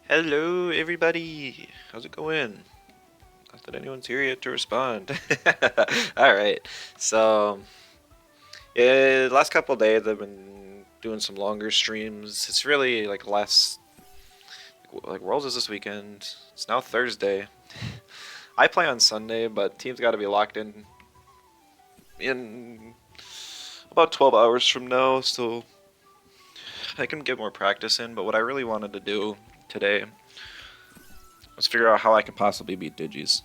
Hello, everybody. How's it going? Not that anyone's here yet to respond. All right. So, yeah, last couple of days I've been doing some longer streams. It's really like Worlds is this weekend. It's now Thursday. I play on Sunday, but teams got to be locked in about 12 hours from now, so I can get more practice in. But what I really wanted to do today was figure out how I could possibly beat Digis.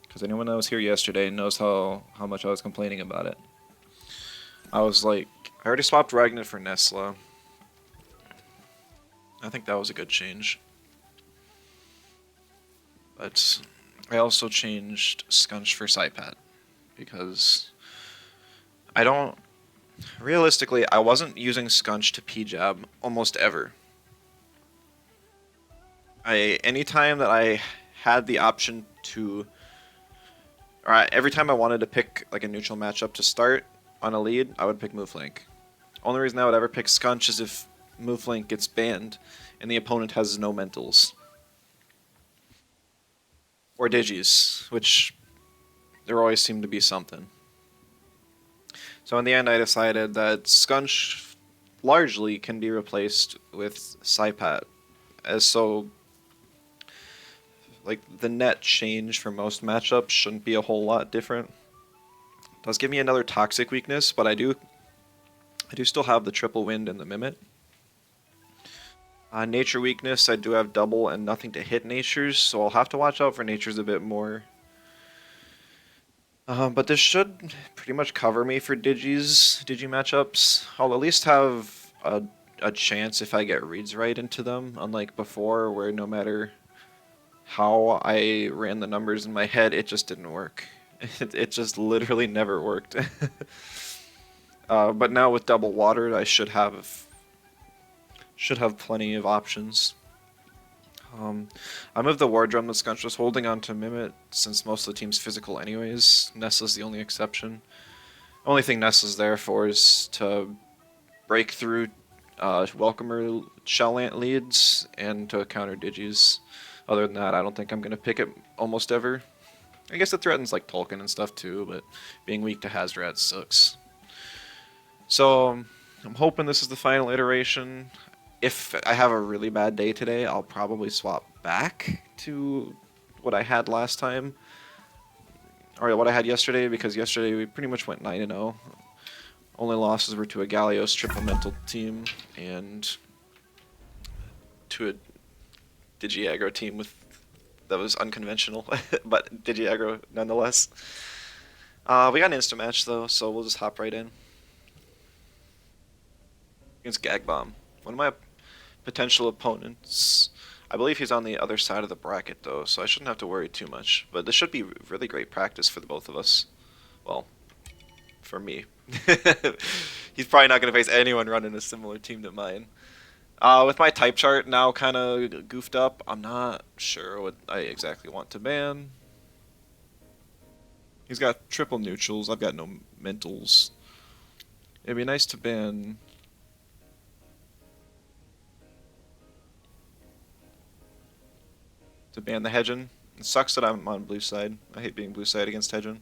Because anyone that was here yesterday knows how much I was complaining about it. I was like, I already swapped Ragnar for Nesla. I think that was a good change. But I also changed Scunch for Saipat. Because I don't... Realistically, I wasn't using Scunch to P-Jab almost ever. Anytime that I had the option to... every time I wanted to pick like a neutral matchup to start on a lead, I would pick Movelink. Only reason I would ever pick Scunch is if Movelink gets banned and the opponent has no mentals. Or digis, which there always seemed to be something. So in the end I decided that Scunch largely can be replaced with Saipat. As so, like, the net change for most matchups shouldn't be a whole lot different. It does give me another toxic weakness, but I do still have the triple wind and the Mimit. Nature weakness, I do have double and nothing to hit natures, so I'll have to watch out for natures a bit more. But this should pretty much cover me for Digi matchups. I'll at least have a chance if I get reads right into them, unlike before where no matter how I ran the numbers in my head, it just didn't work. It just literally never worked. But now with double water, I should have plenty of options. I moved the War Drum that Scunch was holding on to Mimit since most of the team's physical anyways. Nestle's the only exception. Only thing Nestle's there for is to break through Welcomer Shell Ant leads and to counter Digis. Other than that, I don't think I'm going to pick it almost ever. I guess it threatens like Tolkien and stuff too, but being weak to Hazrat sucks. So I'm hoping this is the final iteration. If I have a really bad day today, I'll probably swap back to what I had last time. Or what I had yesterday, because yesterday we pretty much went 9-0. Only losses were to a Gallios triple mental team and to a Digi aggro team that was unconventional, but Digi aggro nonetheless. We got an insta match though, so we'll just hop right in. Against Gag Bomb. One of my potential opponents. I believe he's on the other side of the bracket though, so I shouldn't have to worry too much. But this should be really great practice for the both of us. Well, for me. He's probably not going to face anyone running a similar team to mine. With my type chart now kind of goofed up, I'm not sure what I exactly want to ban. He's got triple neutrals, I've got no mentals. It'd be nice to ban... the Hedgen. It sucks that I'm on blue side. I hate being blue side against Hedgen.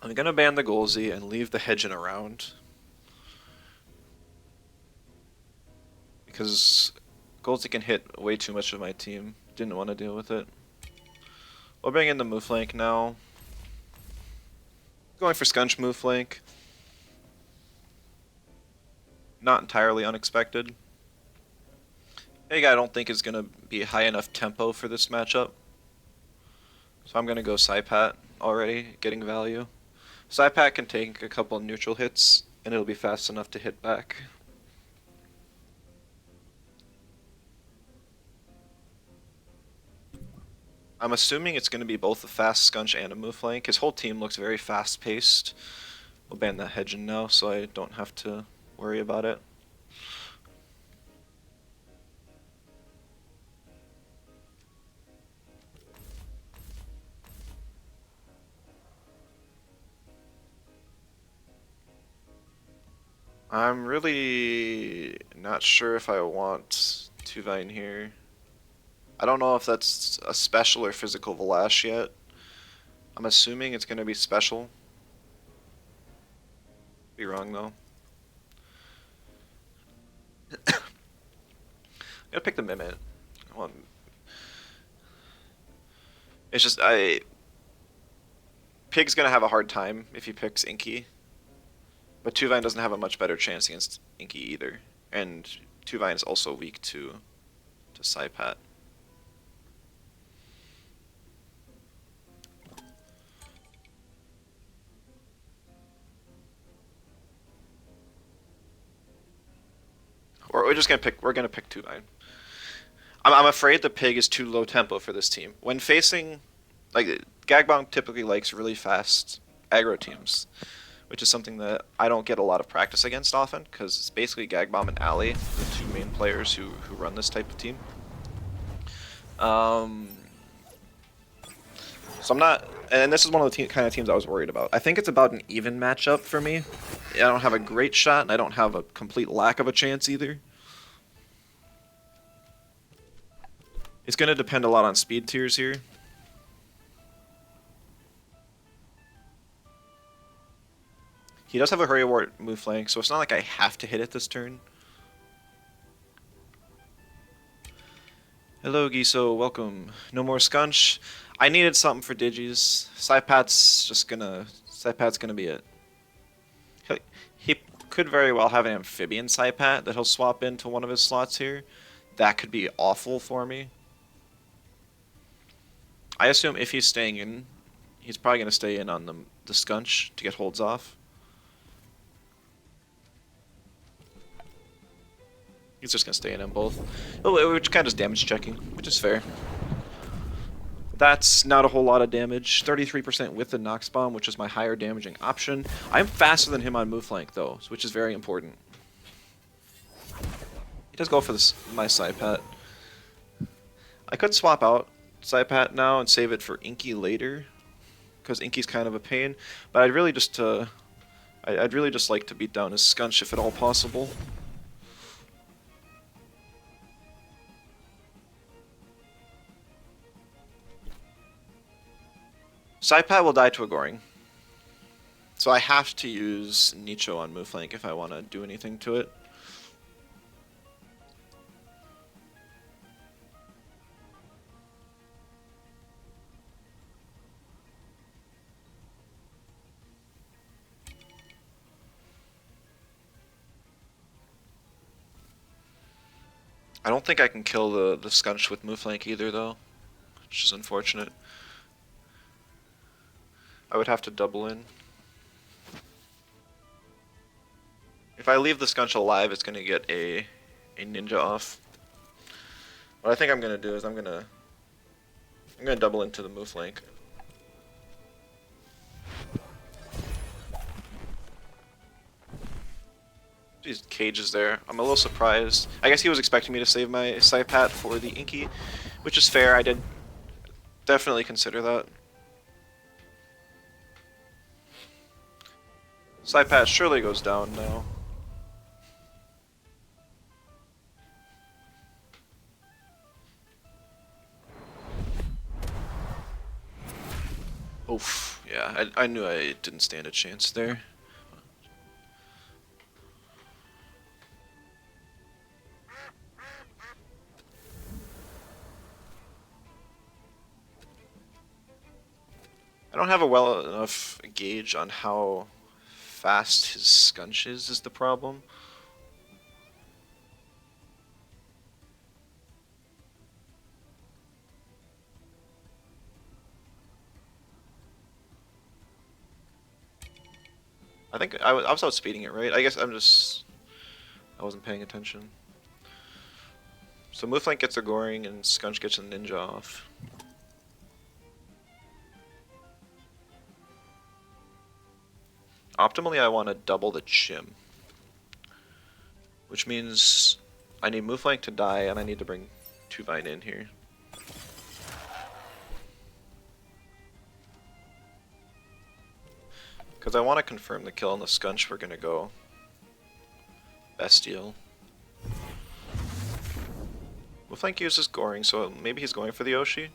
I'm gonna ban the Golzy and leave the Hedgen around. Because Golzy can hit way too much of my team. Didn't want to deal with it. We'll bring in the move flank now. Going for Scunch move flank. Not entirely unexpected. Hey, I don't think is gonna be high enough tempo for this matchup. So I'm gonna go Saipat already, getting value. Saipat can take a couple neutral hits, and it'll be fast enough to hit back. I'm assuming it's going to be both a fast Scunch and a move flank. His whole team looks very fast-paced. We'll ban that Hedgen now, so I don't have to worry about it. I'm really not sure if I want Tuvine here. I don't know if that's a special or physical Valash yet. I'm assuming it's going to be special. Be wrong though. Gotta pick the Mimit. Well, it's just Pig's gonna have a hard time if he picks Inky, but Tuvine doesn't have a much better chance against Inky either, and Tuvine is also weak to Saipat. Or we're gonna pick Tuvine. I'm afraid the Pig is too low tempo for this team. When facing, like, Gag Bomb typically likes really fast aggro teams, which is something that I don't get a lot of practice against often, because it's basically Gag Bomb and Ali, the two main players who run this type of team. So I'm not, and this is one of the kind of teams I was worried about. I think it's about an even matchup for me. I don't have a great shot, and I don't have a complete lack of a chance either. It's going to depend a lot on speed tiers here. He does have a Hurry Award move flank, so it's not like I have to hit it this turn. Hello, Giso, welcome. No more Scunch. I needed something for Digis. Saipat's gonna be it. He could very well have an Amphibian Saipat that he'll swap into one of his slots here. That could be awful for me. I assume if he's staying in, he's probably gonna stay in on the Scunch to get holds off. He's just gonna stay in on both. Which kind of is damage checking, which is fair. That's not a whole lot of damage. 33% with the Nox Bomb, which is my higher damaging option. I'm faster than him on move flank though, which is very important. He does go for my Saipat. I could swap out Saipat now and save it for Inky later, because Inky's kind of a pain. But I'd really just like to beat down his Scunch if at all possible. Saipat will die to a Goring. So I have to use Nicho on move flank if I want to do anything to it. I don't think I can kill the Scunch with move flank either though, which is unfortunate. I would have to double in. If I leave the Scunch alive, it's going to get a ninja off. What I think I'm going to do is I'm going to double into the move flank. These cages there. I'm a little surprised. I guess he was expecting me to save my Saipat for the Inky, which is fair. I did definitely consider that. Saipat surely goes down now. Oof, yeah, I knew I didn't stand a chance there. I don't have a well enough gauge on how fast his Scunch is the problem. I think I was outspeeding it, right? I guess I wasn't paying attention. So Mooflank gets a Goring and Scunch gets a Ninja off. Optimally, I want to double the Chim, which means I need Mooflank to die and I need to bring Tuvine in here. Because I want to confirm the kill on the Scunch, we're going to go Best deal. Well, Flank uses Goring, so maybe he's going for the Oshi.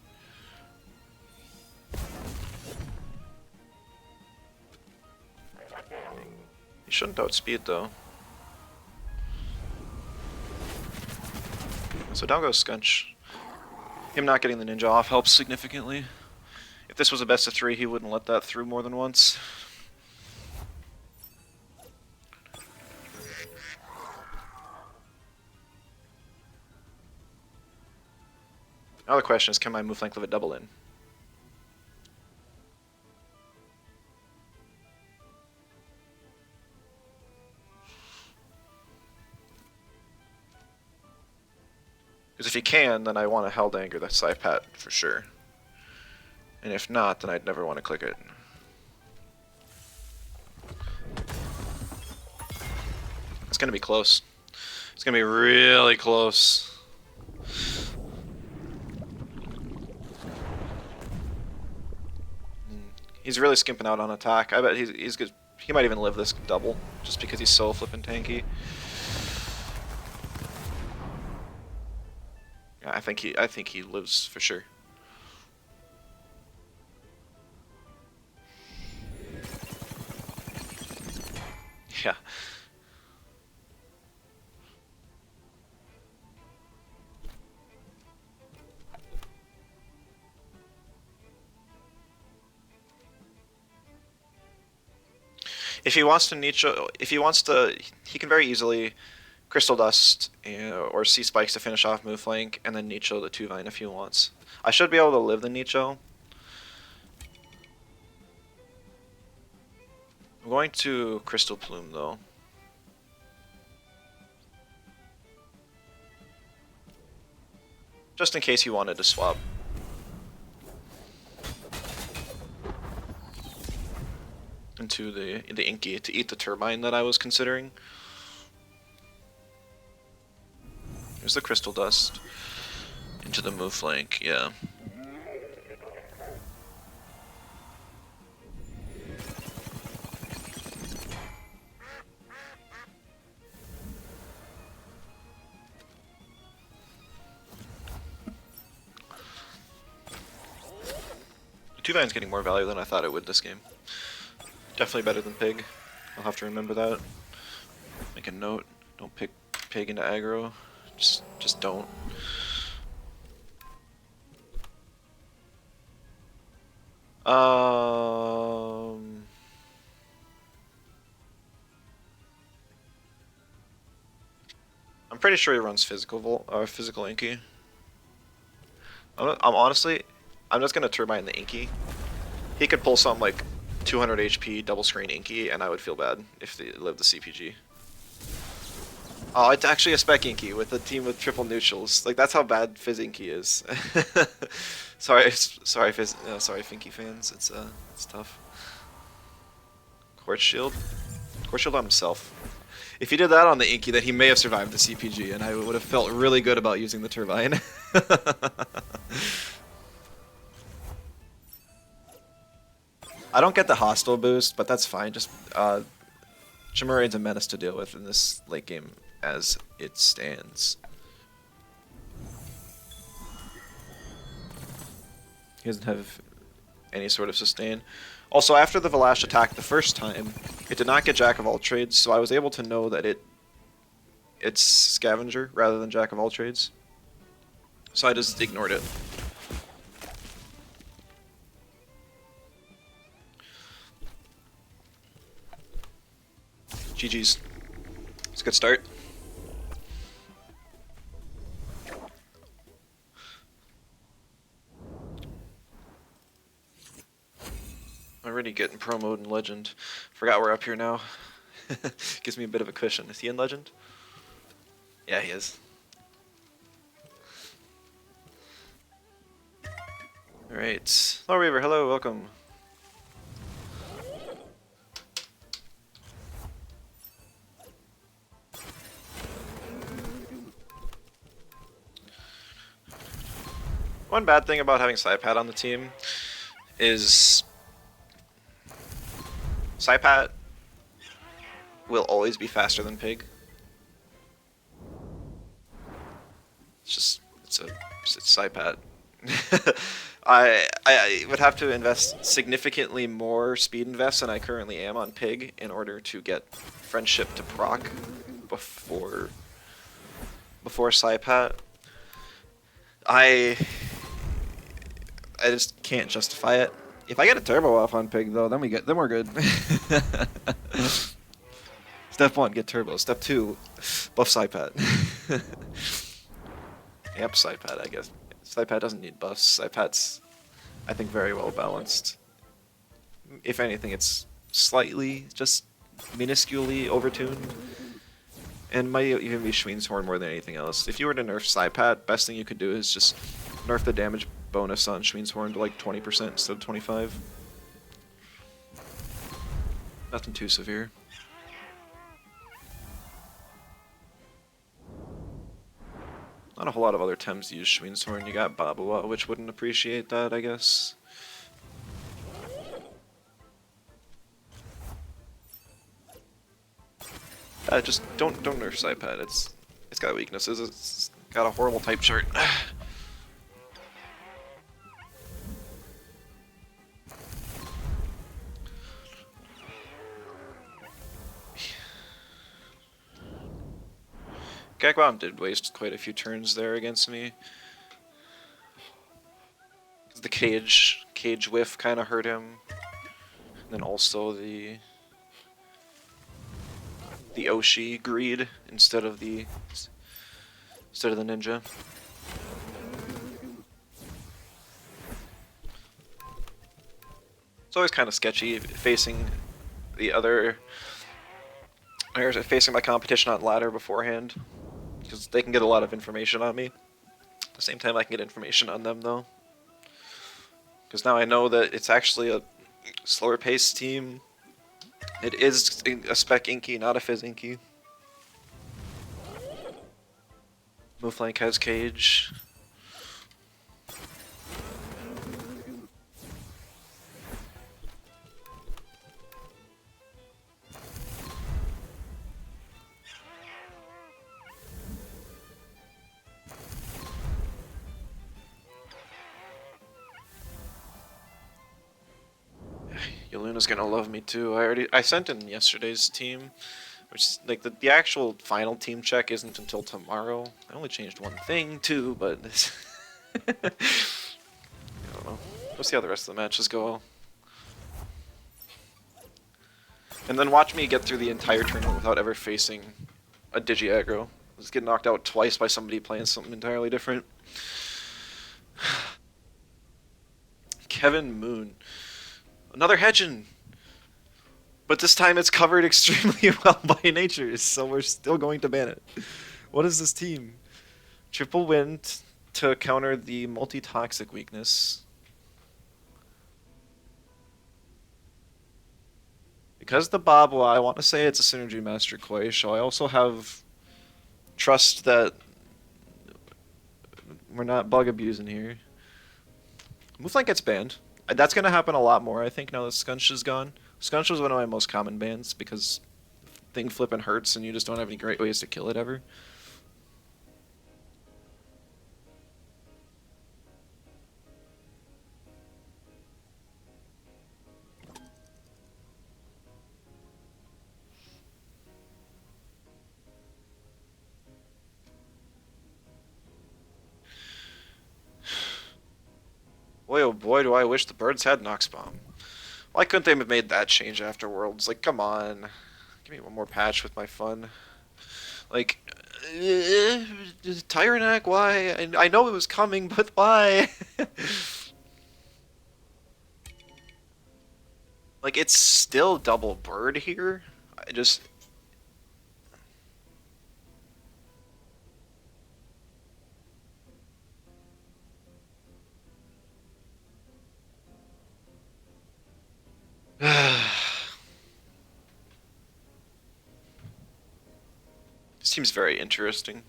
He shouldn't outspeed though. So down goes Skunch. Him not getting the ninja off helps significantly. If this was a best of 3, he wouldn't let that through more than once. Now the question is, can my move flank live a double in? Because if he can, then I want to Held Anger that Saipat for sure. And if not, then I'd never want to click it. It's going to be close. It's going to be really close. He's really skimping out on attack. I bet he's good. He might even live this double, just because he's so flippin' tanky. Yeah, I think he lives for sure. Yeah. If he wants to he can very easily Crystal Dust or Sea Spikes to finish off move flank, and then Nicho the 2-Vine if he wants. I should be able to live the Nicho. I'm going to Crystal Plume though. Just in case he wanted to swap. Into the Inky to eat the Turbine that I was considering. Here's the Crystal Dust. Into the move flank, yeah. The 2-Vine's getting more value than I thought it would this game. Definitely better than Pig. I'll have to remember that. Make a note. Don't pick Pig into aggro. Just don't. I'm pretty sure he runs physical Inky. I'm honestly, I'm just gonna turbine the Inky. He could pull something like 200 HP double screen Inky, and I would feel bad if they lived the CPG. Oh, it's actually a spec Inky with a team with triple neutrals. Like, that's how bad Fizz Inky is. sorry, Fizz, sorry, Finky fans. It's tough. Quartz Shield on himself. If he did that on the Inky, then he may have survived the CPG, and I would have felt really good about using the Turbine. I don't get the hostile boost, but that's fine. Just Shimurade's a menace to deal with in this late game as it stands. He doesn't have any sort of sustain. Also, after the Valash attacked the first time, it did not get Jack of all trades, so I was able to know that it's Scavenger rather than Jack of all trades. So I just ignored it. GG's. It's a good start. I'm already getting pro mode in Legend. Forgot we're up here now. Gives me a bit of a cushion. Is he in Legend? Yeah, he is. Alright. Hello, Reaver. Hello, welcome. One bad thing about having Saipat on the team is Saipat will always be faster than Pig. It's SciPat. I would have to invest significantly more speed invest than I currently am on Pig in order to get friendship to proc before SciPat. I just can't justify it. If I get a turbo off on Pig though, then we're good. Step 1, get turbo. Step 2, buff SciPat. Yep, SciPat, I guess. SciPat doesn't need buffs. SciPat's, I think, very well balanced. If anything, it's slightly, just minusculely overtuned. And might even be Schween's Horn more than anything else. If you were to nerf SciPat, best thing you could do is just nerf the damage bonus on Schween's Horn to like 20% instead of 25. Nothing too severe. Not a whole lot of other Tems use Schween's Horn. You got Babua, which wouldn't appreciate that, I guess. Just don't nerf SciPat. It's got weaknesses. It's got a horrible type chart. Gag Bomb did waste quite a few turns there against me. The cage whiff kind of hurt him, and then also the Oshi greed instead of the ninja. It's always kind of sketchy facing my competition on ladder beforehand, because they can get a lot of information on me. At the same time, I can get information on them though, because now I know that it's actually a slower paced team. It is a spec inky, not a fizz inky. Mooflank has cage. Yoluna's gonna love me too. I sent in yesterday's team, which is like the actual final team check isn't until tomorrow. I only changed one thing too, but I don't know. We'll see how the rest of the matches go. And then watch me get through the entire tournament without ever facing a Digi aggro. Just get knocked out twice by somebody playing something entirely different. Kevin Moon. Another Hedgen! But this time it's covered extremely well by nature, so we're still going to ban it. What is this team? Triple Wind to counter the multi-toxic weakness. Because the Babwa, I want to say it's a Synergy Master Koi, so I also have trust that we're not bug abusing here. Mooflank gets banned. That's going to happen a lot more, I think, now that Scunch is gone. Scunch was one of my most common bans because thing flipping hurts and you just don't have any great ways to kill it ever. Boy, oh boy, do I wish the birds had Nox Bomb. Why couldn't they have made that change after Worlds? Like, come on. Give me one more patch with my fun. Like, Tyrannac, why? I know it was coming, but why? Like, it's still double bird here. I just... Seems very interesting.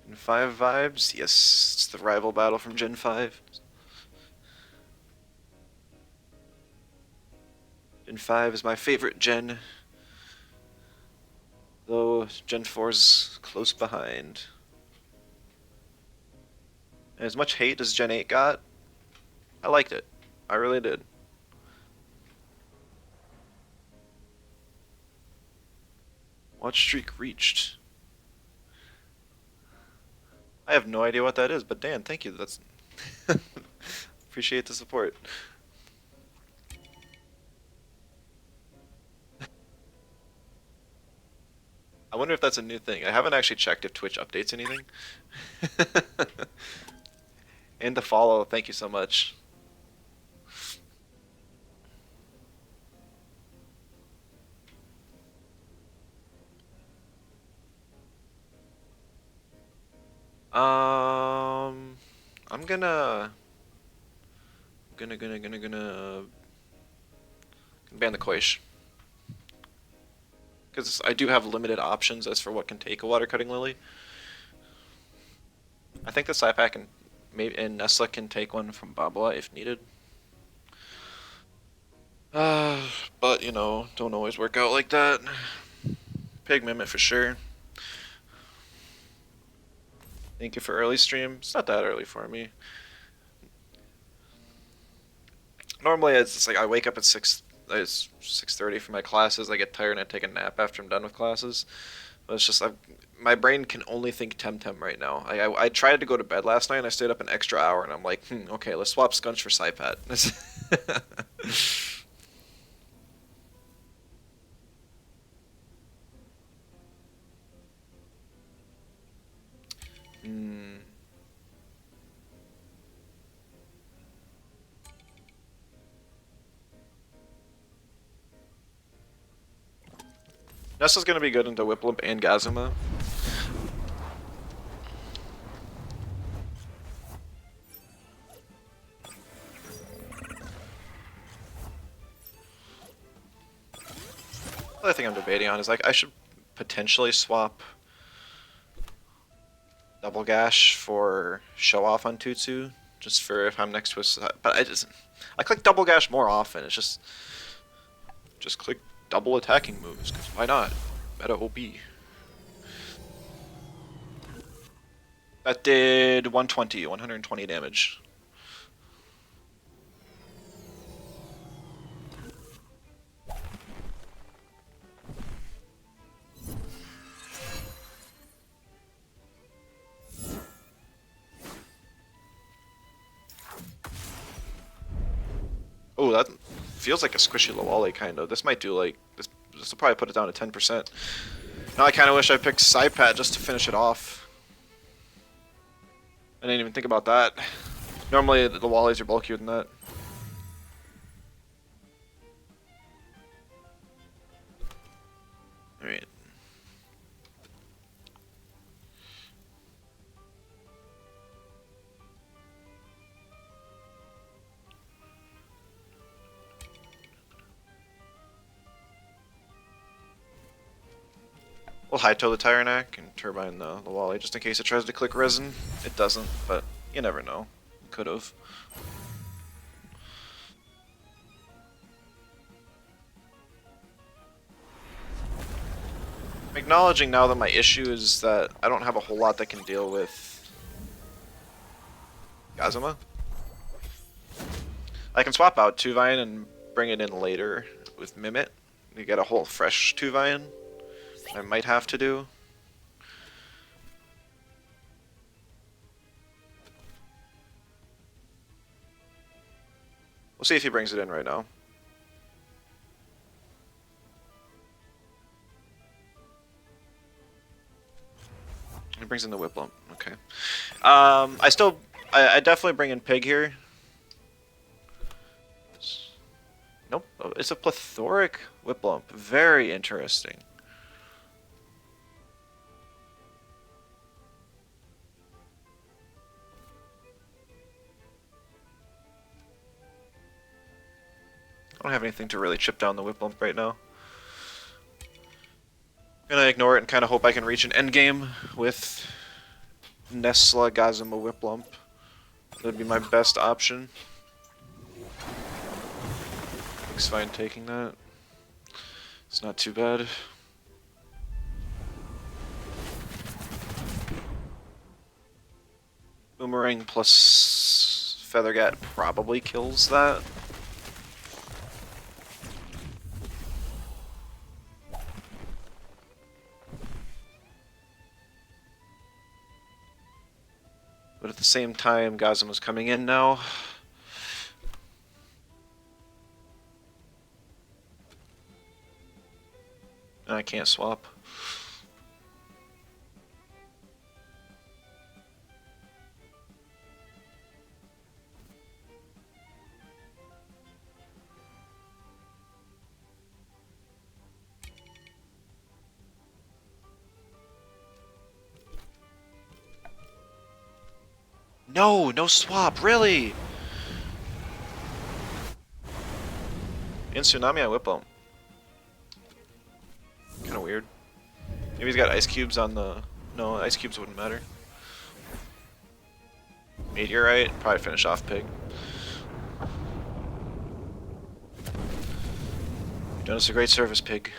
Gen 5 vibes? Yes, it's the rival battle from Gen 5. Gen 5 is my favorite gen. though Gen 4's close behind. And as much hate as Gen 8 got, I liked it. I really did. Watch streak reached. I have no idea what that is, but Dan, thank you. That's appreciate the support. I wonder if that's a new thing. I haven't actually checked if Twitch updates anything. And to follow, thank you so much. I'm gonna ban the Koish. Because I do have limited options as for what can take a water cutting lily. I think the Psypack and Nestla can take one from Babla if needed. But you know, don't always work out like that. Pig Mimit for sure. Thank you for early stream. It's not that early for me. Normally it's just like I wake up at 6:30 for my classes. I get tired and I take a nap after I'm done with classes. But it's just my brain can only think Temtem right now. I tried to go to bed last night and I stayed up an extra hour and I'm like, okay, let's swap Scunch for Psypat. Nestle's gonna be good into Whiplimp and Gazuma. The other thing I'm debating on is like I should potentially swap Double Gash for Show Off on Tutsu, just for if I'm next to a. But I click Double Gash more often. It's just click double attacking moves, because why not? Meta OP. That did 120 damage. Oh, that feels like a squishy Lawale kind of. This might do like this will probably put it down to 10%. Now I kind of wish I picked Psypat just to finish it off. I didn't even think about that. Normally the Lawales are bulkier than that. Alright. We'll high-toe the Tyrannac and turbine the Lawale just in case it tries to click resin. It doesn't, but you never know. Could've. I'm acknowledging now that my issue is that I don't have a whole lot that can deal with Gazuma. I can swap out Tuvine and bring it in later with Mimit. You get a whole fresh Tuvine. I might have to do. We'll see if he brings it in right now. He brings in the Whiplump. Okay. I definitely bring in Pig here. Nope. It's a plethoric Whiplump. Very interesting. I don't have anything to really chip down the Whiplump right now. I'm gonna ignore it and kind of hope I can reach an endgame with Nestla, Gazuma, Whiplump. That'd be my best option. It's fine taking that. It's not too bad. Boomerang plus Feathergat probably kills that. But at the same time, Gazima's coming in now. And I can't swap. No, no swap, really? In Tsunami, I whip him. Kind of weird. Maybe he's got ice cubes on the... No, ice cubes wouldn't matter. Meteorite, probably finish off Pig. You've done us a great service, Pig.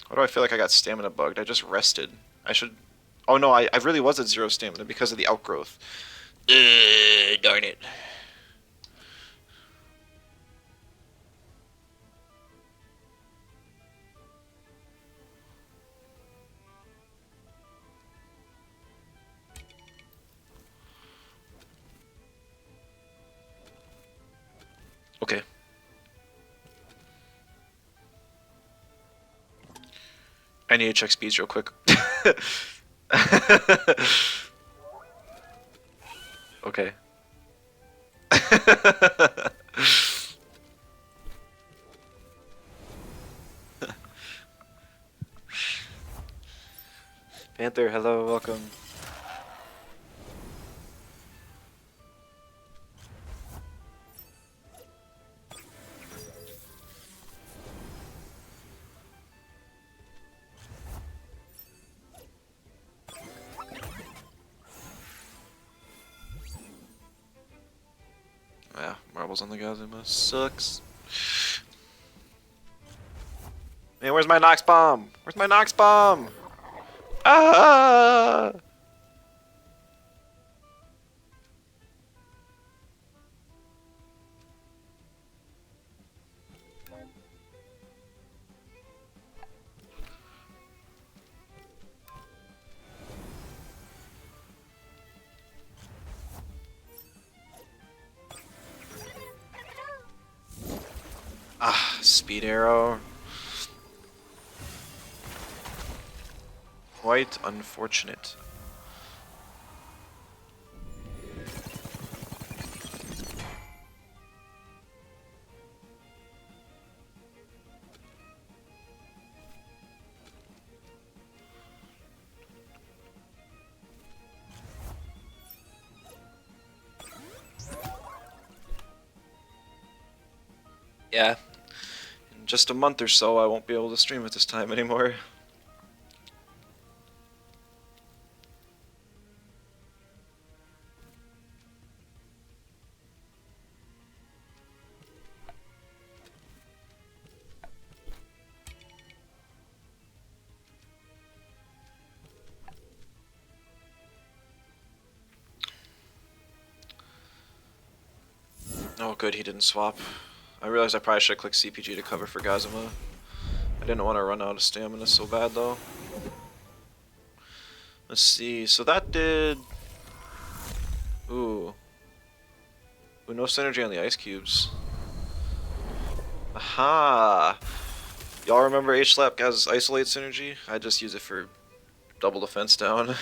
Why do I feel like I got stamina bugged? I just rested. I should... Oh no, I really was at 0 stamina because of the outgrowth. Darn it. Okay. I need to check speeds real quick. Okay. Panther, hello, welcome. Yeah, marbles on the Gazuma sucks. Man, where's my Nox Bomb? Where's my Nox Bomb? Ah! Ah, speed arrow. Quite unfortunate. Yeah. In just a month or so, I won't be able to stream at this time anymore. Oh, good, he didn't swap. I realized I probably should have clicked CPG to cover for Gazuma. I didn't want to run out of stamina so bad, though. Let's see, so that did... Ooh. Ooh, no synergy on the ice cubes. Aha! Y'all remember H-Slap has isolate synergy? I just use it for double defense down.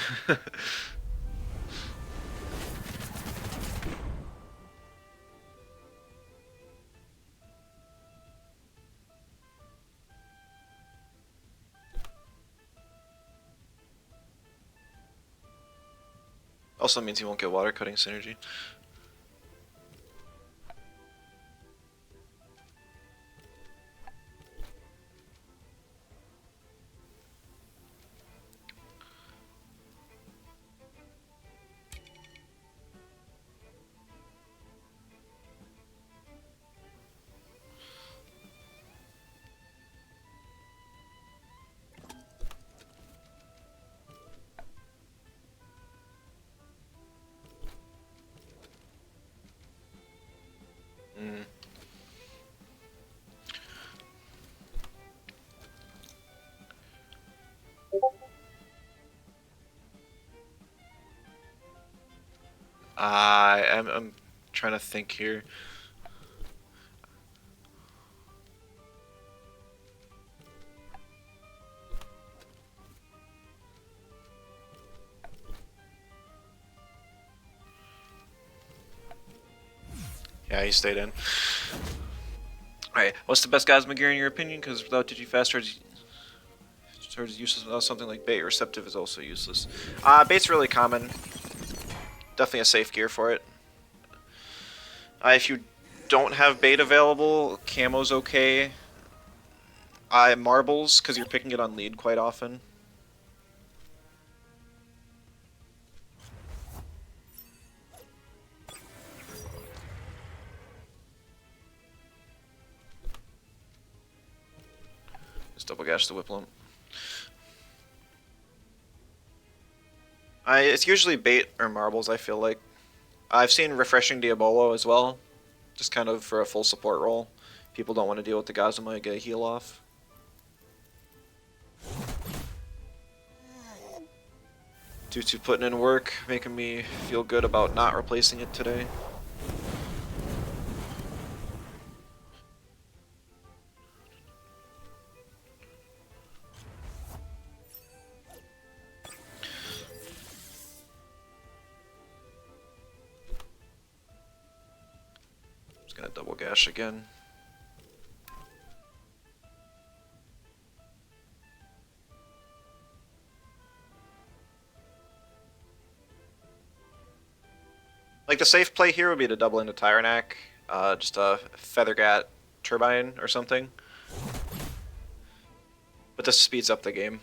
Also means he won't get water cutting synergy. trying to think here. Yeah, he stayed in. Alright, what's the best Gosma gear in your opinion? Because without Digi fast charge is useless, without something like bait. Receptive is also useless. Bait's really common. Definitely a safe gear for it. If you don't have bait available, camo's okay. Marbles, because you're picking it on lead quite often. Just double gash the whip lump. It's usually bait or marbles, I feel like. I've seen Refreshing Diabolo as well, just kind of for a full support role. People don't want to deal with the Gazuma, get a heal off. Tutu putting in work, making me feel good about not replacing it today. Just gonna double gash again. Like the safe play here would be to double into Tyrannac, just a Feathergat Turbine or something. But this speeds up the game.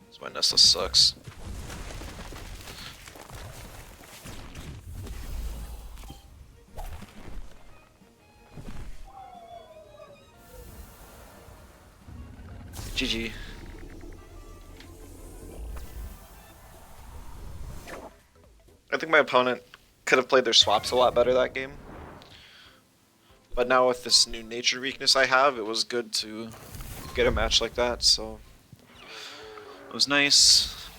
That's why Nessa sucks. GG. I think my opponent could have played their swaps a lot better that game. But now with this new nature weakness I have, it was good to get a match like that, so it was nice.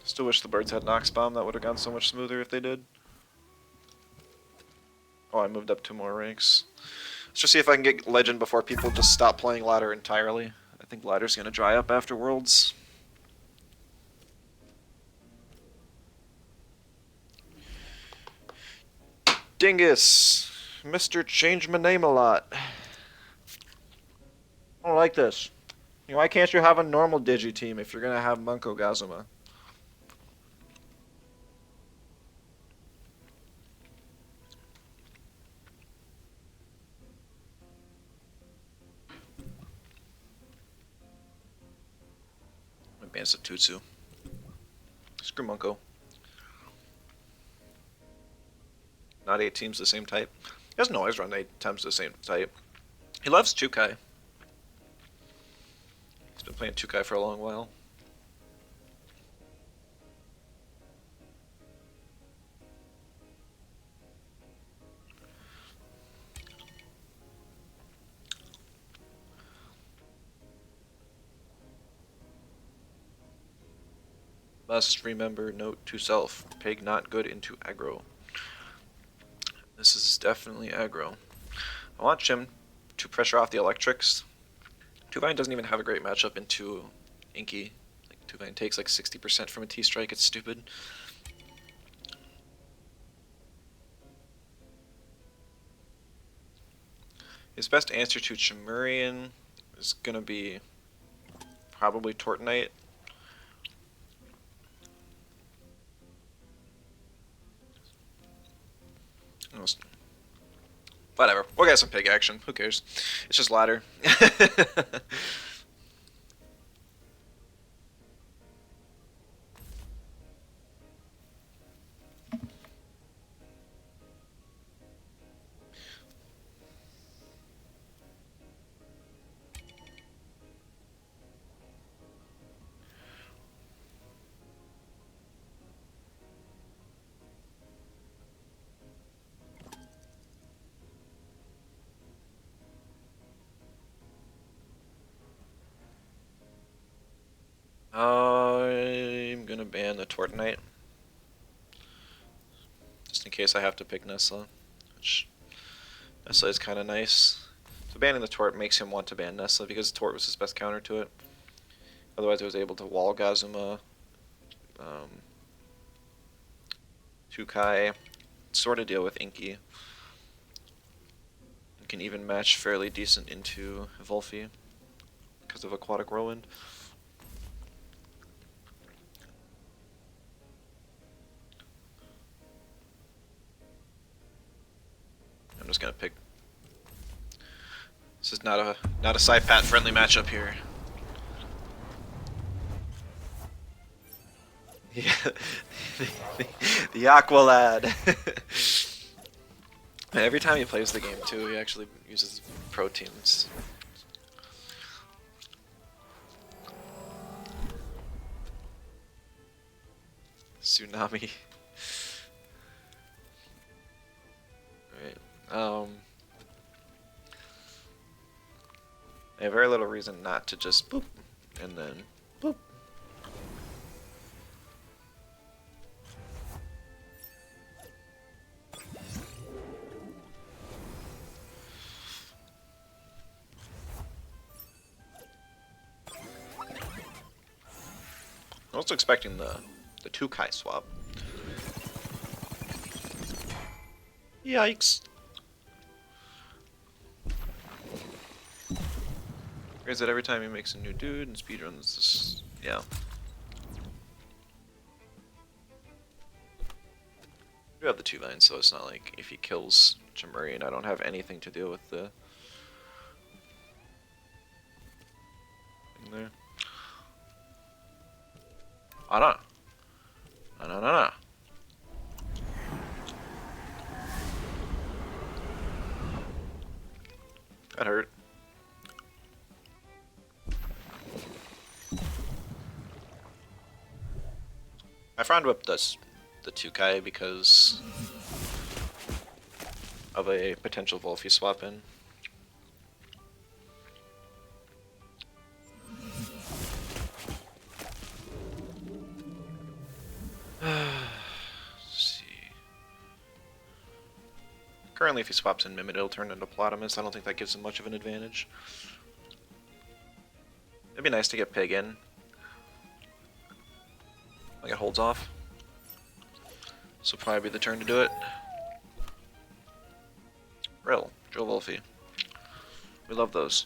Still wish the birds had Nox Bomb, that would have gone so much smoother if they did. Oh, I moved up 2 more ranks. Let's just see if I can get Legend before people just stop playing Ladder entirely. I think Ladder's gonna dry up after Worlds. Dingus! Mr. Change my name a lot. I don't like this. Why can't you have a normal Digi team if you're gonna have Munko Gazuma? Advance to Tutsu. Screw Munko. Not 8 teams the same type. He doesn't always run 8 times the same type. He loves Chukai. He's been playing Chukai for a long while. Must remember, note to self, peg not good into aggro. This is definitely aggro. I want Jim to pressure off the electrics. Tuvine doesn't even have a great matchup into Inky. Like Tuvine takes like 60% from a T-strike, it's stupid. His best answer to Chimerian is gonna be probably Tortonite. We'll get some pig action. Who cares? It's just ladder. I'm gonna ban the Tortonite. Just in case I have to pick Nessa. Which Nessa is kind of nice. So banning the Tort makes him want to ban Nessa because Tort was his best counter to it. Otherwise, I was able to wall Gazuma, Tukai, sort of deal with Inky. And can even match fairly decent into Volphy because of Aquatic Whirlwind. I'm just gonna pick. This is not a Saipat friendly matchup here. Yeah, the Aqua Lad. Every time he plays the game too, he actually uses proteins. Tsunami. Alright. I have very little reason not to just boop and then boop. I'm also expecting the Tukai swap. Yikes. Is that every time he makes a new dude and speedruns this? Yeah. We have the 2 vines, so it's not like if he kills Jamurian, I don't have anything to deal with the in there. Oh no. No. That hurt. I front whip does the Tukai because of a potential Volphy swap in. Let's see. Currently, if he swaps in Mimid, it'll turn into Plotamus. I don't think that gives him much of an advantage. It'd be nice to get Pig in. Like it holds off. So probably be the turn to do it. Rill, Joe Wolfie. We love those.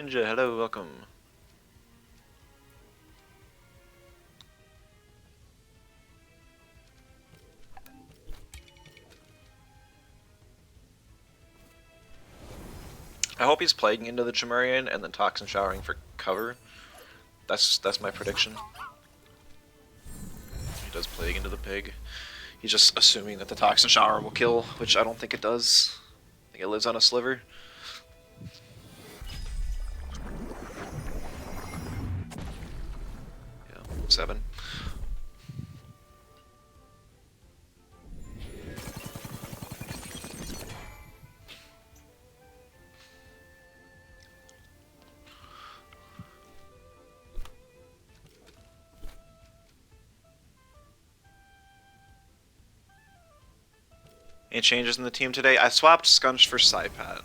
Ninja, hello, welcome. I hope he's plaguing into the Chimerian and then Toxin Showering for cover. That's my prediction. He does plague into the pig. He's just assuming that the Toxin Shower will kill, which I don't think it does. I think it lives on a sliver. Yeah, 7. Any changes in the team today? I swapped Scunch for Saipat.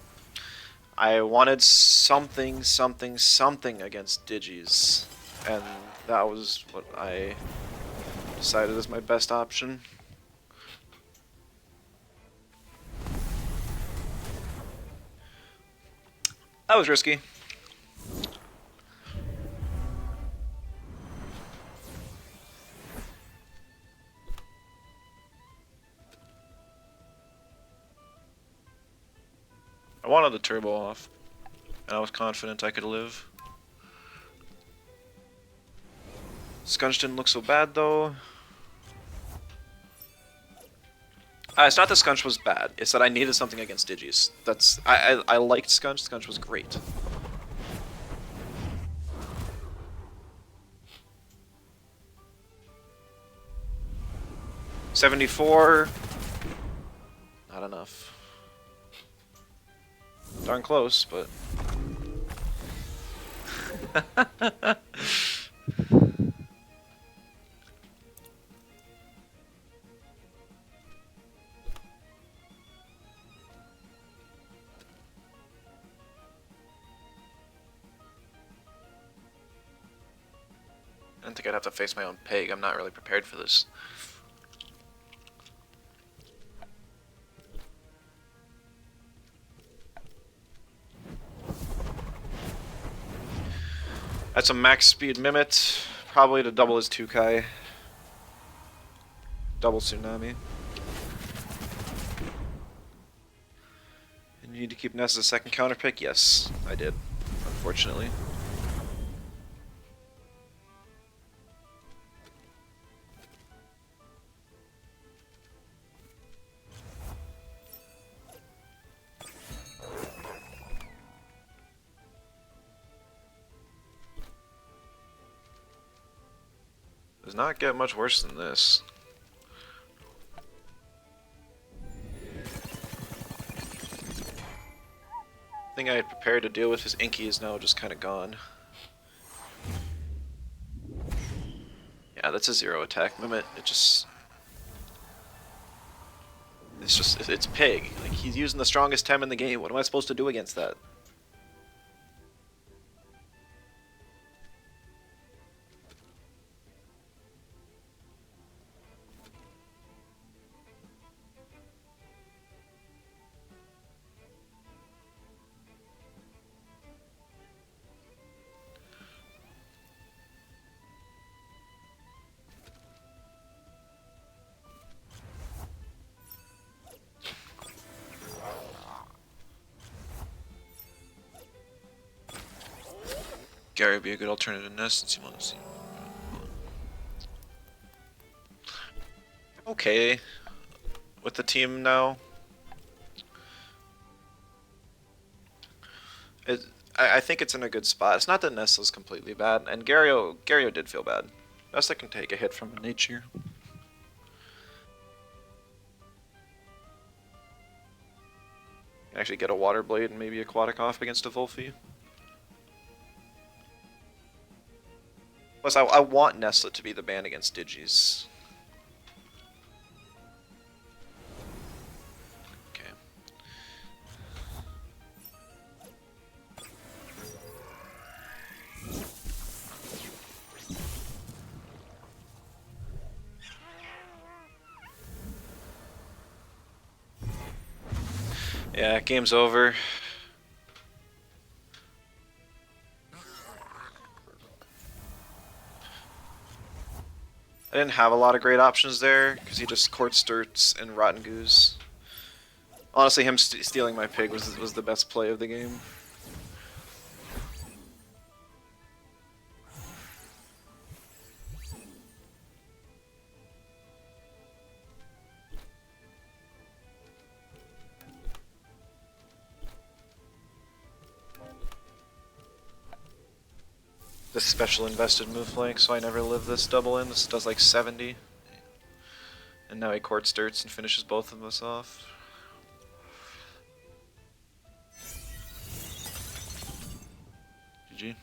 I wanted something against Digis, and that was what I decided is my best option. That was risky. I wanted the turbo off, and I was confident I could live. Scunch didn't look so bad though. It's not that Scunch was bad, it's that I needed something against Digis. That's I liked Scunch, Scunch was great. $74. Not enough. Darn close, but I didn't think I'd have to face my own pig. I'm not really prepared for this. That's a max speed Mimit, probably to double his 2Kai. Double Tsunami. And you need to keep Ness as a second counter pick? Yes, I did, unfortunately. Does not get much worse than this. The thing I had prepared to deal with his Inky is now just kind of gone. Yeah, that's a 0 attack Mimit. It's pig. Like, he's using the strongest Tem in the game. What am I supposed to do against that? Gary would be a good alternative to Ness since you want to see. Okay. With the team now. I think it's in a good spot. It's not that Nestle's completely bad, and Gario did feel bad. Nesta can take a hit from nature. Can actually get a Water Blade and maybe Aquatic off against a Volphy. Plus, I want Nestle to be the ban against Digis. Okay. Yeah, game's over. I didn't have a lot of great options there, because he just Court Sturts and Rotten Goose. Honestly, him stealing my pig was the best play of the game. This special invested move flank, so I never live this double in. This does like 70. And now he Court Sturts and finishes both of us off. GG.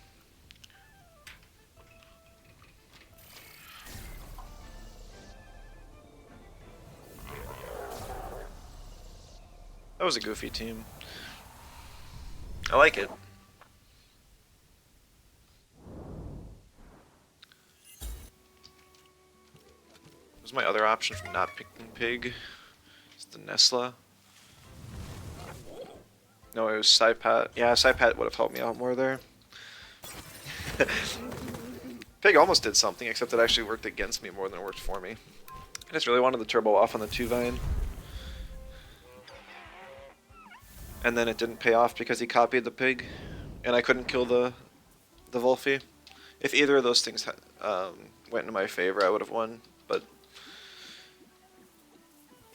That was a goofy team. I like it. What was my other option for not picking pig? It's the Nesla. No, it was Saipat. Yeah, Saipat would have helped me out more there. Pig almost did something, except it actually worked against me more than it worked for me. I just really wanted the turbo off on the 2 Vine. and then it didn't pay off because he copied the pig, and I couldn't kill the Wolfie. If either of those things went in my favor, I would have won, but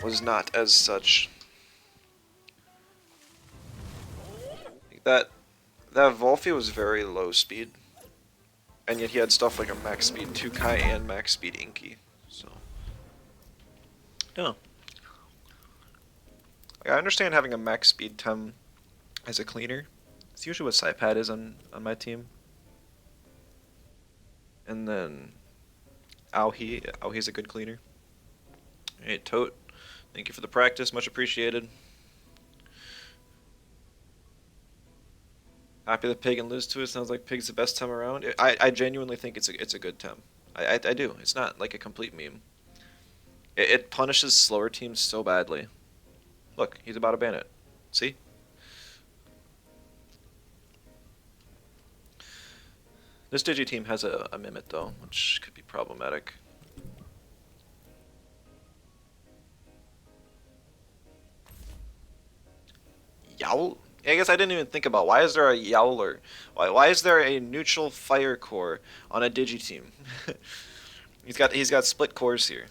was not as such. That Wolfie was very low speed, and yet he had stuff like a max speed 2Kai and max speed Inky. So yeah, like, I understand having a max speed Tem as a cleaner. It's usually what Psypad is on my team. And then Auhi's a good cleaner. Hey, Tote, thank you for the practice, much appreciated. Happy the pig and lose to it. Sounds like pig's the best Tem around. I genuinely think it's a good Tem. I do. It's not like a complete meme. It punishes slower teams so badly. Look, he's about to ban it. See? This Digi team has a Mimit though, which could be problematic. Yowl? I guess I didn't even think about why is there a Yowler? Why is there a neutral fire core on a Digi team? he's got split cores here.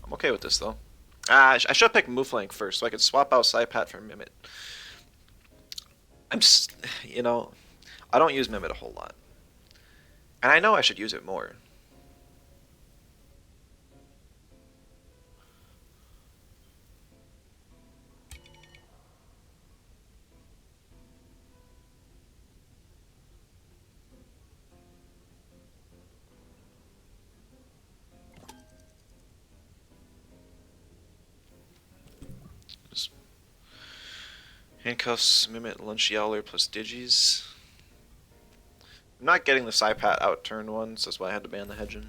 I'm okay with this though. I should have picked Mooflank first so I could swap out Psypat for Mimit. You know, I don't use Mimit a whole lot. And I know I should use it more. Just handcuffs, Mimit, Lunch Yowler plus Digis. I'm not getting the Psypat out turn one, so that's why I had to ban the Hedgen.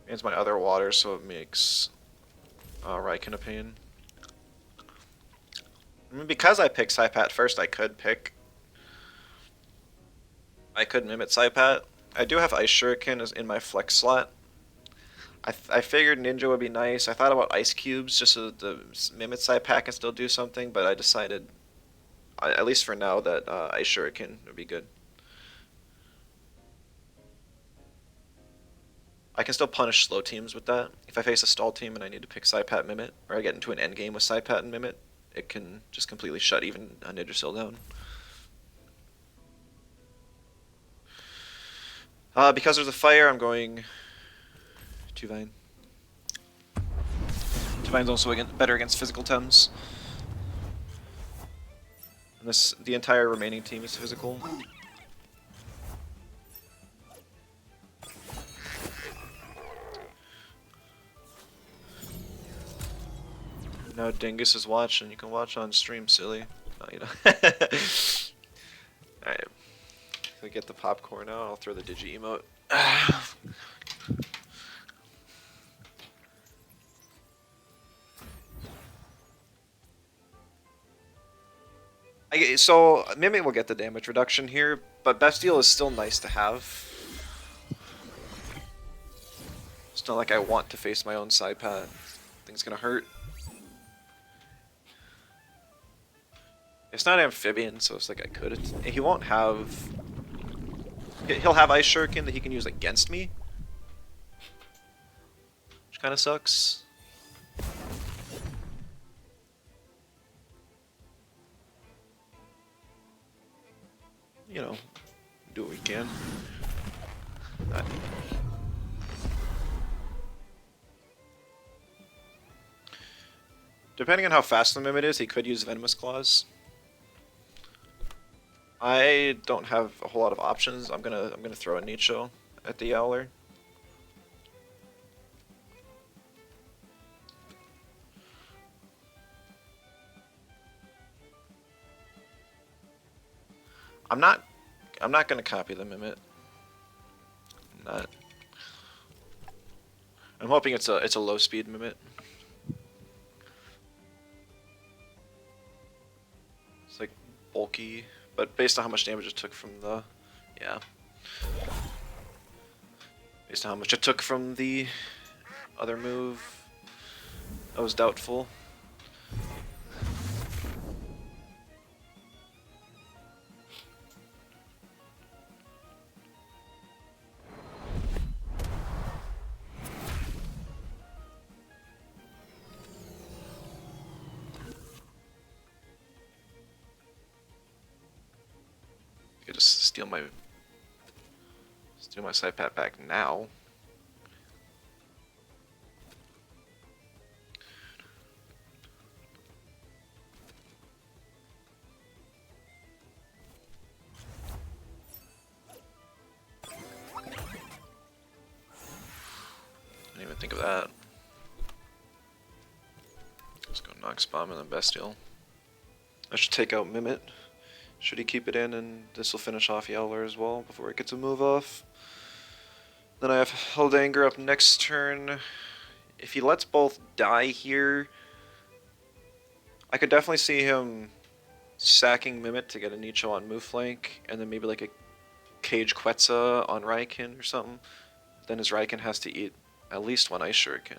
It's my other water, so it makes Raiken a pain. I mean, because I picked Psypat first, I could Mimit Psypat. I do have Ice Shuriken in my flex slot. I figured Ninja would be nice. I thought about Ice Cubes just so the Mimit Psypat can still do something, but I decided, at least for now, that Ice Shuriken would be good. I can still punish slow teams with that. If I face a stall team and I need to pick Psypat Mimit, or I get into an endgame with Psypat and Mimit, it can just completely shut even a Ninja down. Because there's a fire, I'm going Tuvine. Tuvine's also better against physical Tems. And the entire remaining team is physical. Now Dingus is watching. You can watch on stream, silly. No, you know. Alright. If I get the popcorn out, I'll throw the Digi emote. So Mimit will get the damage reduction here, but Bestial is still nice to have. It's not like I want to face my own side pad. I think it's gonna hurt. It's not amphibian, so it's like I could. He won't have. He'll have Ice Shuriken that he can use against me, which kind of sucks. You know, do what we can. Depending on how fast the Mimit is, he could use Venomous Claws. I don't have a whole lot of options. I'm gonna throw a Nicho at the Yowler. I'm not gonna copy the Mimit. I'm not. I'm hoping it's a low speed Mimit. It's like bulky, but based on how much damage it took from the, yeah. Based on how much it took from the other move, that was doubtful. I could just steal my side pat back now. Didn't even think of that. Let's go Nox Bomb and then Bestial. I should take out Mimit. Should he keep it in, and this will finish off Yowler as well before it gets a move off. Then I have Held Anger up next turn. If he lets both die here, I could definitely see him sacking Mimit to get a Nicho on move flank, and then maybe like a Cage Quetzal on Raiken or something. Then his Raiken has to eat at least one Ice Shuriken.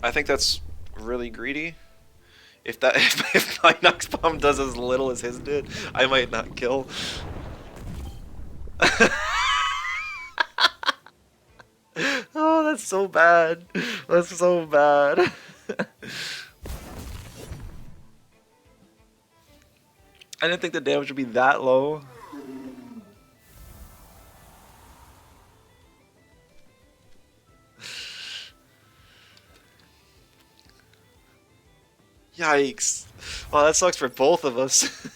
I think that's really greedy. If my Nox Bomb does as little as his did, I might not kill. Oh, that's so bad. That's so bad. I didn't think the damage would be that low. Yikes. Well, that sucks for both of us.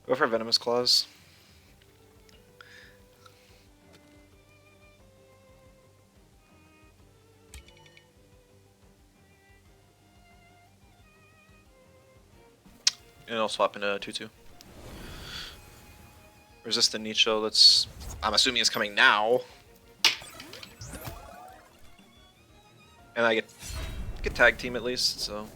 Go for Venomous Claws. And I'll swap into 2-2. Resist the Nicho, that's... I'm assuming it's coming now. And I get tag team at least, so...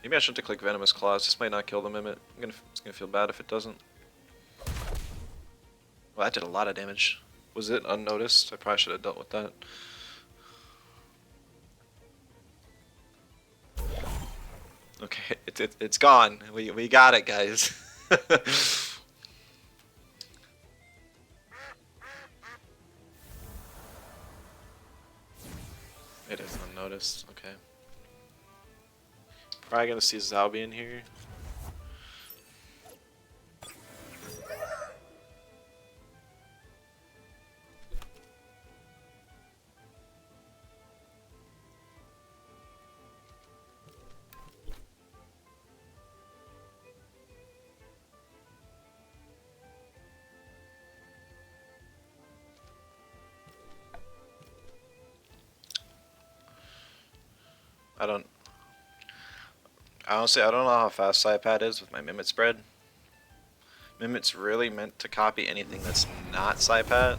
Maybe I shouldn't have clicked Venomous Claws, this might not kill the Mimit. It's gonna feel bad if it doesn't. Well, that did a lot of damage. Was it unnoticed? I probably should have dealt with that. Okay, it's gone. We got it, guys. It is unnoticed. Okay. Probably gonna see Zalbi in here. Honestly, I don't know how fast Psypad is with my Mimit spread. Mimit's really meant to copy anything that's not Psypat.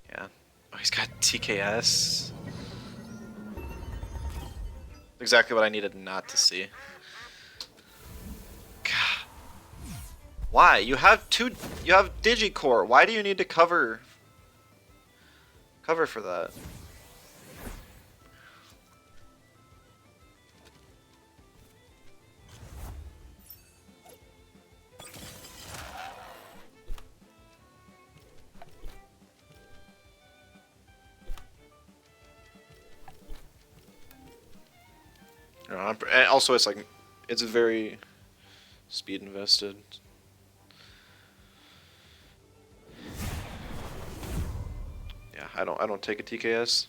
Yeah. Oh, he's got TKS. Exactly what I needed not to see. God. Why? You have Digi Core. Why do you need to cover for that? And also, it's very speed invested. Yeah, I don't take a TKS.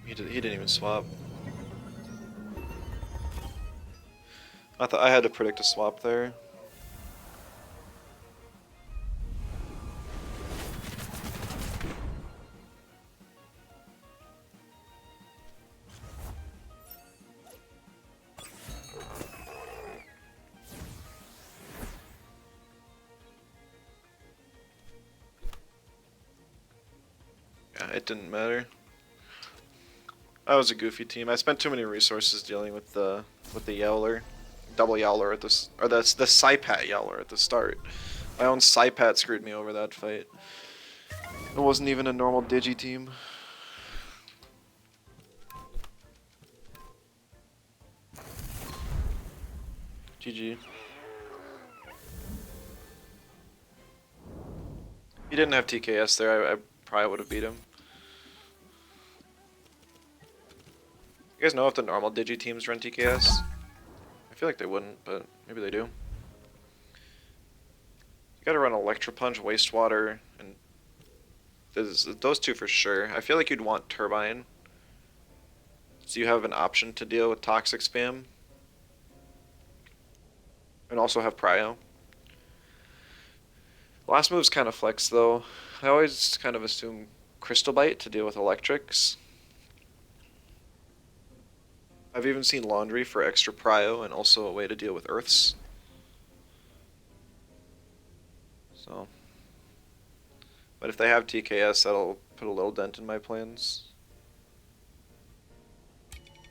He didn't even swap. I thought I had to predict a swap there. Yeah, it didn't matter. That was a goofy team. I spent too many resources dealing with the Yowler, double Yowler at this, or the Saipat Yowler at the start. My own Saipat screwed me over that fight. It wasn't even a normal Digi team. GG. He didn't have TKS there, I probably would have beat him. You guys know if the normal Digi teams run TKS? I feel like they wouldn't, but maybe they do. You gotta run Electro Punch, Wastewater, and those two for sure. I feel like you'd want Turbine, so you have an option to deal with Toxic Spam. And also have Prio. Last move's kind of flex though. I always kind of assume Crystal Bite to deal with electrics. I've even seen Laundry for extra Prio and also a way to deal with Earths. So, but if they have TKS, that'll put a little dent in my plans.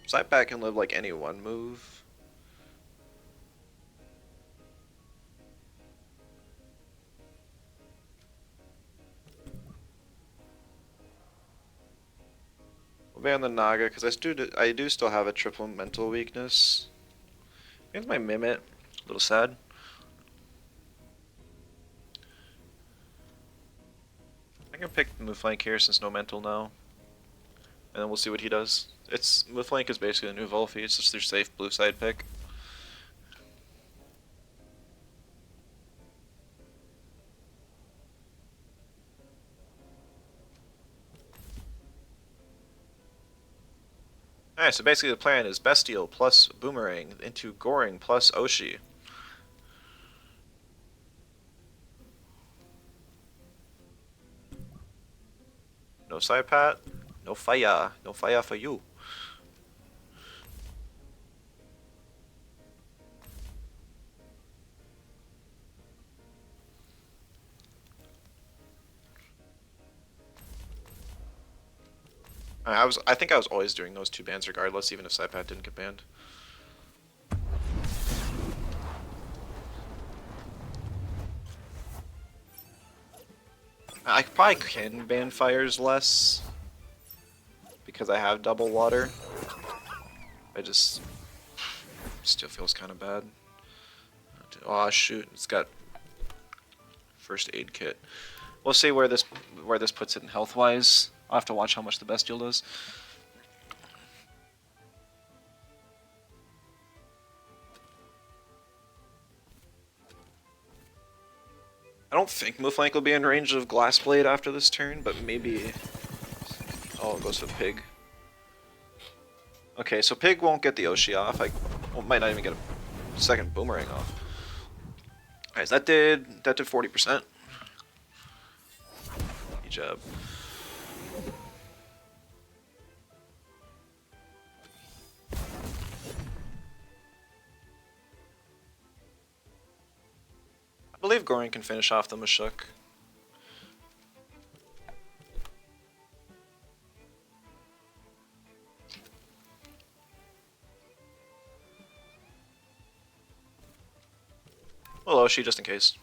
Sidepack can live like any one move. We'll ban the Naga because I do still have a triple mental weakness. Here's my Mimit. A little sad. I can pick Mooflank here since no mental now. And then we'll see what he does. Mooflank is basically a new Volphy, it's just their safe blue side pick. Alright, so basically the plan is Bestial plus Boomerang into Goring plus Oshi. No side pat, no fire for you. I think I was always doing those two bans regardless, even if Saipat didn't get banned. I probably can ban fires less because I have double water. I just still feels kind of bad. Oh shoot, it's got first aid kit. We'll see where this puts it in health wise. I'll have to watch how much the Bestial does. I don't think Mooflank will be in range of Glass Blade after this turn, but maybe... Oh, it goes to Pig. Okay, so Pig won't get the Oshi off. Might not even get a second Boomerang off. Alright, so that did 40%. Good job. I believe Goring can finish off the Mashuk. Well, Oshi, just in case.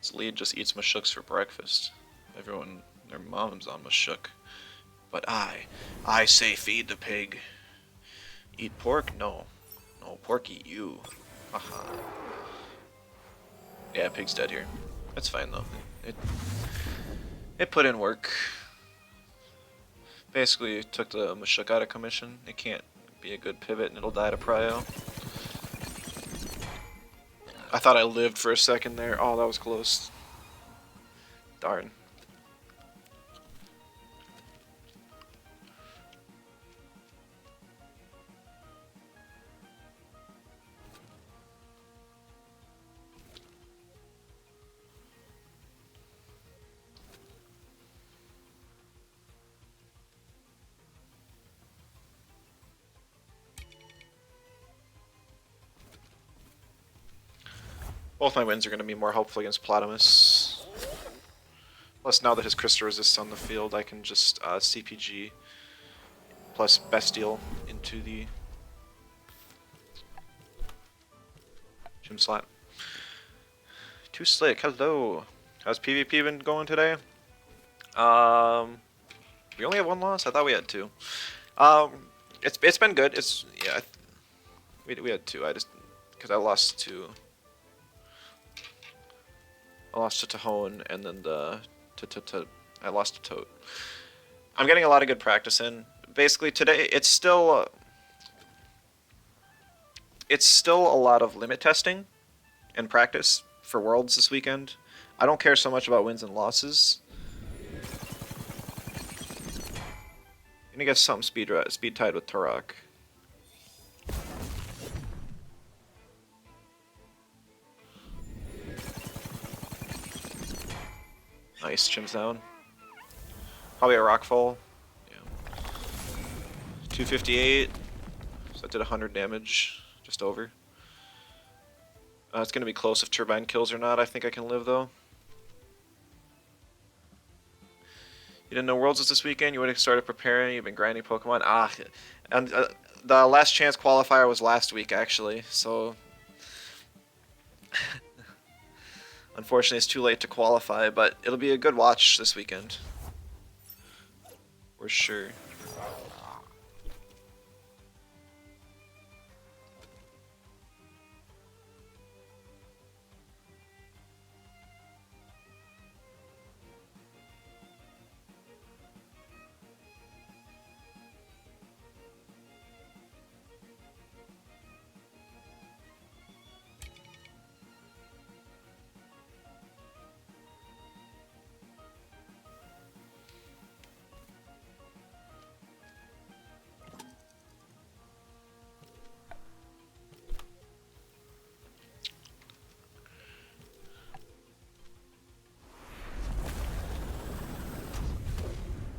This lead just eats Mashuks for breakfast. Everyone, their mom's on Mashuk. But I say feed the pig. Eat pork? No. No, pork eat you. Haha. Yeah, pig's dead here. That's fine though. It put in work. Basically took the Mashuk out of commission. It can't be a good pivot and it'll die to Prio. I thought I lived for a second there. Oh, that was close. Darn. Both my wins are going to be more helpful against Platamus. Plus, now that his Crystal resists on the field, I can just CPG plus Bestial into the Gym Slot. Too Slick, hello. How's PvP been going today? We only have one loss? I thought we had two. It's been good. It's yeah. We had two. I just because I lost to Tahone and then I lost to Tote. I'm getting a lot of good practice in. Basically today it's still a lot of limit testing and practice for Worlds this weekend. I don't care so much about wins and losses. I'm gonna get something speed tied with Turok. Nice, Chim's down. Probably a Rockfall. Yeah. 258. So that did 100 damage. Just over. It's gonna be close if Turbine kills or not. I think I can live though. You didn't know Worlds was this weekend? You would have started preparing. You've been grinding Pokemon. And the last chance qualifier was last week actually. So unfortunately, it's too late to qualify, but it'll be a good watch this weekend. For sure.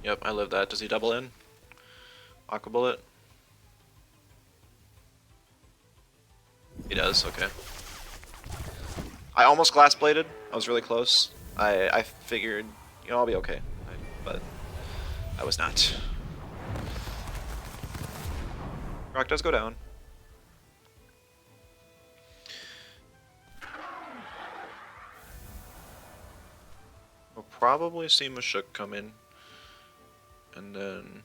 Yep, I live that. Does he double in? Aqua Bullet? He does, okay. I almost glass bladed. I was really close. I figured, you know, I'll be okay. But I was not. Rock does go down. We'll probably see Mashuk come in. And then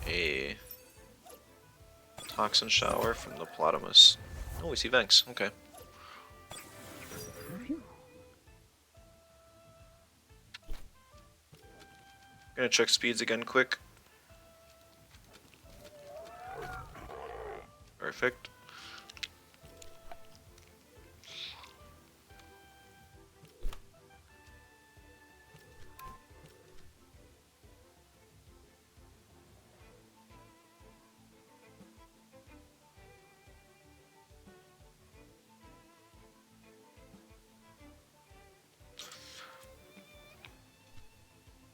a Toxin Shower from the Platamus. Oh, we see Venks. Okay. Gonna check speeds again quick. Perfect.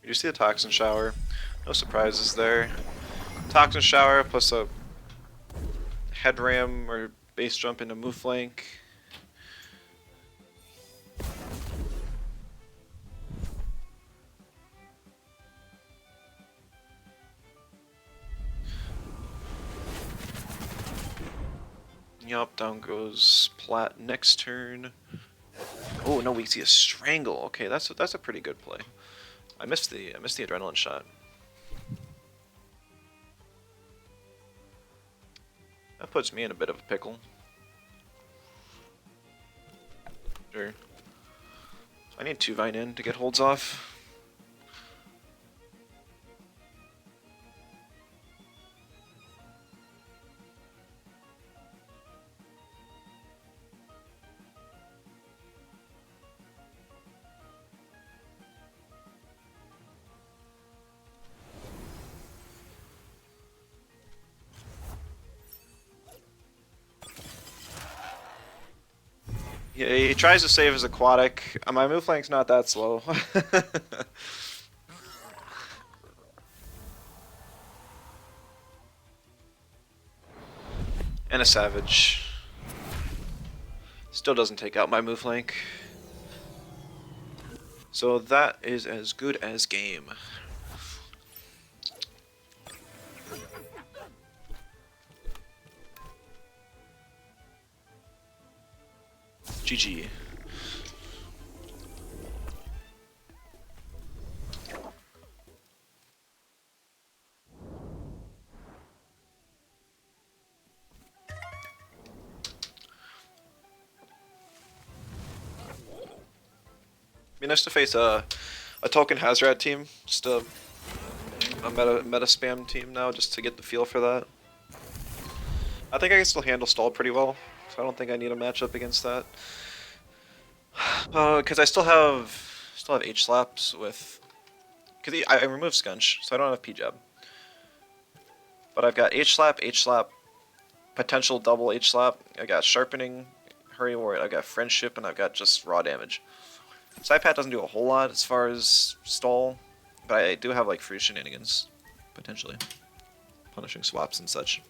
You see the Toxin Shower. No surprises there. Toxin Shower plus a head ram or base jump into move flank. Yup, down goes Plat next turn. Oh no, we see a Strangle. Okay, that's a pretty good play. I missed the adrenaline shot. That puts me in a bit of a pickle. Sure. I need 2 Vine in to get holds off. He tries to save his aquatic. My move flank's not that slow. And a savage. Still doesn't take out my move flank. So that is as good as game. GG. Be nice to face a token Hazrat team, just a meta spam team now, just to get the feel for that. I think I can still handle stall pretty well, so I don't think I need a matchup against that. Because I still have H slaps with, because I removed Scunch, so I don't have P jab. But I've got H slap, potential double H slap. I got sharpening, hurry warrior. I've got friendship, and I've got just raw damage. Sidepat doesn't do a whole lot as far as stall, but I do have like free shenanigans, potentially. Punishing swaps and such.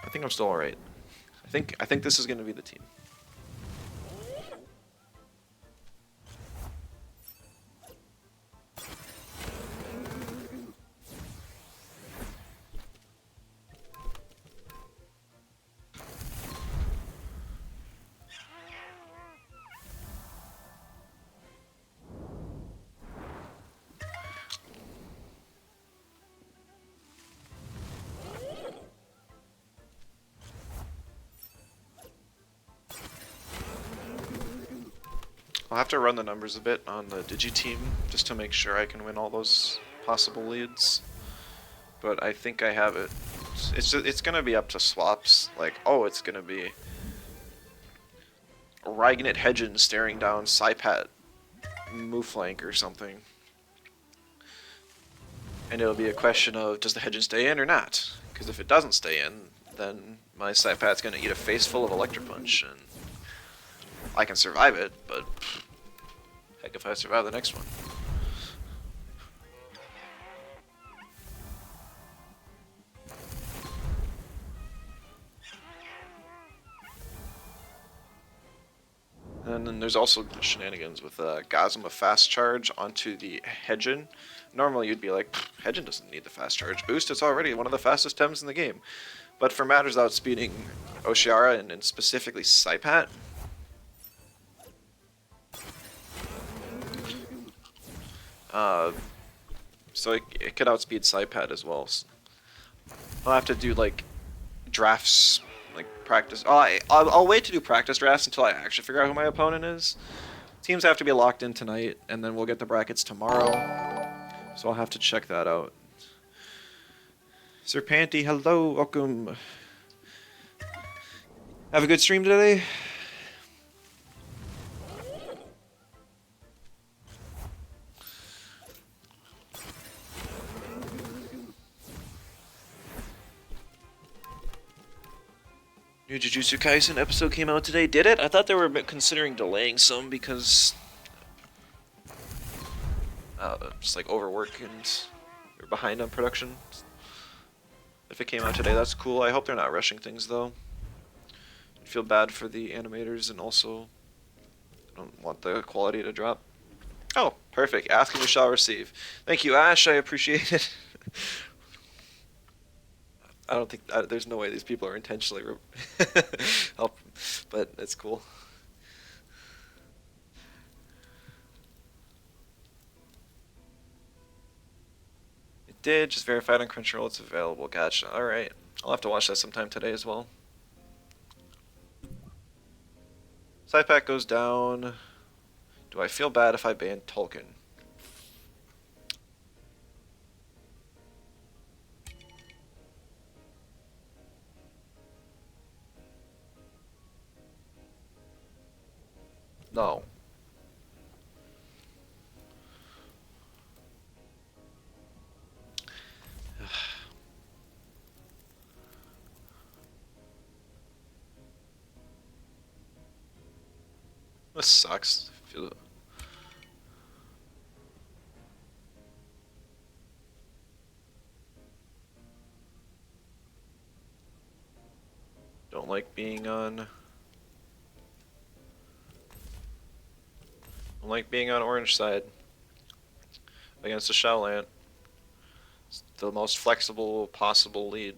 I think I'm still alright. I think this is gonna be the team. I'll have to run the numbers a bit on the Digi team just to make sure I can win all those possible leads. But I think I have it. It's gonna be up to swaps. Like, oh, it's gonna be Rygnit Hedgen staring down Sidepat move flank or something. And it'll be a question of, does the Hedgen stay in or not? Because if it doesn't stay in, then my Sidepat's gonna eat a face full of Electric Punch, and I can survive it, but heck if I survive the next one. And then there's also shenanigans with Gazma fast charge onto the Hedgen. Normally you'd be like, Hedgen doesn't need the fast charge boost, it's already one of the fastest Tems in the game. But for matters outspeeding Oshiara and specifically Sidepat, so it could outspeed Sidepat as well. So I'll have to do like drafts, like practice. I'll wait to do practice drafts until I actually figure out who my opponent is. Teams have to be locked in tonight, and then we'll get the brackets tomorrow. So I'll have to check that out. Serpanty, hello, welcome. Have a good stream today. New Jujutsu Kaisen episode came out today. Did it? I thought they were considering delaying some because just like overwork and they're behind on production. If it came out today, that's cool. I hope they're not rushing things though. I feel bad for the animators, and also I don't want the quality to drop. Oh, perfect. Ask and you shall receive. Thank you, Ash. I appreciate it. I don't think there's no way these people are intentionally help, but it's cool. It did. Just verified on Crunchyroll. It's available. Gotcha. All right. I'll have to watch that sometime today as well. Side pack goes down. Do I feel bad if I ban Tolkien? No. This sucks. Don't like being on. Don't like being on orange side against a Shelllant. It's the most flexible possible lead.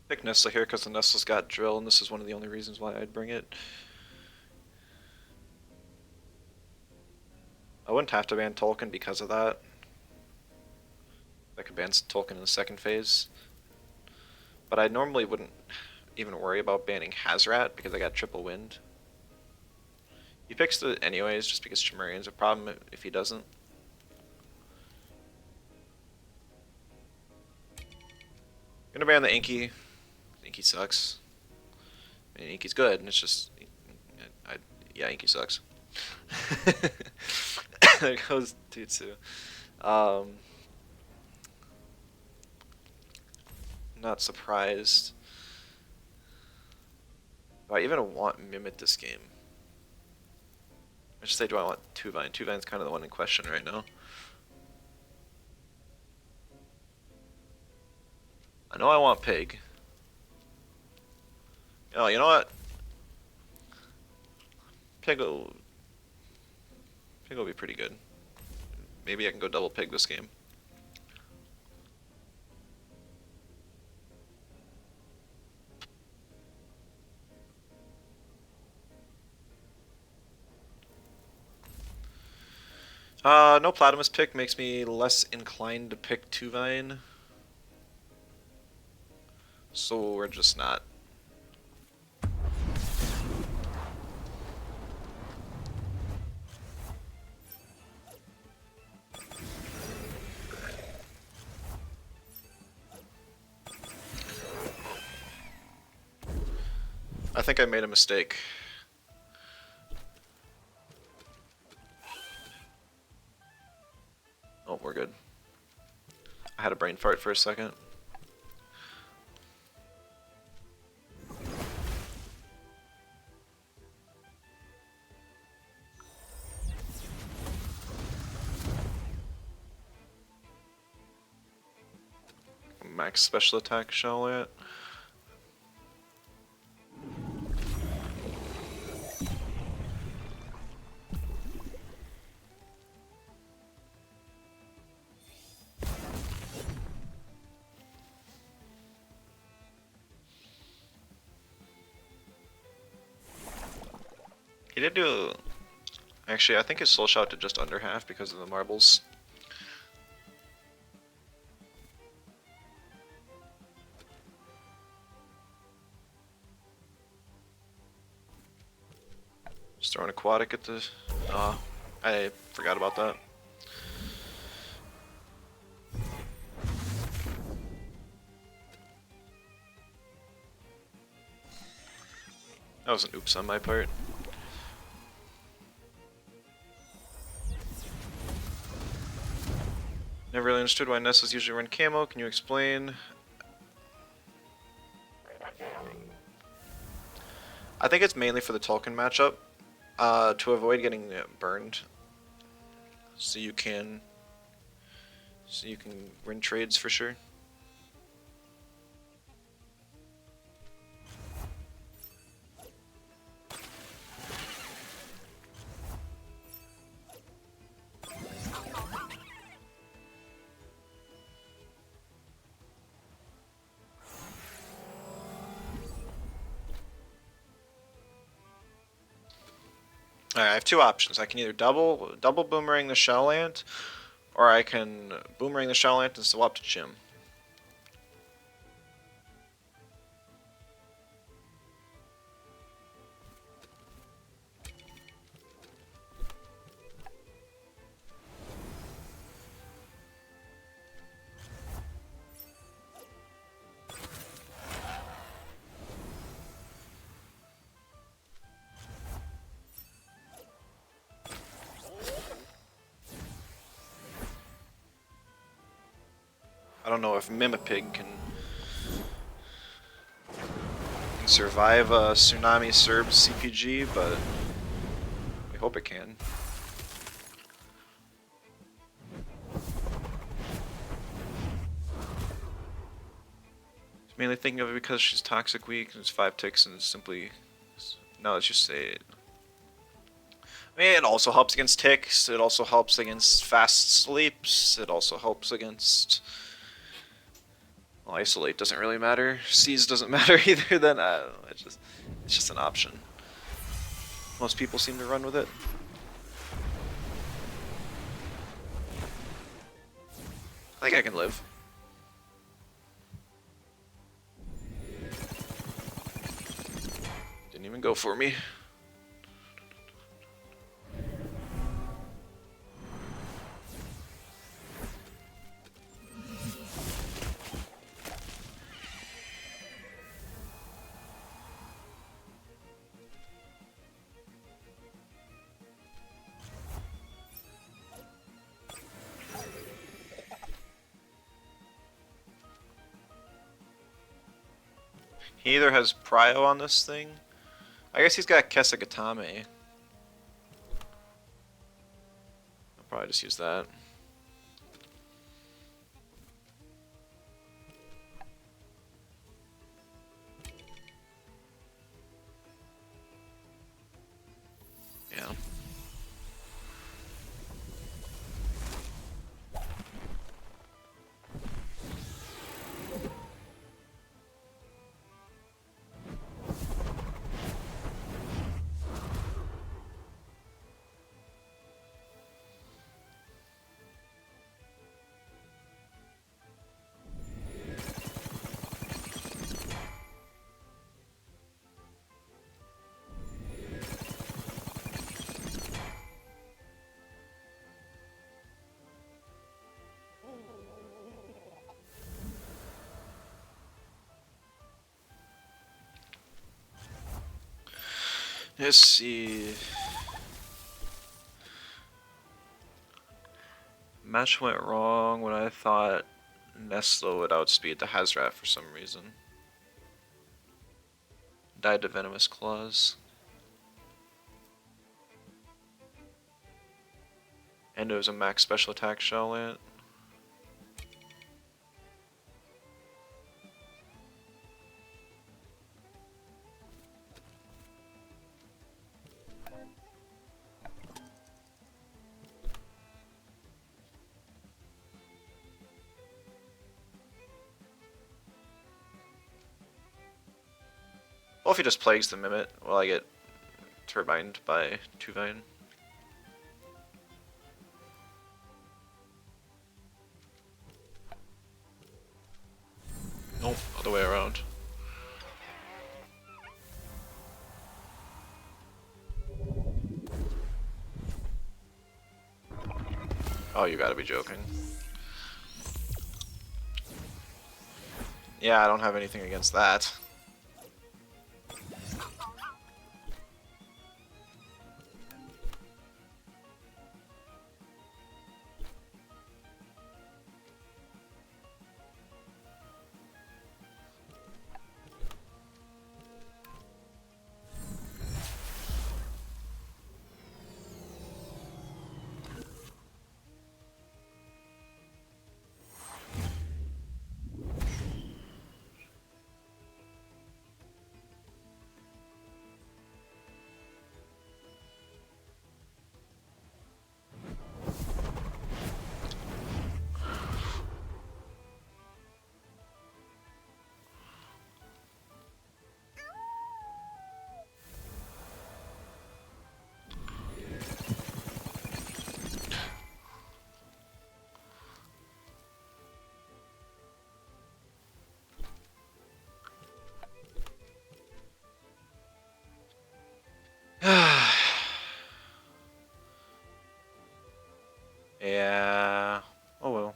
Pick Nessa here because the Nessa's got drill, and this is one of the only reasons why I'd bring it. I wouldn't have to ban Tolkien because of that. I could ban Tolkien in the second phase. But I normally wouldn't even worry about banning Hazrat because I got triple wind. He picks it anyways just because Chimerian's a problem if he doesn't. Gonna ban the Inky. Inky sucks. I mean, Inky's good, and it's just... yeah, Inky sucks. There goes Tutsu. Not surprised. Do I even want Mimit this game? I should say, do I want Tuvine? Tuvine's kind of the one in question right now. I know I want Pig. Oh, you know what? Pig will be pretty good. Maybe I can go double Pig this game. No Platypus pick makes me less inclined to pick Tuvine. So we're just not. I think I made a mistake. Oh, we're good. I had a brain fart for a second. Max special attack Shellant. He did do... Actually, I think his soul shot did just under half because of the marbles. Just throwing aquatic at the... I forgot about that. That was an oops on my part. Never really understood why Nessas usually run camo. Can you explain? I think it's mainly for the Tolkien matchup, to avoid getting burned. So you can win trades for sure. Alright, I have two options. I can either double boomerang the Shellant, or I can boomerang the Shellant and swap to Chim. I don't know if Mimipig can... survive a Tsunami Serb CPG, but we hope it can. Mainly thinking of it because she's toxic weak and it's 5 ticks and simply. No, let's just say it. I mean, it also helps against ticks, it also helps against fast sleeps, it also helps against. Well, isolate doesn't really matter. Seize doesn't matter either, then it's just an option. Most people seem to run with it. I think I can live. Didn't even go for me. He either has Prio on this thing. I guess he's got Kesagatame. I'll probably just use that. Yeah. Let's see. Match went wrong when I thought Nestle would outspeed the Hazrat for some reason. Died to Venomous Claws. And it was a max special attack Shelllant. Well, if he just plagues the Mimit, well, I get turbined by Tuvine. Nope, other way around. Oh, you gotta be joking. Yeah, I don't have anything against that. Yeah. Oh well.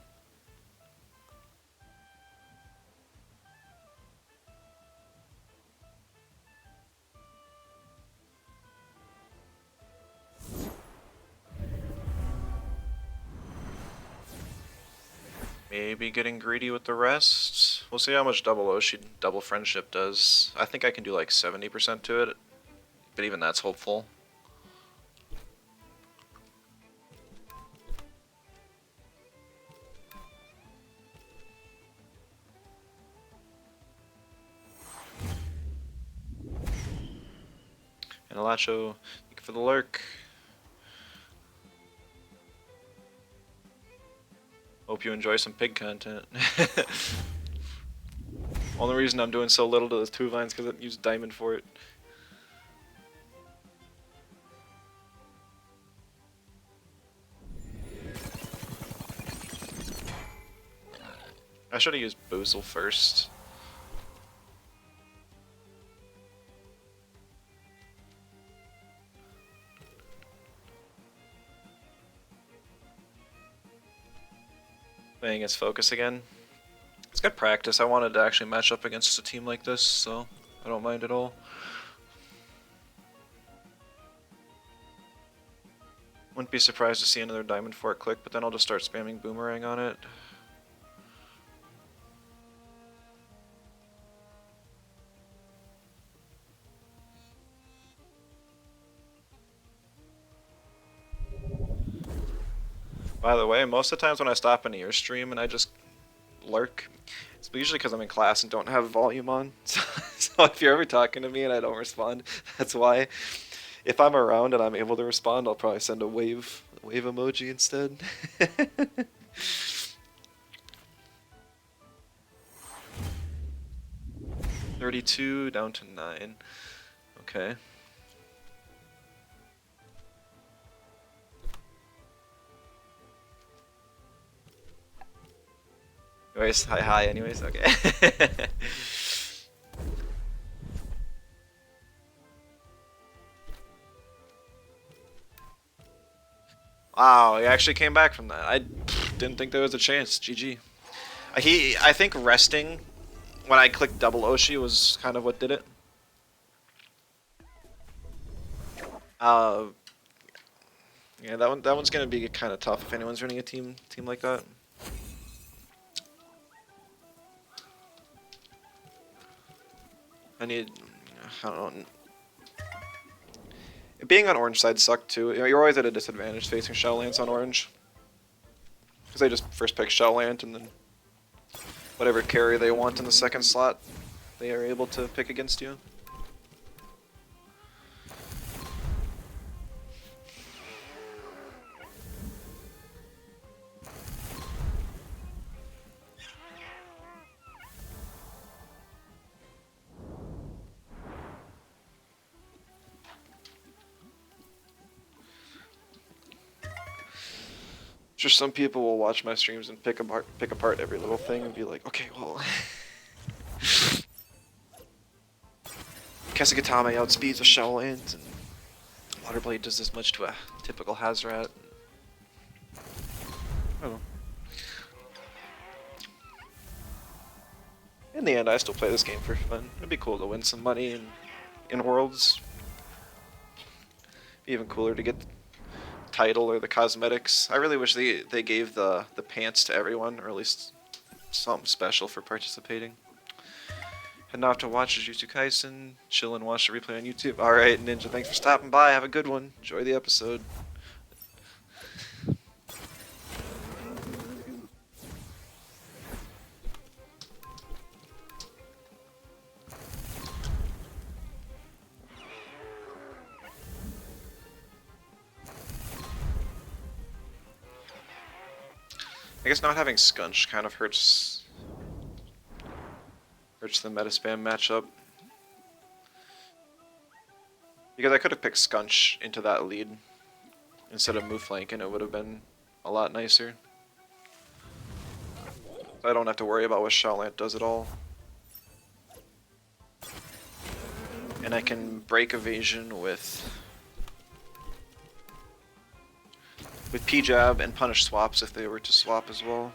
Maybe getting greedy with the rest. We'll see how much double Oshi double friendship does. I think I can do like 70% to it, but even that's hopeful. And Alacho, thank you for the lurk. Hope you enjoy some pig content. Only reason I'm doing so little to the 2 vines because I used diamond for it. I should have used Boozle first. Playing its focus again. It's good practice. I wanted to actually match up against a team like this, so I don't mind at all. Wouldn't be surprised to see another diamond fork click, but then I'll just start spamming boomerang on it. By the way, most of the times when I stop into your stream and I just lurk, it's usually because I'm in class and don't have volume on. So if you're ever talking to me and I don't respond, that's why. If I'm around and I'm able to respond, I'll probably send a wave emoji instead. 32 down to 9. Okay. Anyways, hi, anyways, okay. Wow, he actually came back from that. I didn't think there was a chance. GG. I think resting when I clicked double Oshi was kind of what did it. Yeah, that one's gonna be kind of tough if anyone's running a team like that. I don't know. Being on orange side sucked too. You know, you're always at a disadvantage facing Shelllands on orange. Because they just first pick Shellland and then whatever carry they want in the second slot, they are able to pick against you. Just some people will watch my streams and pick apart every little thing and be like, okay, well, Kesugatame outspeeds a Shellland, and Waterblade does this much to a typical Hazrat. I don't know. In the end, I still play this game for fun. It'd be cool to win some money in Worlds. Be even cooler to get the title or the cosmetics. I really wish they gave the pants to everyone, or at least something special for participating. Heading off to watch Jujutsu Kaisen, chill and watch the replay on YouTube. Alright, Ninja, thanks for stopping by. Have a good one. Enjoy the episode. I guess not having Scunch kind of hurts the meta spam matchup. Because I could have picked Scunch into that lead instead of move flank and it would have been a lot nicer. I don't have to worry about what Shellland does at all. And I can break evasion with P-Jab and punish swaps if they were to swap as well.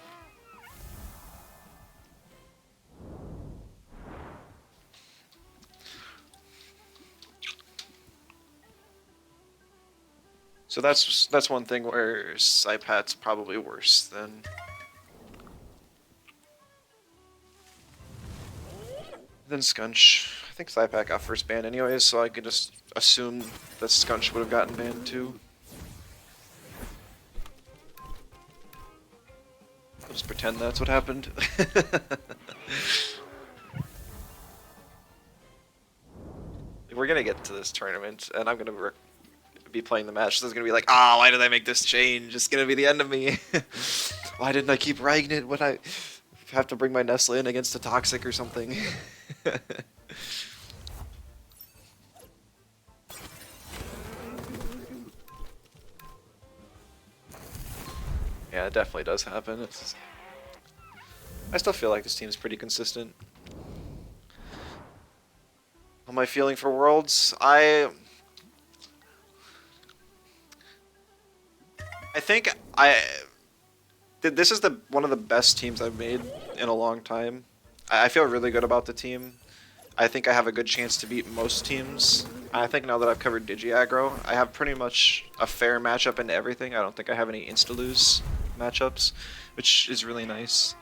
So that's one thing where Saipat's probably worse than Then Scunch. I think Slypack got first ban anyways, so I could just assume that Scunch would have gotten banned too. I'll just pretend that's what happened. We're gonna get to this tournament, and I'm gonna be playing the match. So it's gonna be like, ah, why did I make this change? It's gonna be the end of me. Why didn't I keep Ragnit when I have to bring my Nestle in against a Toxic or something? Yeah, it definitely does happen. I still feel like this team's pretty consistent. How am I feeling for Worlds? I think this is one of the best teams I've made in a long time. I feel really good about the team. I think I have a good chance to beat most teams. I think now that I've covered Digi aggro, I have pretty much a fair matchup into everything. I don't think I have any insta-lose matchups, which is really nice.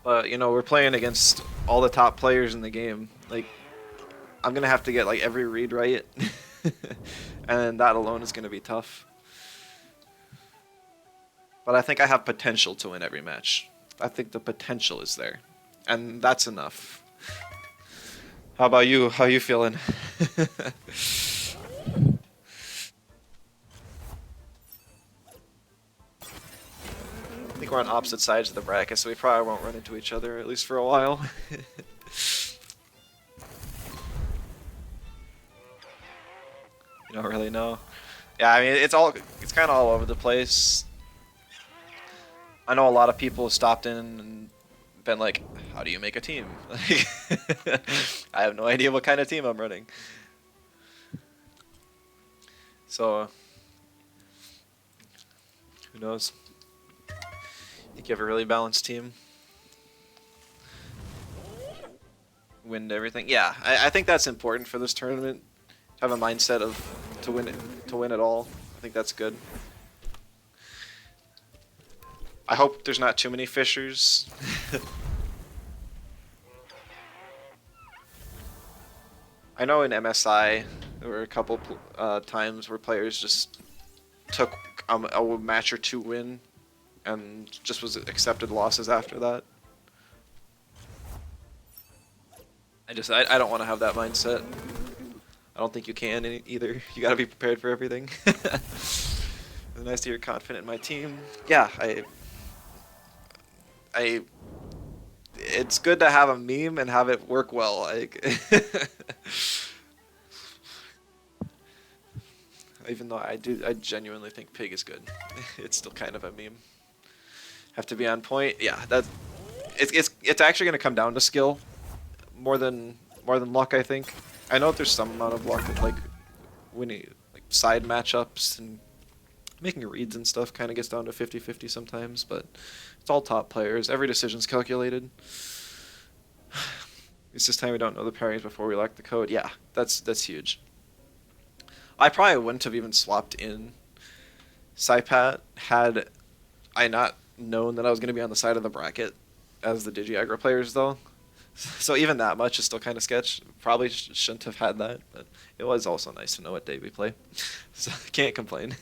But, you know, we're playing against all the top players in the game. Like, I'm going to have to get, like, every read right. And that alone is going to be tough. But I think I have potential to win every match. I think the potential is there. And that's enough. How about you? How you feeling? I think we're on opposite sides of the bracket, so we probably won't run into each other, at least for a while. You don't really know. Yeah, I mean, it's kind of all over the place. I know a lot of people have stopped in and been like, how do you make a team? I have no idea what kind of team I'm running. So, who knows? Think you have a really balanced team? Win everything? Yeah, I think that's important for this tournament. Have a mindset of to win it all. I think that's good. I hope there's not too many fissures. I know in MSI there were a couple times where players just took a match or two win and just was accepted losses after that. I don't want to have that mindset. I don't think you can either. You gotta be prepared for everything. It's nice to hear you're confident in my team. Yeah, it's good to have a meme and have it work well. Like, even though I genuinely think Pig is good. It's still kind of a meme. Have to be on point. Yeah, it's actually gonna come down to skill more than luck, I think. I know there's some amount of luck with like winning like side matchups and making reads and stuff kind of gets down to 50-50 sometimes, but it's all top players. Every decision's calculated. It's this time we don't know the pairings before we lock the code. Yeah, that's huge. I probably wouldn't have even swapped in Saipat had I not known that I was going to be on the side of the bracket as the Digi aggro players, though. So even that much is still kind of sketch. Probably shouldn't have had that, but it was also nice to know what day we play. So can't complain.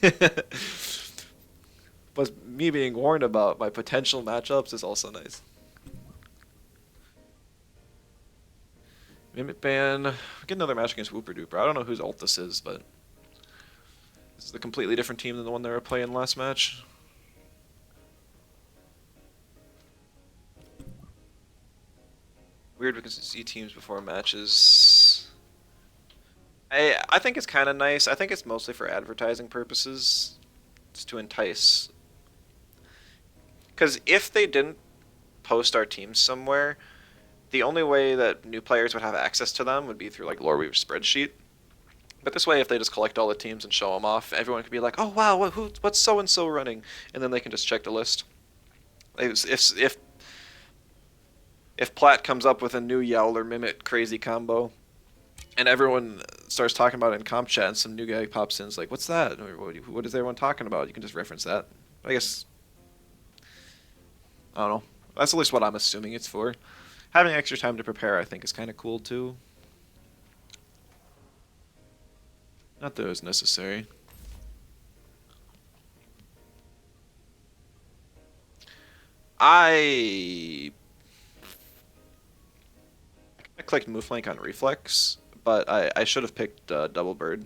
But me being warned about my potential matchups is also nice. Mimic ban. Get another match against Whooper Duper. I don't know whose ult this is, but this is a completely different team than the one they were playing last match. Weird because it's see teams before matches. I think it's kind of nice. I think it's mostly for advertising purposes. It's to entice. Because if they didn't post our teams somewhere, the only way that new players would have access to them would be through like Loreweaver's spreadsheet. But this way, if they just collect all the teams and show them off, everyone could be like, "Oh wow, what's so and so running?" And then they can just check the list. If Platt comes up with a new Yell or Mimic crazy combo, and everyone starts talking about it in comp chat, and some new guy pops in, it's like, "What's that? What is everyone talking about?" You can just reference that. I guess I don't know. That's at least what I'm assuming it's for. Having extra time to prepare, I think, is kind of cool too. Not that it was necessary. I clicked move flank on reflex, but I should have picked double bird,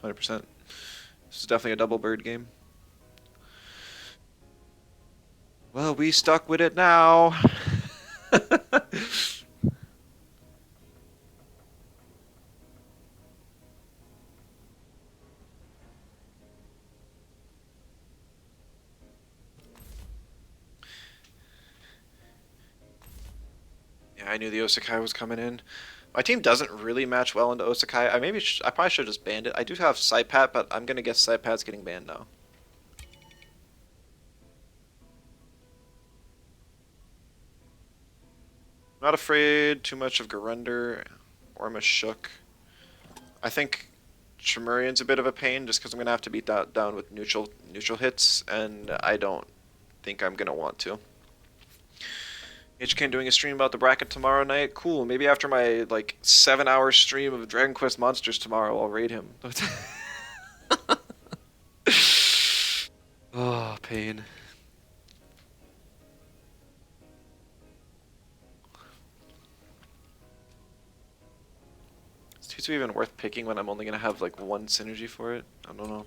100%. This is definitely a double bird game. Well, we stuck with it now. Yeah, I knew the Osakai was coming in. My team doesn't really match well into Osakai. I probably should have just banned it. I do have Saipat, but I'm gonna guess Saipat's getting banned now. Not afraid too much of Garunder or Mashuk. I think Tremurian's a bit of a pain just because I'm gonna have to beat that down with neutral hits, and I don't think I'm gonna want to. HK doing a stream about the bracket tomorrow night. Cool. Maybe after my like 7-hour stream of Dragon Quest Monsters tomorrow, I'll raid him. Oh, pain. Is Tutsu even worth picking when I'm only gonna have like one synergy for it? I don't know.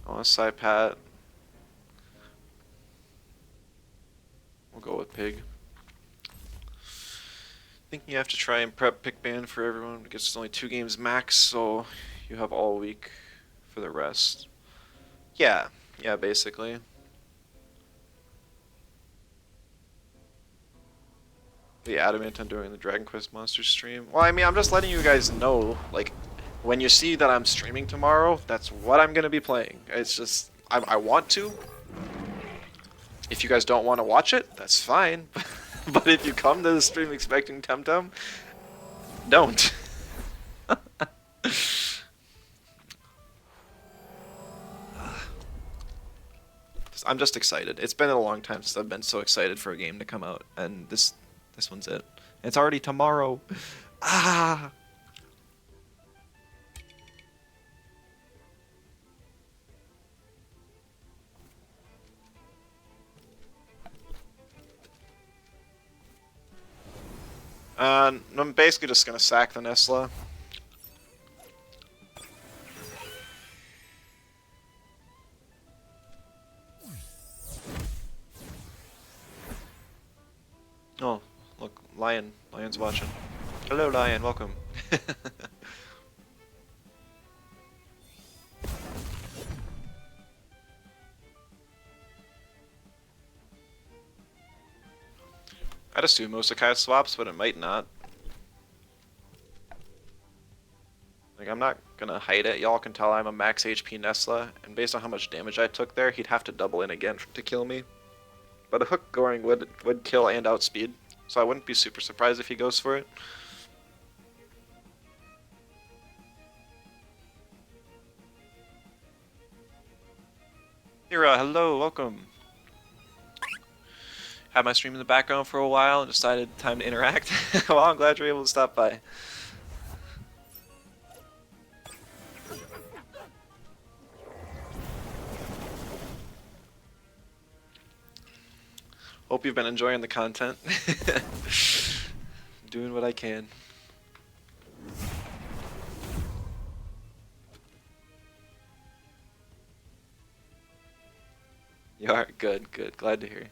I want to Saipat. We'll go with Pig. I think you have to try and prep pick ban for everyone because it's only 2 games max, so you have all week for the rest. Yeah, basically. The adamant on doing the Dragon Quest Monsters stream. Well, I mean, I'm just letting you guys know, like, when you see that I'm streaming tomorrow, that's what I'm gonna be playing. It's just, I want to. If you guys don't want to watch it, that's fine. But if you come to the stream expecting Temtem, don't. I'm just excited. It's been a long time since I've been so excited for a game to come out, and this one's it. It's already tomorrow. Ah. I'm basically just gonna sack the Nesla. Oh, look, Lion. Lion's watching. Hello, Lion. Welcome. I'd assume Osakai swaps, but it might not. Like, I'm not gonna hide it. Y'all can tell I'm a max HP Nesla, and based on how much damage I took there, he'd have to double in again to kill me. But a hook going would kill and outspeed, so I wouldn't be super surprised if he goes for it. Hira, hello, welcome. Had my stream in the background for a while and decided time to interact. Well, I'm glad you're able to stop by. Hope you've been enjoying the content. Doing what I can. You are? Good. Glad to hear.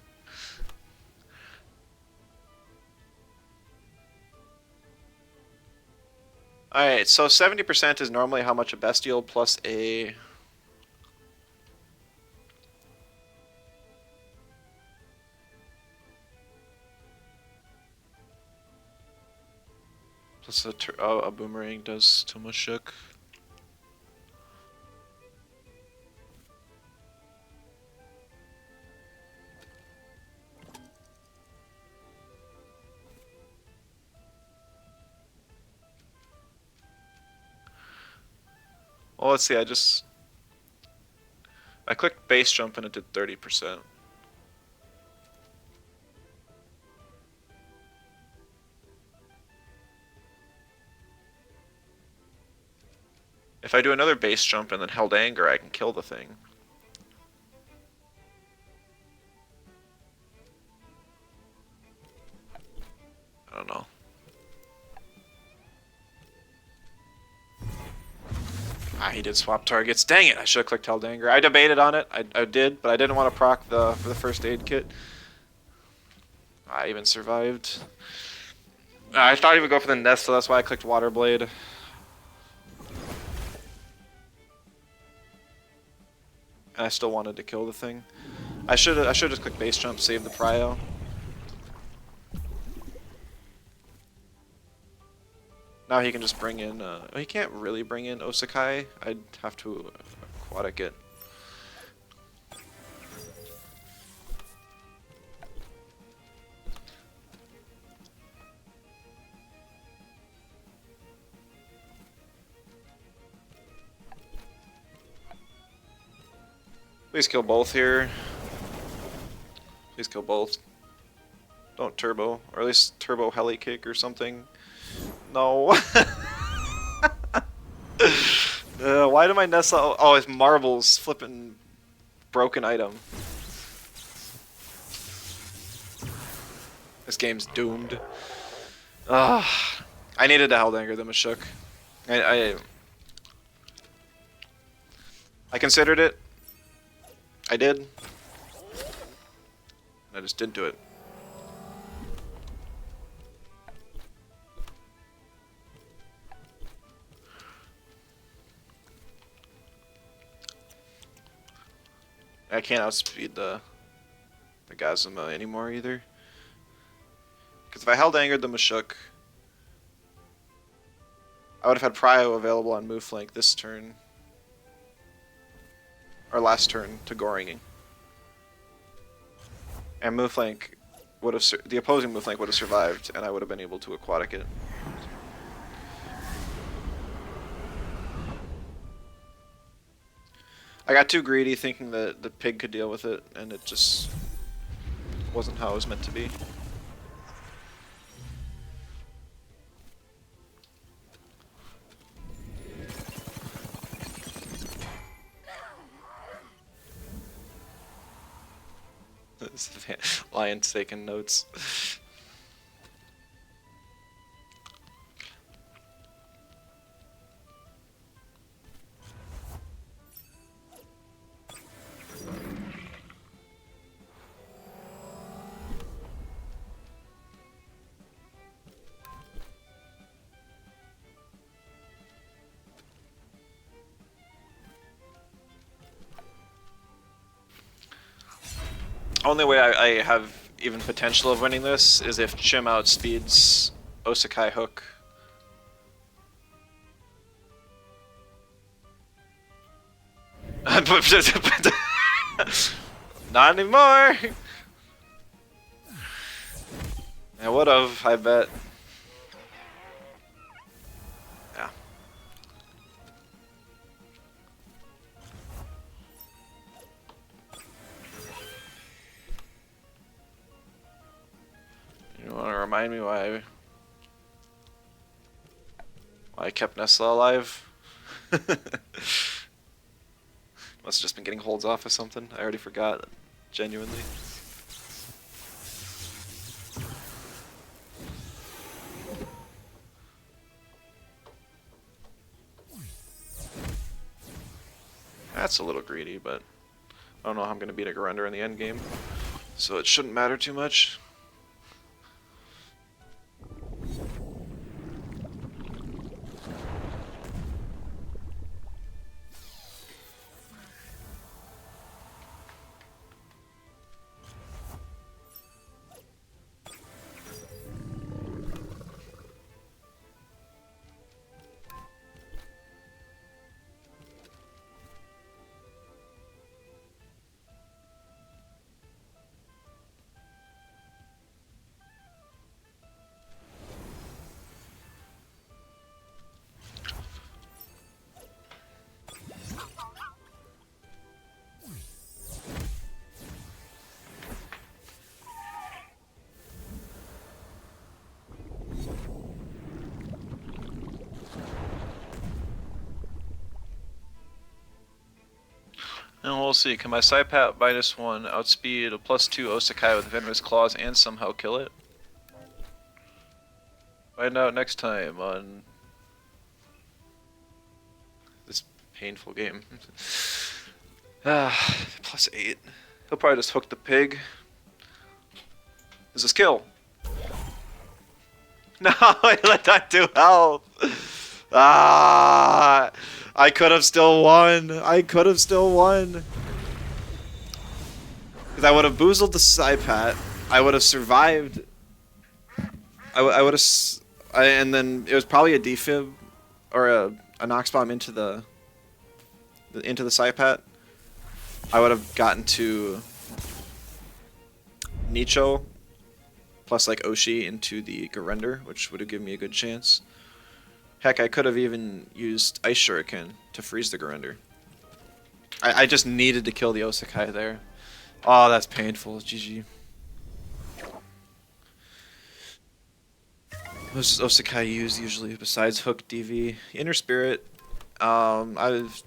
Alright, so 70% is normally how much a Bestial plus a... plus a boomerang does to Mushuk. Well, let's see, I clicked base jump and it did 30%. If I do another base jump and then held anger, I can kill the thing. I don't know. Ah, he did swap targets. Dang it! I should have clicked held anger. I debated on it. I did, but I didn't want to proc for the first aid kit. I even survived. I thought he would go for the nest, so that's why I clicked water blade. And I still wanted to kill the thing. I should just click base jump, save the prio. Now he can just bring in. He can't really bring in Osakai. I'd have to aquatic it. Please kill both here. Please kill both. Don't turbo, or at least turbo heli kick or something. No. Why do my Nessa? Oh, it's marbles. Flipping broken item. This game's doomed. I needed to held anger the Mashuk. I considered it. I did. I just didn't do it. I can't outspeed the Gazuma anymore either. Because if I held angered the Mashuk, I would have had Prio available on move flank this turn. Or last turn to Goringing. And move flank would have the opposing move flank would have survived, and I would have been able to aquatic it. I got too greedy thinking that the pig could deal with it, and it just wasn't how it was meant to be. Lion's taking notes. Only way I have even potential of winning this is if Chim outspeeds Osakai Hook. Not anymore! I would've, I bet. Yeah. You wanna remind me why I kept Nessa alive? Must have just been getting holds off of something. I already forgot, genuinely. That's a little greedy, but I don't know how I'm going to beat a Garender in the end game, so it shouldn't matter too much. And we'll see. Can my Psypat -1 outspeed a +2 Osakai with Venomous Claws and somehow kill it? Find out next time on this painful game. +8. He'll probably just hook the pig. Is this kill? No, I let that do health. Ah, I could have still won. I could have still won. Because I would have boozled the Psypat. I would have survived. I would have, and then it was probably a defib or a Nox bomb into the Psypat. I would have gotten to Nicho plus like Oshi into the Garender, which would have given me a good chance. Heck, I could have even used Ice Shuriken to freeze the Garender. I just needed to kill the Osakai there. Oh, that's painful. GG. What does Osakai use usually besides Hook DV? Inner Spirit. Sometimes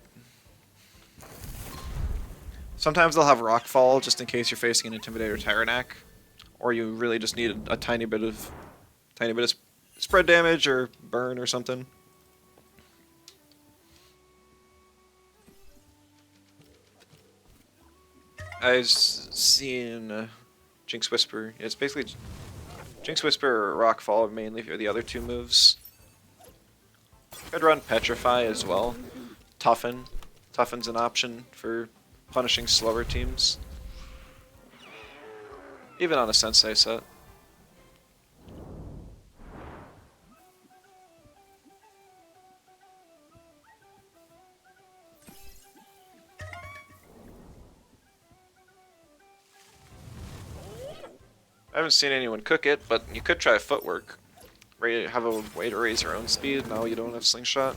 they'll have Rockfall just in case you're facing an Intimidator Tyrannac, or you really just need a tiny bit of spread damage or burn or something. I've seen Jinx Whisper. It's basically Jinx Whisper or Rockfall mainly are the other two moves. I'd run Petrify as well. Toughen. Toughen's an option for punishing slower teams. Even on a Sensei set. I haven't seen anyone cook it, but you could try footwork. Have a way to raise your own speed. Now you don't have slingshot.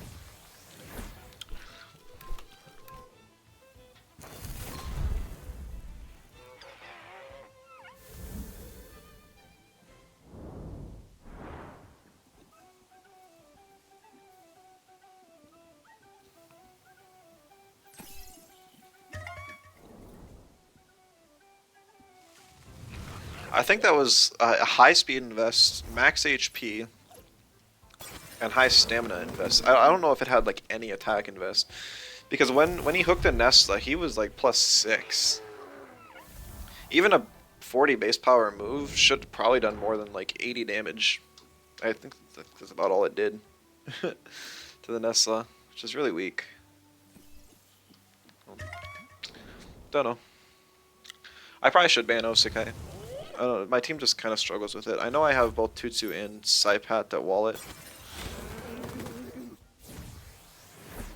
I think that was a high speed invest, max HP, and high stamina invest. I don't know if it had like any attack invest, because when he hooked the Nesta, he was like +6. Even a 40 base power move should have probably done more than like 80 damage. I think that's about all it did to the Nesta, which is really weak. Don't know. I probably should ban Osakai. I don't know, my team just kind of struggles with it. I know I have both Tutsu and Psypat that wall it.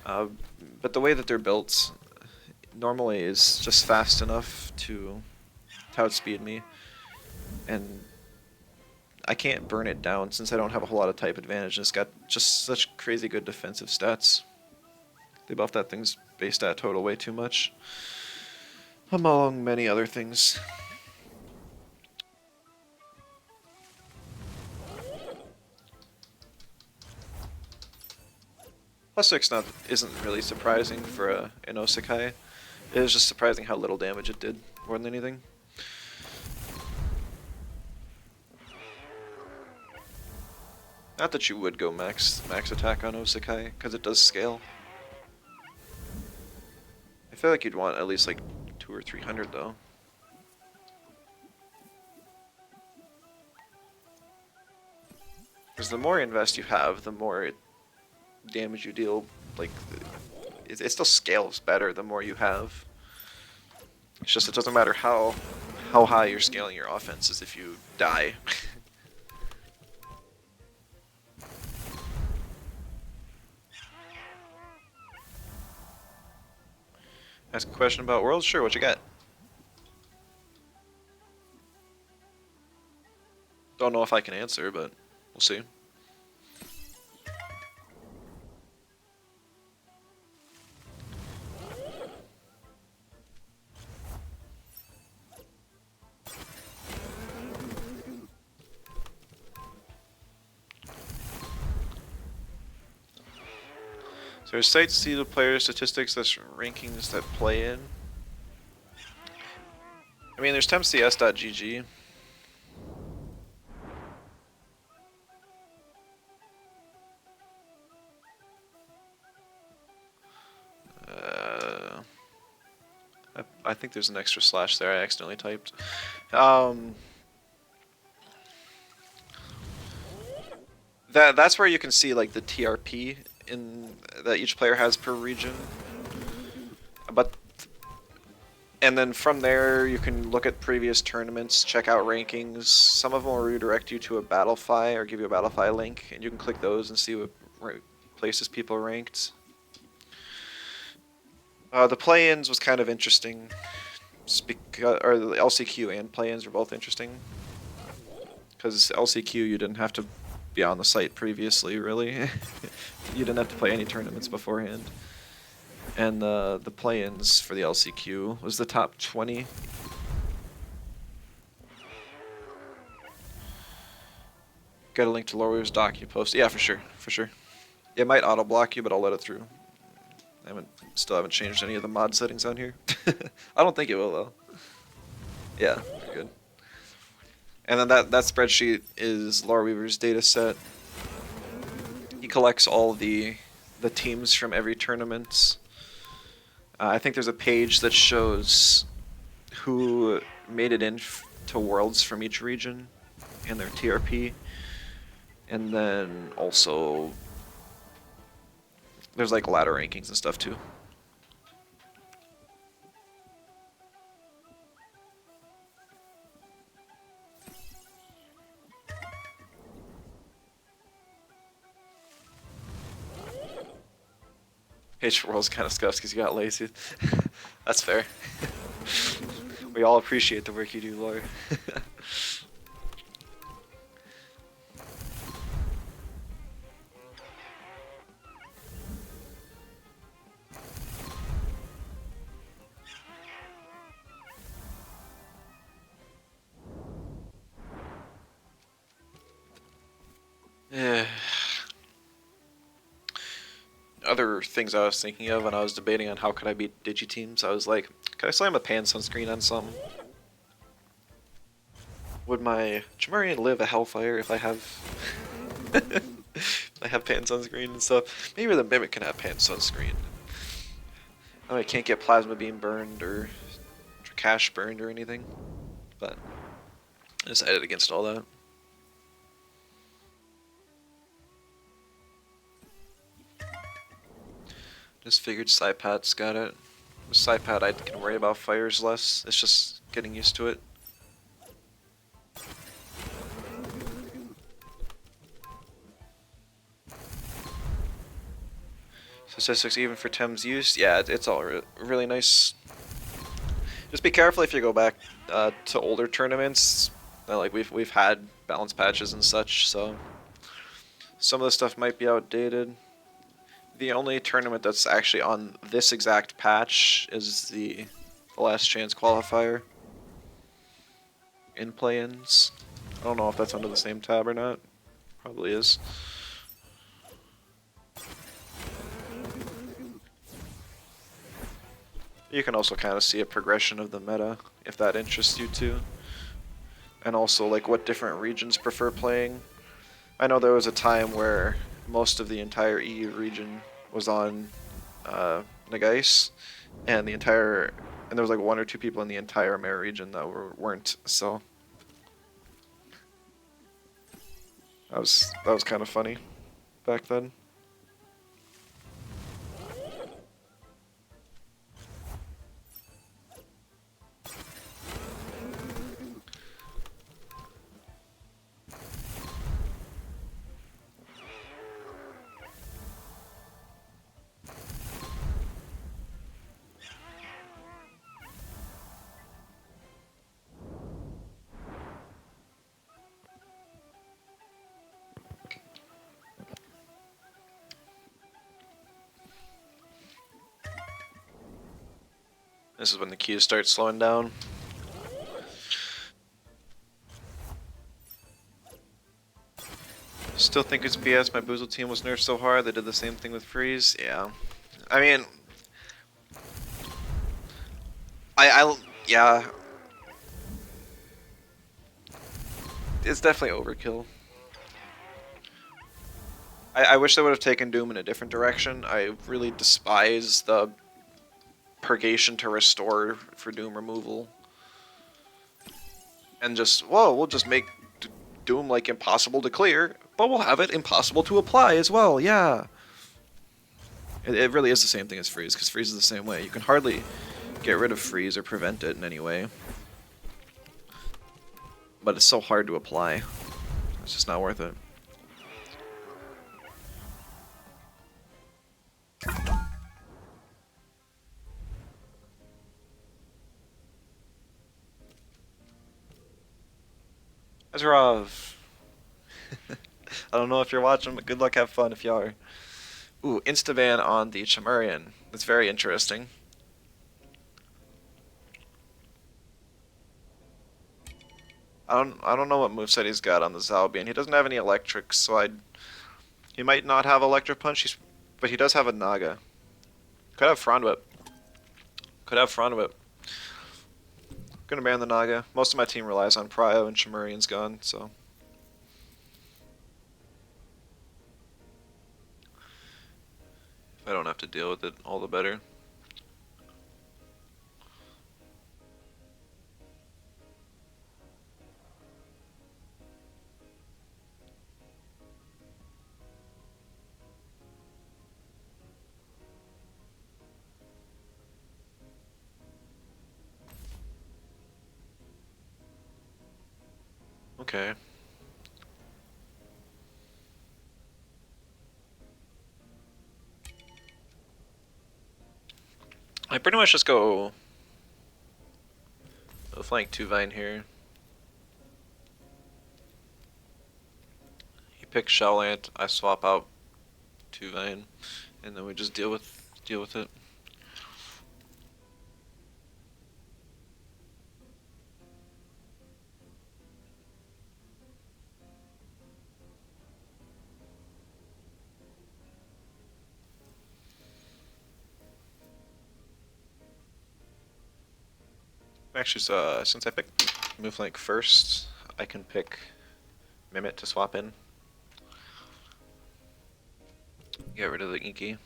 But the way that they're built normally is just fast enough to outspeed me. And I can't burn it down since I don't have a whole lot of type advantage. And it's got just such crazy good defensive stats. They buff that thing's base stat total way too much. Among many other things. +6 isn't really surprising for an Osakai. It is just surprising how little damage it did, more than anything. Not that you would go max attack on Osakai, because it does scale. I feel like you'd want at least like 200 or 300 though. Because the more invest you have, the more damage you deal. Like, it still scales better the more you have. It's just it doesn't matter how high you're scaling your offenses if you die. Ask a question about Worlds? Sure, what you got? Don't know if I can answer, but we'll see. So there's sites to see the player statistics, that's rankings that play in. I mean, there's temcs.gg. I think there's an extra slash there. I accidentally typed. That's where you can see like the TRP in that each player has per region. But and then from there you can look at previous tournaments, check out rankings. Some of them will redirect you to a Battlefy or give you a Battlefy link, and you can click those and see what places people ranked. The play-ins was kind of interesting. Or the LCQ and play-ins were both interesting. Because LCQ you didn't have to be on the site previously, really. You didn't have to play any tournaments beforehand. And the play-ins for the LCQ was the top 20. Got a link to Laurier's doc you post. Yeah, for sure, for sure. It might auto-block you, but I'll let it through. Still haven't changed any of the mod settings on here. I don't think it will though. Yeah, we're good. And then that spreadsheet is Loreweaver's data set. He collects all the teams from every tournament. I think there's a page that shows who made it in to Worlds from each region and their TRP. And then also there's like ladder rankings and stuff too. Page for World's kind of scuffed because you got lazy. That's fair. We all appreciate the work you do, Lore. Yeah. Other things I was thinking of when I was debating on how could I beat Digi teams, I was like, could I slam a pan sunscreen on something? Would my Jamarian live a Hellfire if I have if I have pan sunscreen and stuff? Maybe the Mimic can have pan sunscreen. I can't get Plasma Beam burned or Cash burned or anything, but I decided against all that. Just figured Psypat's got it. With Psypat I can worry about fires less, it's just getting used to it. Statistics even for Tem's use, yeah, it's all really nice. Just be careful if you go back to older tournaments. Like we've had balance patches and such, so some of the stuff might be outdated. The only tournament that's actually on this exact patch is the Last Chance qualifier in play-ins. I don't know if that's under the same tab or not. Probably is. You can also kind of see a progression of the meta, if that interests you too. And also like what different regions prefer playing. I know there was a time where most of the entire EU region was on Digis, and there was like 1 or 2 people in the entire Amer region that weren't, so that was kind of funny back then. This is when the keys start slowing down. Still think it's BS my Boozle team was nerfed so hard, they did the same thing with Freeze. Yeah. I mean, yeah. It's definitely overkill. I wish they would have taken Doom in a different direction. I really despise the purgation to restore for Doom removal. And just, whoa, we'll just make Doom like impossible to clear, but we'll have it impossible to apply as well, yeah. It really is the same thing as Freeze, because Freeze is the same way. You can hardly get rid of Freeze or prevent it in any way. But it's so hard to apply. It's just not worth it. Azarov. I don't know if you're watching, but good luck, have fun if you are. Ooh, insta-ban on the Chamurian. That's very interesting. I don't know what moveset he's got on the Zalbian. He doesn't have any electrics, so he might not have electric punch, but he does have a Naga. Could have Frond Whip. Could have Frond Whip. Gonna ban the Naga. Most of my team relies on Prio and Chamurian's gone, so. If I don't have to deal with it, all the better. Okay. I pretty much just go flank 2 Vine here. He picks Shellant, I swap out 2 Vine, and then we just deal with it. Actually, since I picked move flank first, I can pick Mimit to swap in. Get rid of the Inky.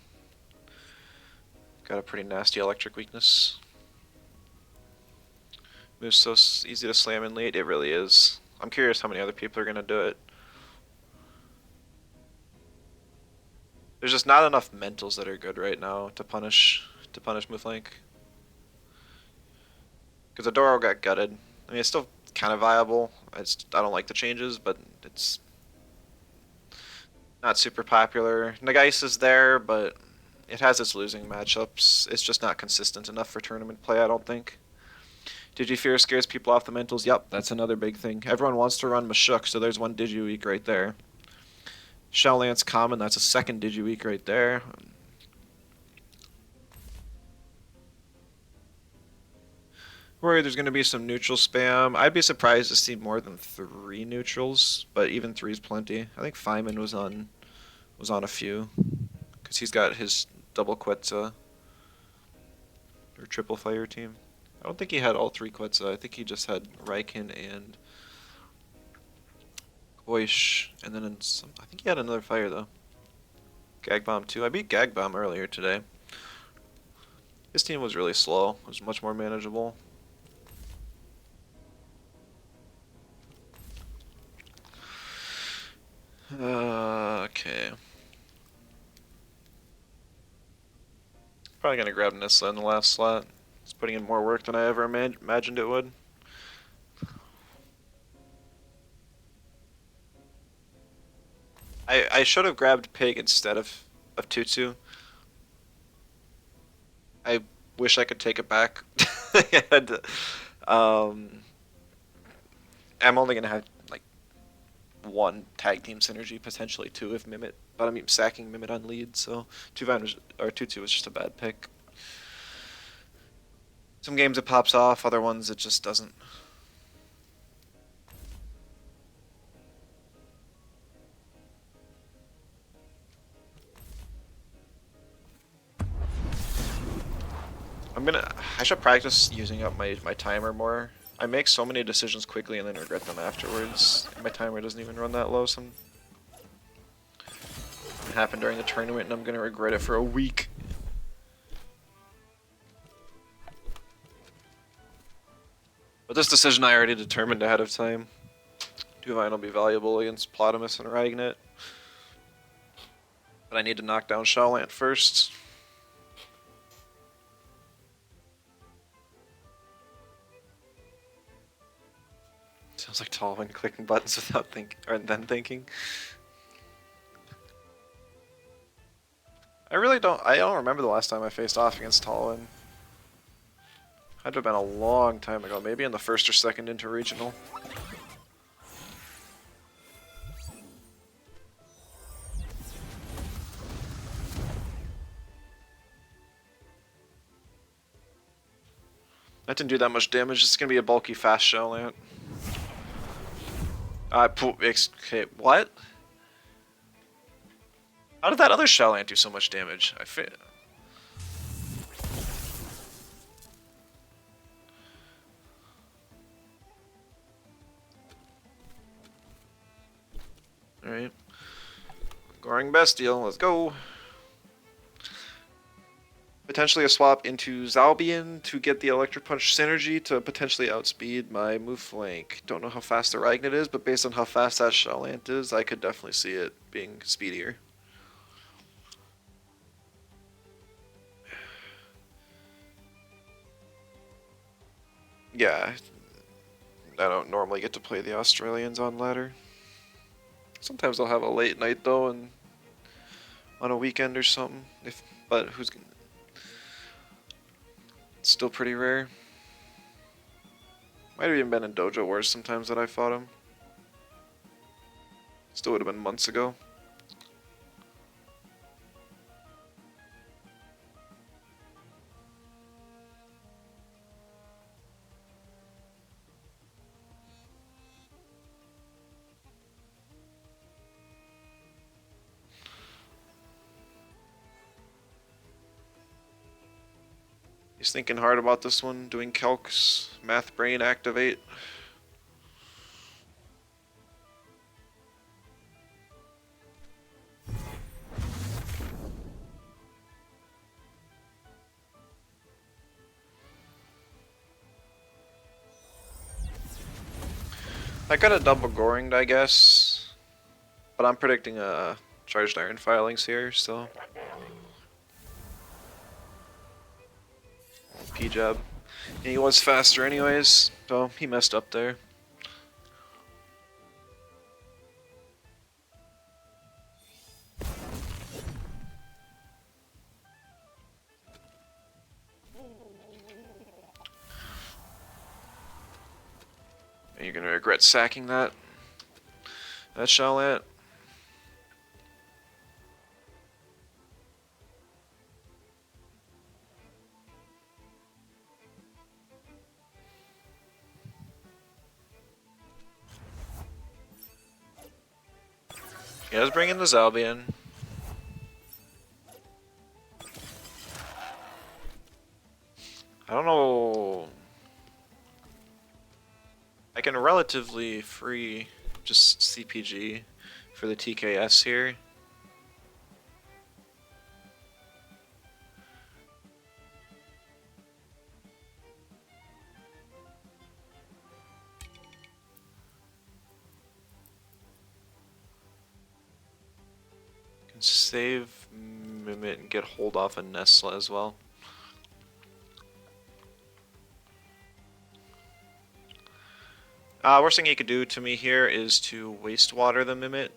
Got a pretty nasty electric weakness. Moves so easy to slam in late, it really is. I'm curious how many other people are gonna do it. There's just not enough mentals that are good right now to punish move flank. Because Adoro got gutted. I mean, it's still kind of viable. I don't like the changes, but it's not super popular. Nagais is there, but it has its losing matchups. It's just not consistent enough for tournament play, I don't think. Digifear scares people off the mentals. Yep, that's another big thing. Everyone wants to run Mashuk, so there's one Digi weak right there. Shell Lance common, that's a second Digi weak right there. Worried there's going to be some neutral spam. I'd be surprised to see more than 3 neutrals, but even 3 is plenty. I think Feynman was on a few, because he's got his double Quetzal or triple fire team. I don't think he had all 3 Quetzal. I think he just had Raikin and Koish, and then I think he had another fire though. Gag Bomb too. I beat Gag Bomb earlier today. His team was really slow. It was much more manageable. Okay. Probably gonna grab Nissa in the last slot. It's putting in more work than I ever imagined it would. I should have grabbed Pig instead of Tutu. I wish I could take it back. And, I'm only gonna have like 1 tag team synergy, potentially 2 if Mimit, but I'm sacking Mimit on lead, so Tutu was just a bad pick. Some games it pops off, other ones it just doesn't. I should practice using up my timer more. I make so many decisions quickly and then regret them afterwards. My timer doesn't even run that low. It happened during the tournament and I'm gonna regret it for a week. But this decision I already determined ahead of time. Duvine will be valuable against Plotimus and Ragnet. But I need to knock down Shawlant first. Sounds like Talwyn clicking buttons without thinking, or then thinking. I don't remember the last time I faced off against Talwyn. Had to have been a long time ago, maybe in the first or second interregional. That didn't do that much damage. It's gonna be a bulky, fast Shawlant. Okay, what? How did that other Shawlant do so much damage? Alright. Goring Bestial, let's go. Potentially a swap into Zalbian to get the Electric Punch synergy to potentially outspeed my move flank. Don't know how fast the Ragnet is, but based on how fast that Shawlant is, I could definitely see it being speedier. Yeah, I don't normally get to play the Australians on ladder. Sometimes I'll have a late night though, and on a weekend or something. But who's gonna... It's still pretty rare. Might have even been in Dojo Wars sometimes that I fought him. Still would have been months ago. He's thinking hard about this one, doing calcs, math brain activate. I got a double Goring, I guess, but I'm predicting charged iron filings here still. P-jab. And he was faster anyways, so he messed up there. And you're gonna regret sacking that Shawlant. He does bring in the Zalbian. I don't know. I can relatively free just CPG for the TKS here. Can save Mimit and get hold off a Nestle as well. Worst thing he could do to me here is to waste water the Mimit,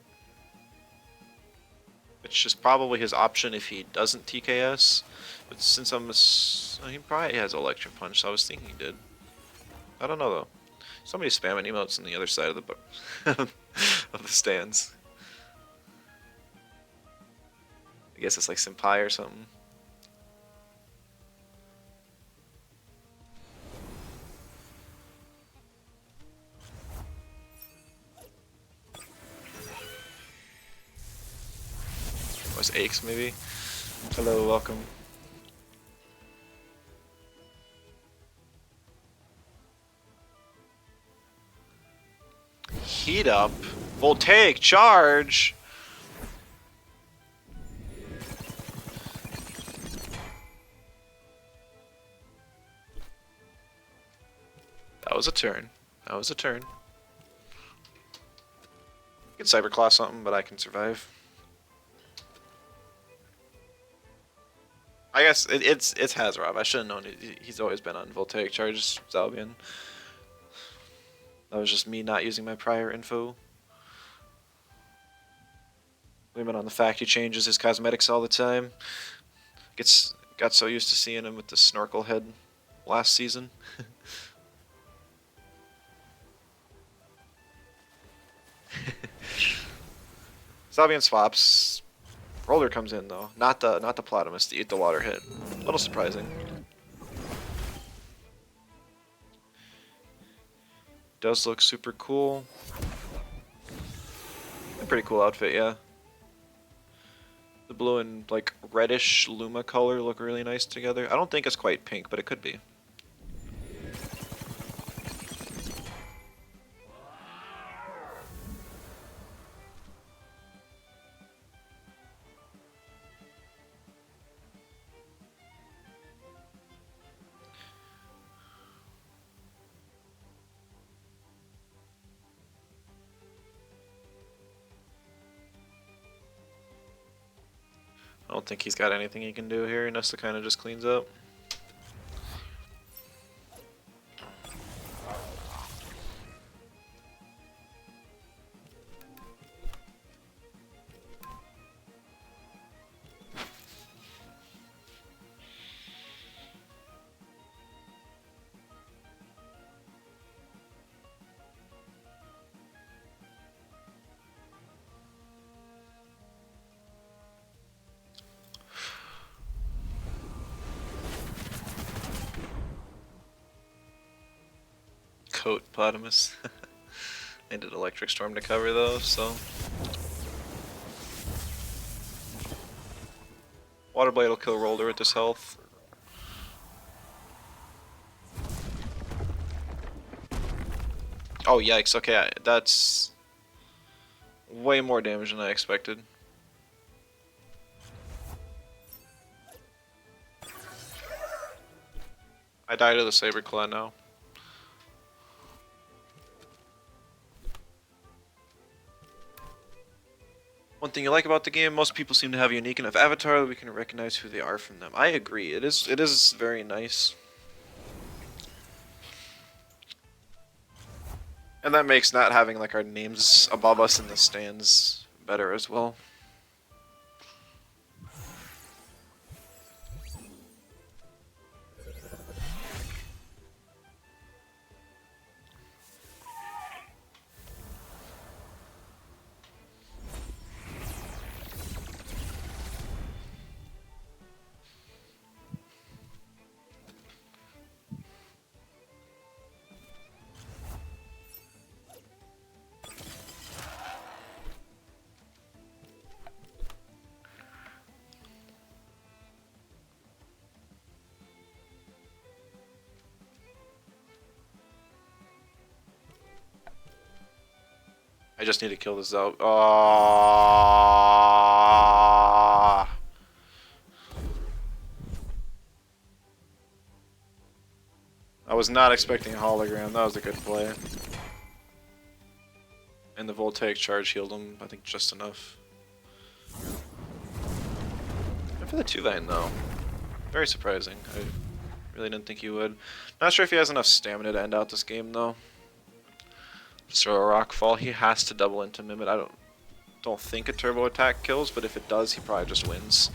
which is probably his option if he doesn't TKS. But since he probably has Electric Punch, so I was thinking he did. I don't know though. Somebody's spamming emotes on the other side of the of the stands. I guess it's like Senpai or something. Was Aches maybe? Hello, welcome. heat up. Voltaic charge. That was a turn. That was a turn. I can Cyberclaw something, but I can survive. I guess it's Hazarov. I should have known he's always been on Voltaic charges, Zalbian. That was just me not using my prior info. Blaming on the fact he changes his cosmetics all the time. Got so used to seeing him with the snorkel head last season. Zalbian swaps. Roller comes in though, not the Plotamus to eat the water hit. A little surprising. Does look super cool. A pretty cool outfit, yeah. The blue and like reddish Luma color look really nice together. I don't think it's quite pink, but it could be. I don't think he's got anything he can do here. Nesta kind of just cleans up. Coat Plotamus. They did Electric Storm to cover though, so. Water Blade will kill Roller at this health. Oh yikes, okay, that's way more damage than I expected. I die to the Saber Claw now. One thing you like about the game, most people seem to have a unique enough avatar that we can recognize who they are from them. I agree, it is very nice. And that makes not having like our names above us in the stands better as well. I just need to kill this out. I was not expecting a hologram. That was a good play. And the Voltaic charge healed him, I think, just enough. And for the 2-Vine, though. Very surprising. I really didn't think he would. Not sure if he has enough stamina to end out this game, though. Just throw a rock fall. He has to double into Mimit. I don't think a turbo attack kills, but if it does, he probably just wins.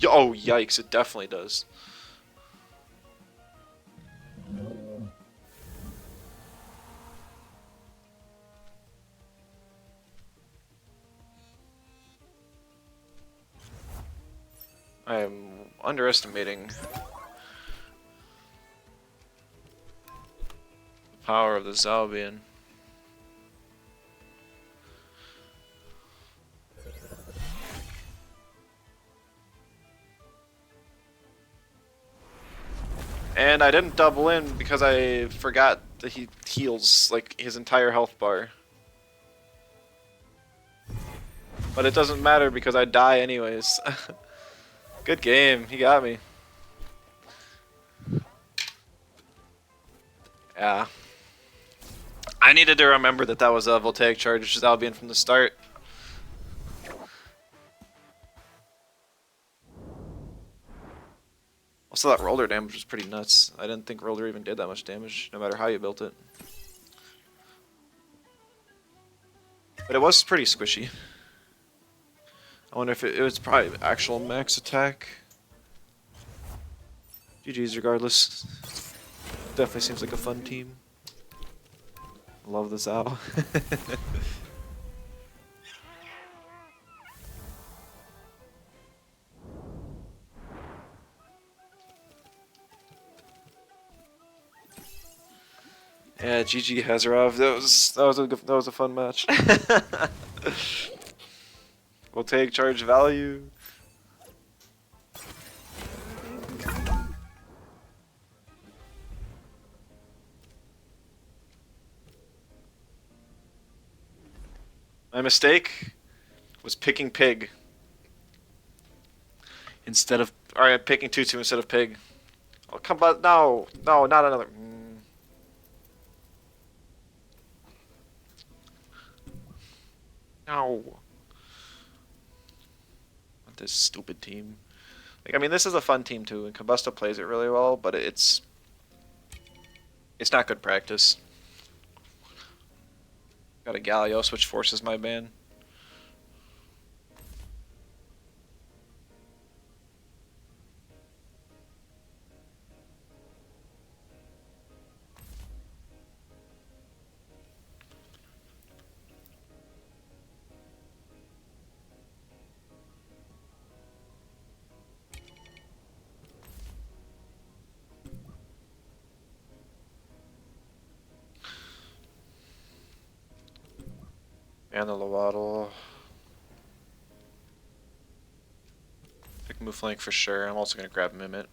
Oh, yikes, it definitely does. I am underestimating the power of the Zalbian. And I didn't double in because I forgot that he heals like his entire health bar. But it doesn't matter because I die anyways. Good game, he got me. Yeah. I needed to remember that that was a voltaic charge, which is Albion from the start. Also, that roller damage was pretty nuts. I didn't think roller even did that much damage, no matter how you built it. But it was pretty squishy. I wonder if it was probably actual max attack. GG's regardless. Definitely seems like a fun team. Love this owl. Yeah, GG Hazarov. That was a fun match. We'll take charge value. My mistake was picking pig instead of picking tutu instead of pig. Oh come on! No, no, not another. No. Not this stupid team. Like, I mean, this is a fun team too, and Combusta plays it really well, but it's not good practice. Got a Galios, which forces my ban. And the Lovato. Pick move flank for sure. I'm also gonna grab Mimit.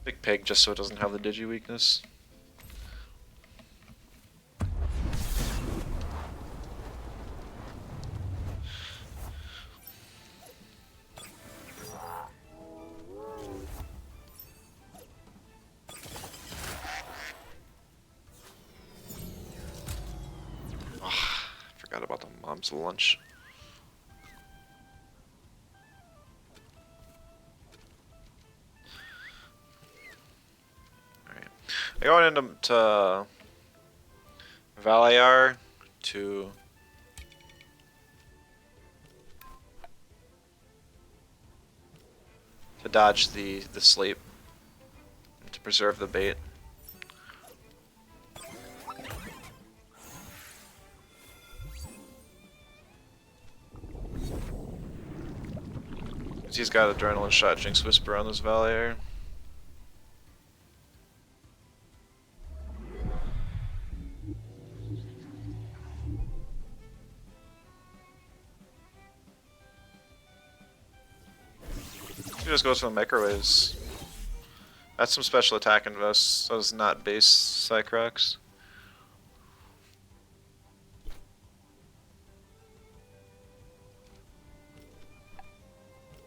Big pig just so it doesn't have the Digi weakness. Forgot about the mom's lunch. Alright. I'm going into Valyar to dodge the sleep and to preserve the bait. He's got Adrenaline Shot, Jinx Whisper on this Valyar. He just goes for the microwaves. That's some special attack invest. That is not base Cycrox.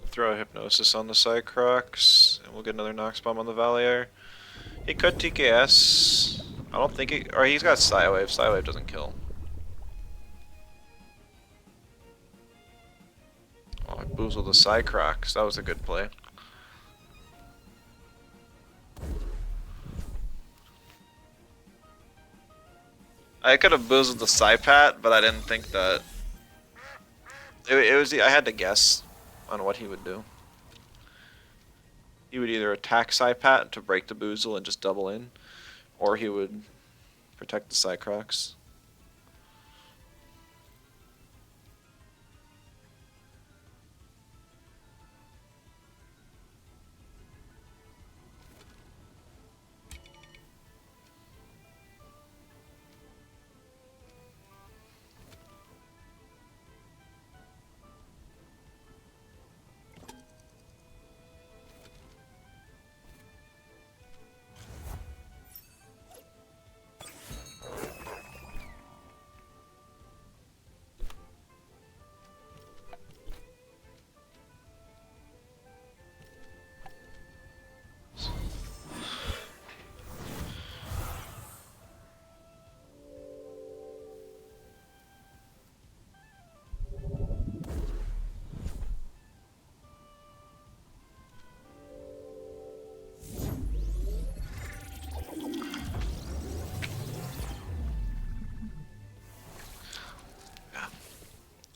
Throw a Hypnosis on the Cycrox, and we'll get another Nox Bomb on the Valyar. He could TKS. I don't think he... Or he's got Psywave. Psywave doesn't kill. Oh, I boozled the Cycrox. That was a good play. I could have boozled the Psypat, but I didn't think that... It was... I had to guess on what he would do. He would either attack Psypat to break the boozle and just double in, or he would protect the Cycrox.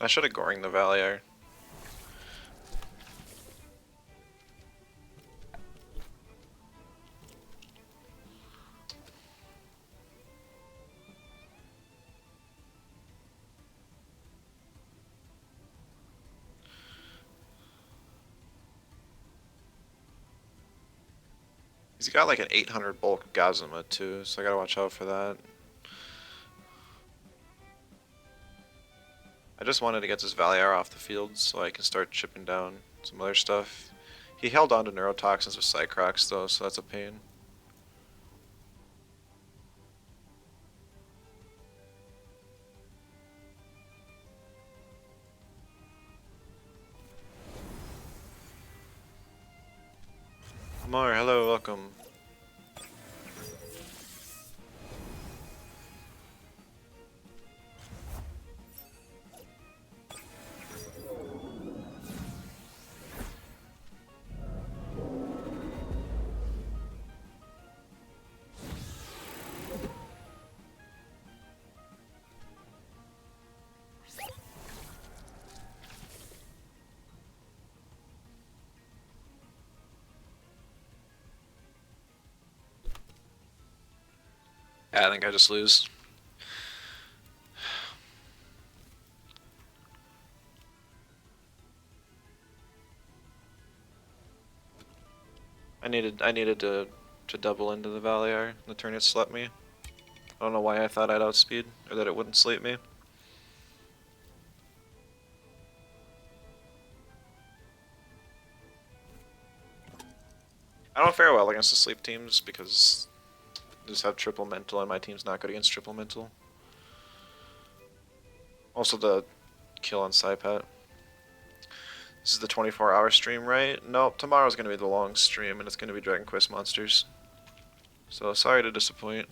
I should have goring the Valier. He's got like an 800 bulk Gazuma too, so I gotta watch out for that. I just wanted to get this Valier off the field so I can start chipping down some other stuff. He held on to neurotoxins with Cycrocs though, so that's a pain. Mar, hello, welcome. Yeah, I think I just lose. I needed to double into the Valier. The turn it slept me. I don't know why I thought I'd outspeed, or that it wouldn't sleep me. I don't fare well against the sleep teams because I just have triple mental and my team's not good against triple mental. Also the kill on Cypat. This is the 24-hour stream, right? Nope, tomorrow's gonna be the long stream and it's gonna be Dragon Quest Monsters. So sorry to disappoint.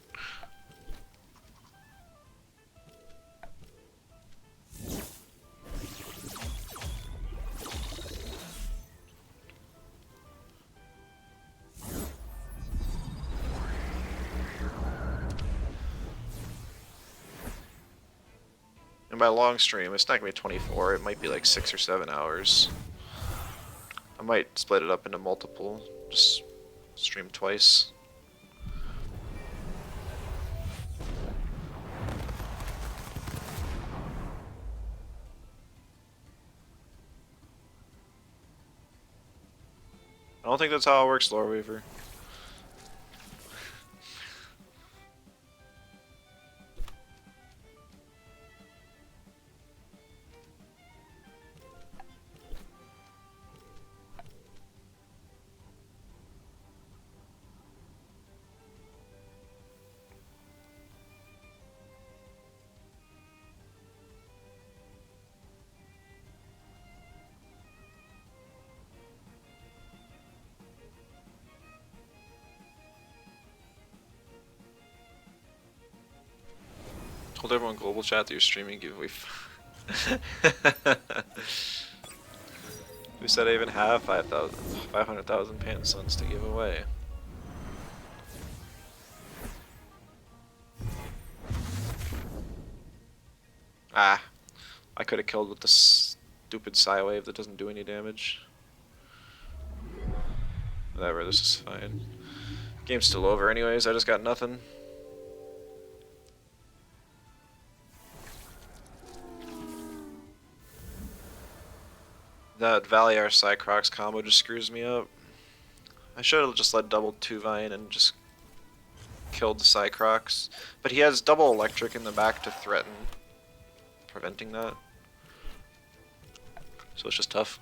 And by long stream, it's not gonna be 24, it might be like 6 or 7 hours. I might split it up into multiple, just stream twice. I don't think that's how it works, Lore Weaver. Told everyone global chat that you're streaming giveaway. Who said I even have 500,000 Pansuns to give away? Ah, I could have killed with the stupid Psy Wave that doesn't do any damage. Whatever, this is fine. Game's still over anyways, I just got nothing. That Valier Cycrocs combo just screws me up. I should have just let double 2-Vine and just killed the Cycrocs. But he has double electric in the back to threaten preventing that. So it's just tough.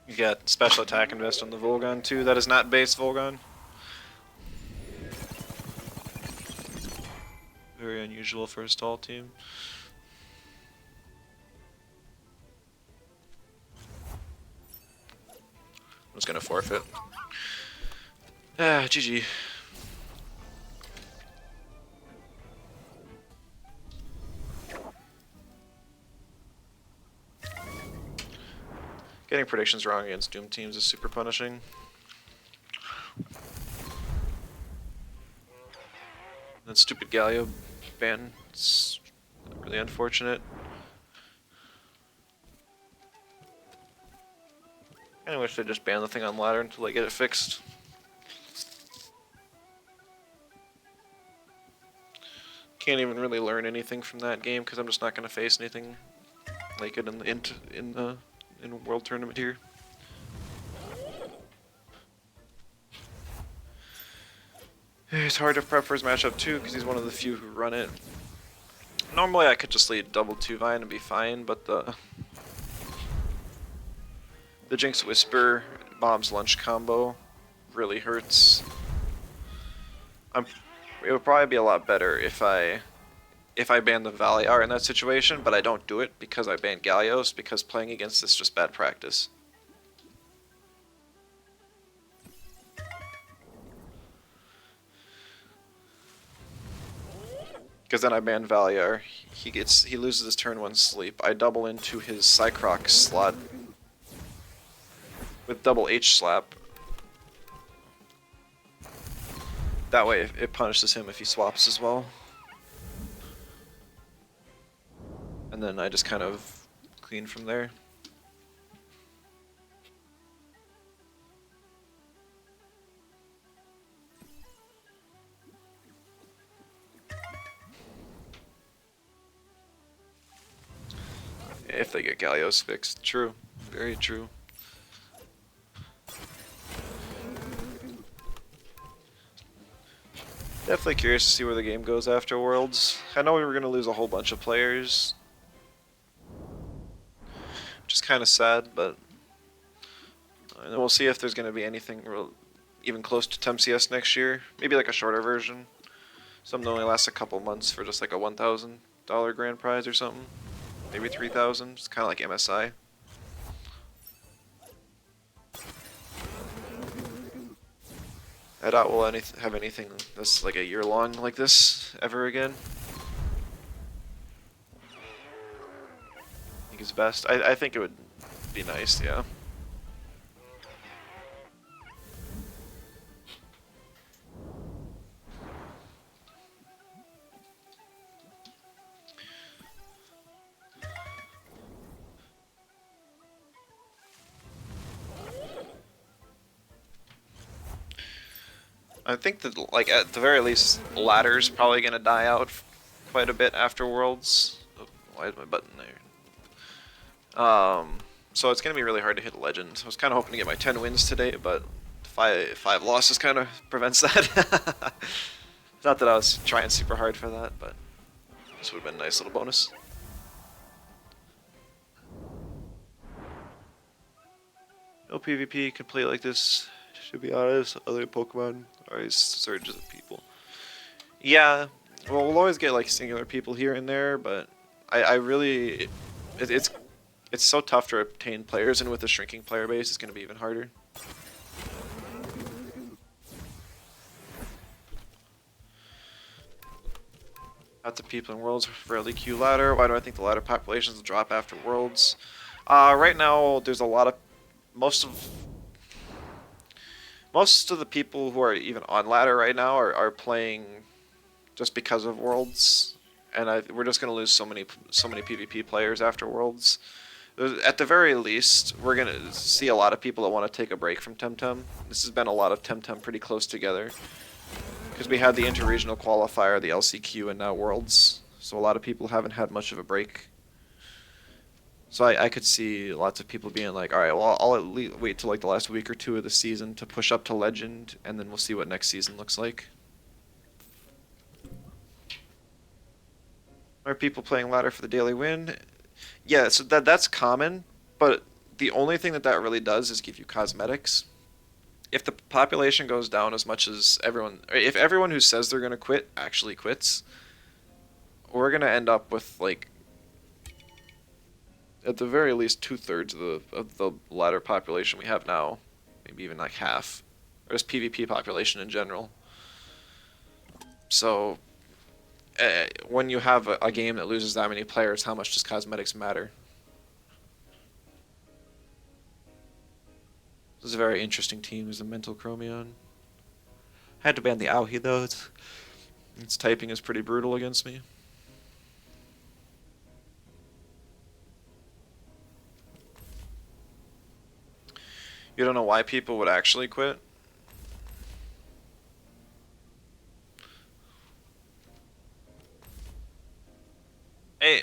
You got special attack invest on the Volgon too, that is not base Volgon. Very unusual for a stall team. I'm just gonna forfeit. Ah, GG. Getting predictions wrong against Doom teams is super punishing. That stupid Galio ban, it's really unfortunate. I wish they just banned the thing on ladder until they get it fixed. Can't even really learn anything from that game because I'm just not going to face anything like it in the World Tournament here. It's hard to prep for his matchup too because he's one of the few who run it. Normally I could just lead double 2 Vine and be fine, but the Jinx Whisper Bomb's Lunch combo really hurts. It would probably be a lot better if I ban the Valiar in that situation, but I don't do it because I ban Gallios because playing against this is just bad practice. Because then I ban Valiar, he loses his turn 1 sleep. I double into his Cycroc slot with double H slap. That way it punishes him if he swaps as well. And then I just kind of clean from there. If they get Gallios fixed. True. Very true. Definitely curious to see where the game goes after Worlds. I know we were going to lose a whole bunch of players, which is kind of sad, but we'll see if there's going to be anything even close to TemCS next year. Maybe like a shorter version. Something that only lasts a couple months for just like a $1,000 grand prize or something. Maybe 3,000. It's kind of like MSI. I doubt we'll have anything that's like a year long like this ever again. I think it's best. I think it would be nice, yeah. I think that, like, at the very least, ladder's probably gonna die out quite a bit after Worlds. Oh, why is my button there? So it's gonna be really hard to hit Legend. I was kind of hoping to get my 10 wins today, but five losses kind of prevents that. Not that I was trying super hard for that, but this would have been a nice little bonus. No PvP can play like this. To be honest, other Pokemon are surges of people. Yeah, well, we'll always get like singular people here and there, but I really, it's so tough to obtain players, and with a shrinking player base, it's going to be even harder. Lots of people in Worlds rarely queue ladder. Why do I think the ladder populations will drop after Worlds? Right now, there's a lot of most of the people who are even on ladder right now are playing just because of Worlds, and we're just gonna lose so many PvP players after Worlds. At the very least, we're gonna see a lot of people that want to take a break from Temtem. This has been a lot of Temtem pretty close together because we had the interregional qualifier, the LCQ, and now Worlds. So a lot of people haven't had much of a break. So I could see lots of people being like, all right, well, I'll at least wait till like the last week or two of the season to push up to Legend, and then we'll see what next season looks like. Are people playing ladder for the daily win? Yeah, so that's common, but the only thing that really does is give you cosmetics. If the population goes down as much as if everyone who says they're going to quit actually quits, we're going to end up with like, at the very least, 2/3 of the ladder population we have now, maybe even like half, or just PvP population in general. So, when you have a game that loses that many players, how much does cosmetics matter? This is a very interesting team. Is a mental Chromion. I had to ban the Auhi though. Its typing is pretty brutal against me. You don't know why people would actually quit? Hey.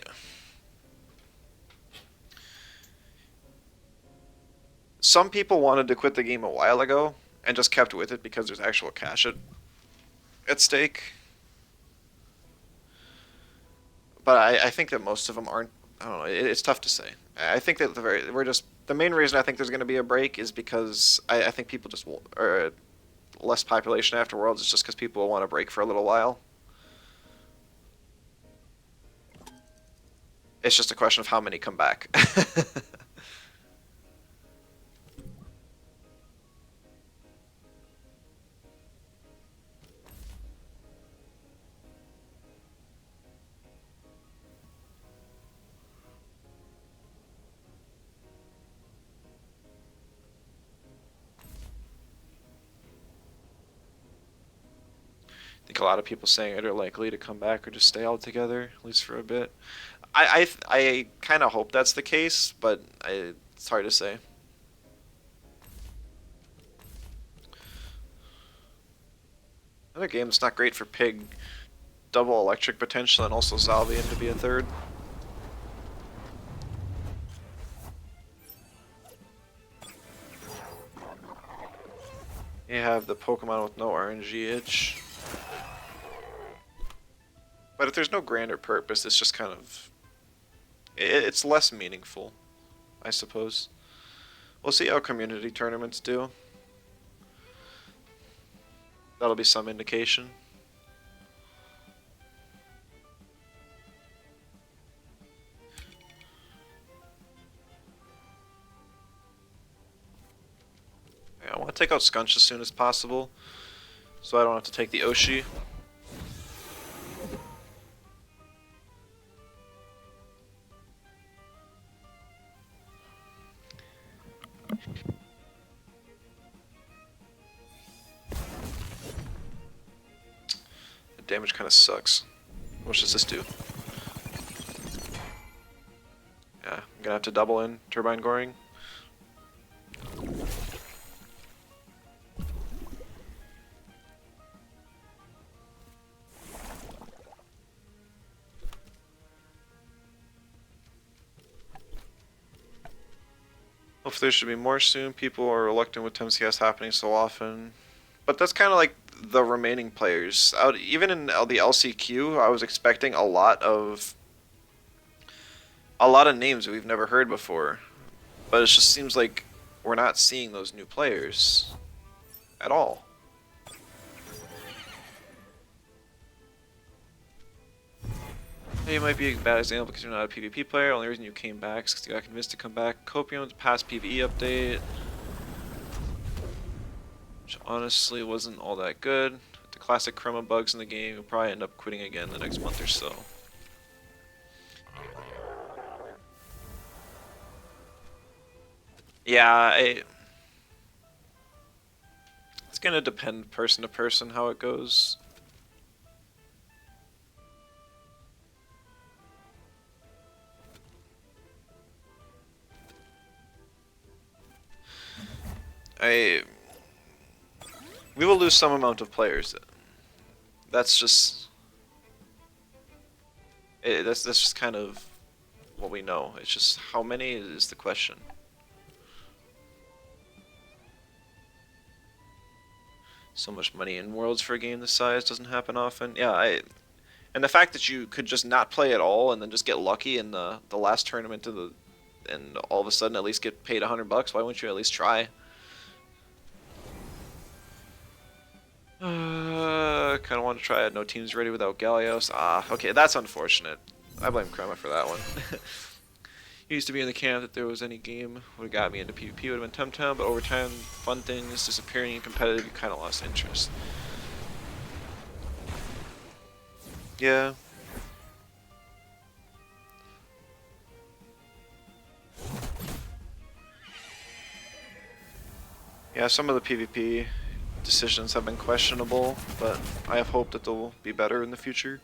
Some people wanted to quit the game a while ago and just kept with it because there's actual cash at stake. But I think that most of them aren't. I don't know. It's tough to say. I think that the main reason I think there's going to be a break is because I think people just or less population after Worlds is just because people want to break for a little while. It's just a question of how many come back. I think a lot of people saying it are likely to come back or just stay all together, at least for a bit. I kind of hope that's the case, but it's hard to say. Another game that's not great for Pig. Double electric potential and also Zalvian to be a third. You have the Pokemon with no RNG itch. But if there's no grander purpose, it's just kind of... It's less meaningful, I suppose. We'll see how community tournaments do. That'll be some indication. Yeah, I want to take out Skunch as soon as possible, so I don't have to take the Oshi. The damage kind of sucks. What does this do? Yeah, I'm gonna have to double in Turbine Goring. Hopefully there should be more soon. People are reluctant with MCS happening so often. But that's kind of like the remaining players. Even in the LCQ, I was expecting a lot of names we've never heard before. But it just seems like we're not seeing those new players at all. You might be a bad example because you're not a PvP player. Only reason you came back is because you got convinced to come back. Copium's past PvE update, which honestly wasn't all that good. With the classic chroma bugs in the game, you'll probably end up quitting again the next month or so. Yeah, it's gonna depend person to person how it goes. We will lose some amount of players. That's just that's just kind of what we know. It's just how many is the question. So much money in Worlds for a game this size doesn't happen often. Yeah, and the fact that you could just not play at all and then just get lucky in the last tournament and all of a sudden at least get paid $100. Why wouldn't you at least try? Kind of want to try it. No team's ready without Gallios. Okay, that's unfortunate. I blame Chroma for that one. He used to be in the camp that there was any game would have got me into PvP would have been Temtem, but over time, fun things disappearing in competitive, you kind of lost interest. Yeah. Yeah, some of the PvP decisions have been questionable, but I have hope that they'll be better in the future.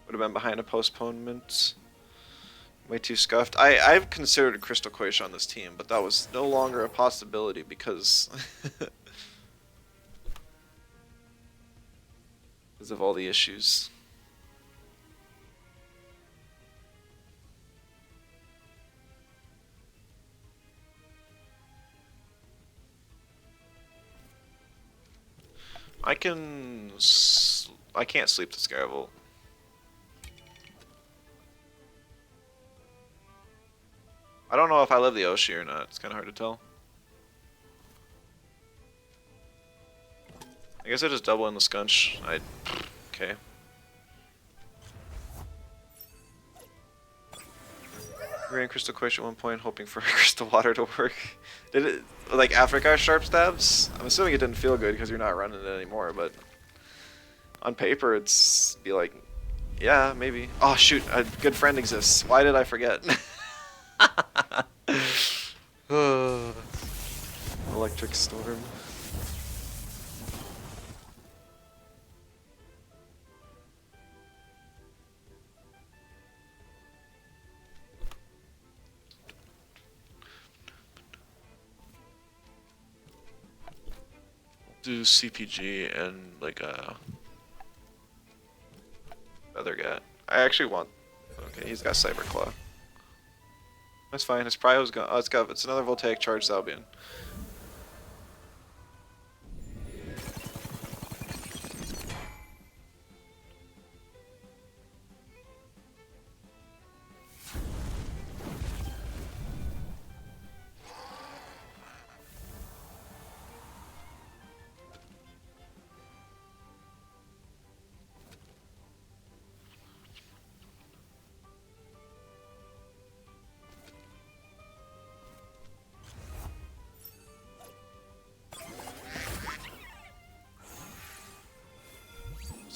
Would have been behind a postponement. Way too scuffed. I've considered Crystal Quash on this team, but that was no longer a possibility because because of all the issues. I can't sleep the Skyvolt. I don't know if I live the Oshi or not. It's kind of hard to tell. I guess I just double in the Scunch. Okay. Ran Crystal Quash at one point, hoping for Crystal Water to work. Did it, like, after it got Sharp Stabs? I'm assuming it didn't feel good because you're not running it anymore, but on paper it's be like, yeah, maybe. Oh shoot, a good friend exists. Why did I forget? Electric Storm. Do CPG and like a other guy. I actually want. Okay, he's got Cyber Claw. That's fine. His Prio's gone. Oh, it's another Voltaic Charge Albion.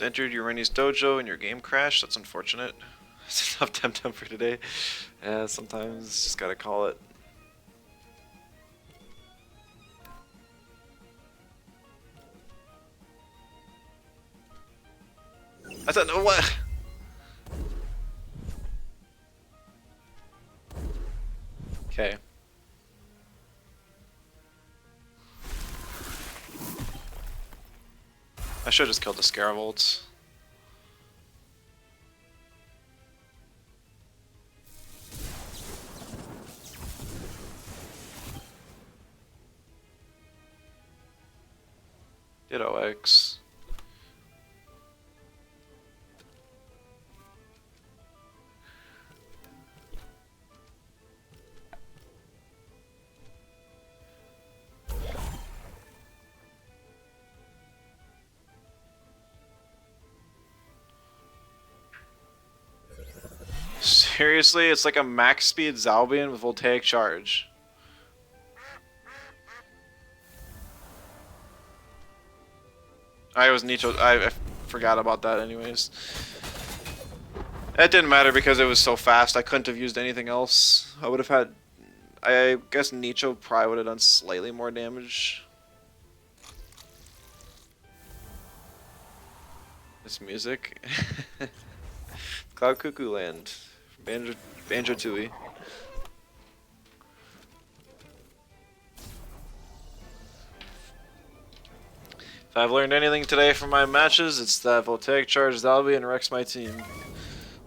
Entered Urani's dojo and your game crashed. That's unfortunate. That's enough Temtem for today. Yeah, sometimes just gotta call it. I said no. What? Okay. I should have just killed the Scaravolt. Ditto X. Seriously, it's like a max speed Zalbian with Voltaic Charge. I was Nicho. I forgot about that anyways. It didn't matter because it was so fast. I couldn't have used anything else. I would have had. I guess Nicho probably would have done slightly more damage. This music. Cloud Cuckoo Land. Banjo Tooie. If I've learned anything today from my matches, it's that Voltaic Charge Zalbian wrecks my team.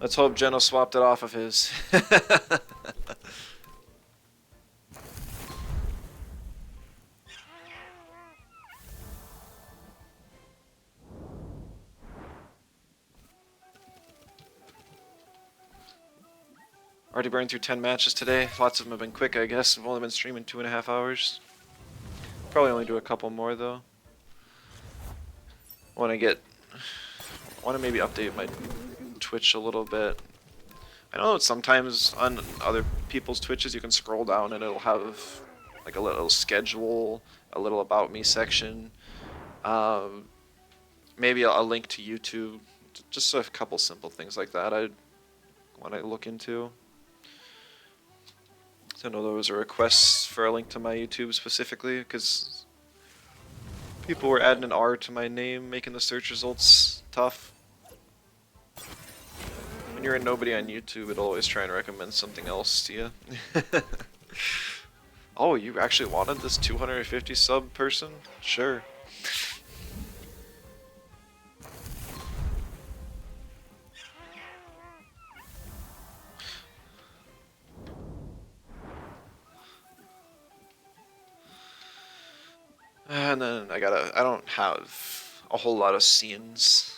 Let's hope Geno swapped it off of his. Already burned through 10 matches today. Lots of them have been quick, I guess. I've only been streaming 2.5 hours. Probably only do a couple more though. Want to maybe update my Twitch a little bit. I know that sometimes on other people's Twitches you can scroll down and it'll have like a little schedule, a little about me section, maybe a link to YouTube, just a couple simple things like that I want to look into. Didn't know there was a request for a link to my YouTube specifically, because people were adding an R to my name, making the search results tough. When you're a nobody on YouTube, it'll always try and recommend something else to you. Oh, you actually wanted this 250 sub person? Sure. And then I don't have a whole lot of scenes.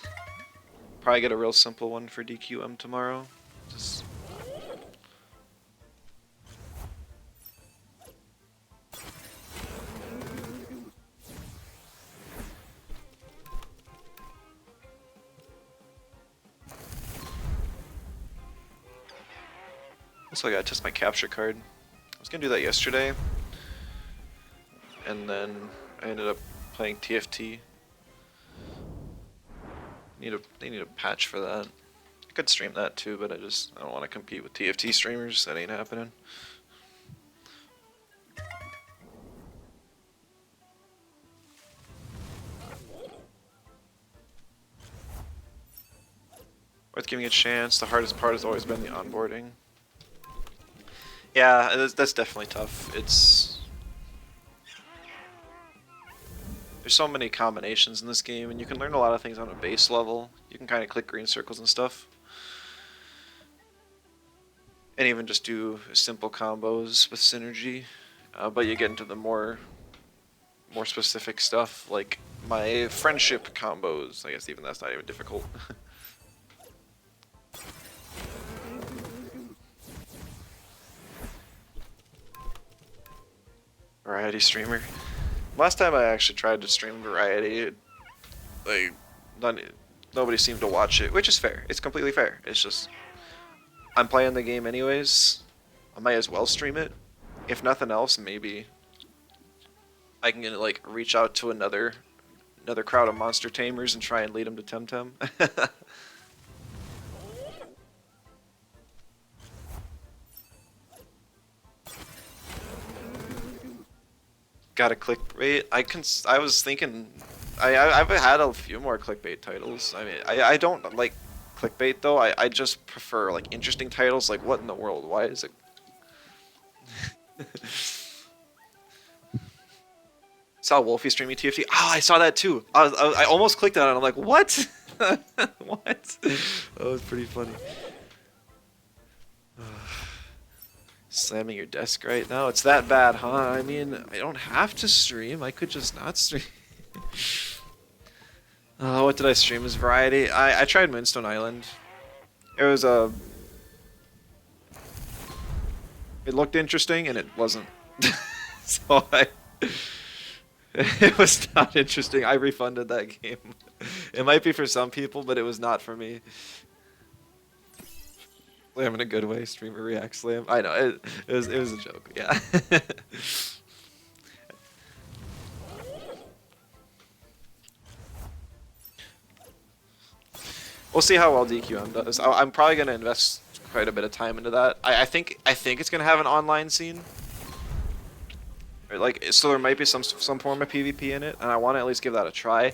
Probably get a real simple one for DQM tomorrow. Just also, I gotta test my capture card. I was gonna do that yesterday, and then I ended up playing TFT. They need a patch for that. I could stream that too, but I don't want to compete with TFT streamers. That ain't happening. Worth giving it a chance. The hardest part has always been the onboarding. Yeah, that's definitely tough. There's so many combinations in this game, and you can learn a lot of things on a base level. You can kind of click green circles and stuff. And even just do simple combos with synergy. But you get into the more specific stuff, like my friendship combos. I guess even that's not even difficult. Variety streamer. Last time I actually tried to stream Variety, like nobody seemed to watch it, which is fair. It's completely fair. It's just I'm playing the game anyways. I might as well stream it. If nothing else, maybe I can like reach out to another crowd of monster tamers and try and lead them to Temtem. Got a clickbait. I was thinking, I've had a few more clickbait titles. I mean, I don't like clickbait though. I just prefer like interesting titles. Like, what in the world? Why is it? Saw Wolfie streaming TFT. Oh, I saw that too. I almost clicked on it. I'm like, what? What? That was pretty funny. Slamming your desk right now? It's that bad, huh? I mean, I don't have to stream. I could just not stream. What did I stream as Variety? I tried Moonstone Island. It was it looked interesting and it wasn't. So it was not interesting. I refunded that game. It might be for some people, but it was not for me. Slam in a good way, streamer react slam. I know, it was a joke, yeah. We'll see how well DQM does. I'm probably gonna invest quite a bit of time into that. I think it's gonna have an online scene. Or like, so there might be some form of PvP in it, and I want to at least give that a try.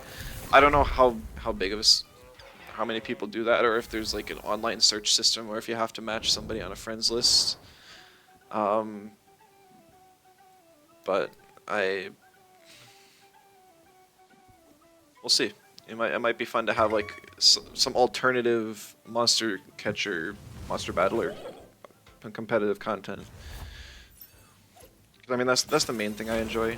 I don't know how big of a how many people do that, or if there's like an online search system, or if you have to match somebody on a friends list. But we'll see. It might be fun to have like some alternative monster catcher, monster battler, competitive content. I mean, that's the main thing I enjoy.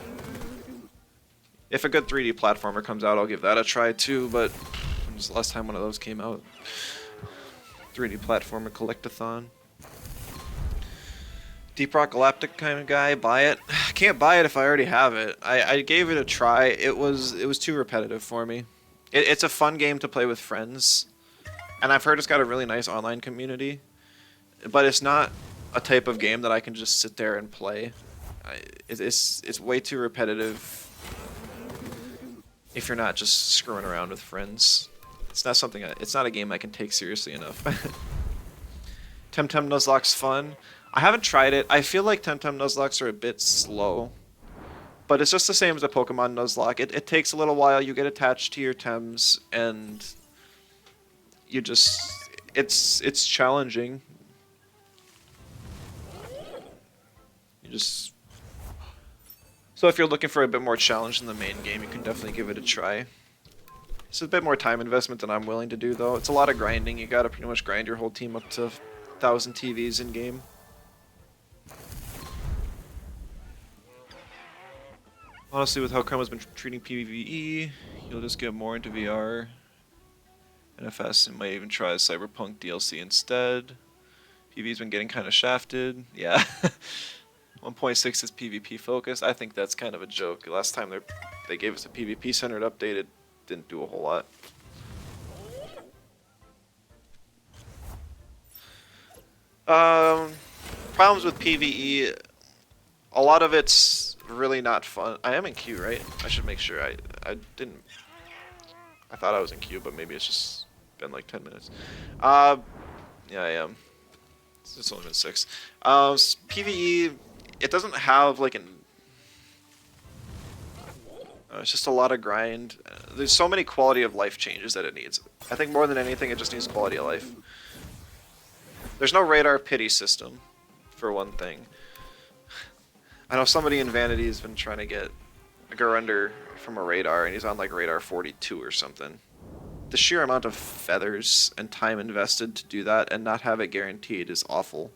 If a good 3D platformer comes out, I'll give that a try too, but when was the last time one of those came out? 3D platformer collectathon. Deep Rock Galactic kind of guy, buy it. I can't buy it if I already have it. I gave it a try. It was too repetitive for me. It's a fun game to play with friends, and I've heard it's got a really nice online community, but it's not a type of game that I can just sit there and play. It's way too repetitive if you're not just screwing around with friends. It's not something. It's not a game I can take seriously enough. Temtem Nuzlocke's fun. I haven't tried it. I feel like Temtem Nuzlockes are a bit slow, but it's just the same as a Pokemon Nuzlocke. It takes a little while. You get attached to your Tems, and you just it's challenging. You just so if you're looking for a bit more challenge in the main game, you can definitely give it a try. It's a bit more time investment than I'm willing to do, though. It's a lot of grinding. You gotta pretty much grind your whole team up to 1,000 TVs in game. Honestly, with how Chrome been treating PvE, you'll just get more into VR. NFS and might even try Cyberpunk DLC instead. PvE's been getting kind of shafted. Yeah. 1.6 is PvP focused. I think that's kind of a joke. Last time they gave us a PvP centered update, it didn't do a whole lot. Problems with PvE. A lot of it's really not fun. I am in queue, right? I should make sure. I didn't. I thought I was in queue, but maybe it's just been like 10 minutes. Yeah, I am. It's only been 6. PvE, it doesn't have like an. It's just a lot of grind. There's so many quality of life changes that it needs. I think more than anything, it just needs quality of life. There's no radar pity system, for one thing. I know somebody in Vanity has been trying to get a Garunder from a radar, and he's on like radar 42 or something. The sheer amount of feathers and time invested to do that and not have it guaranteed is awful.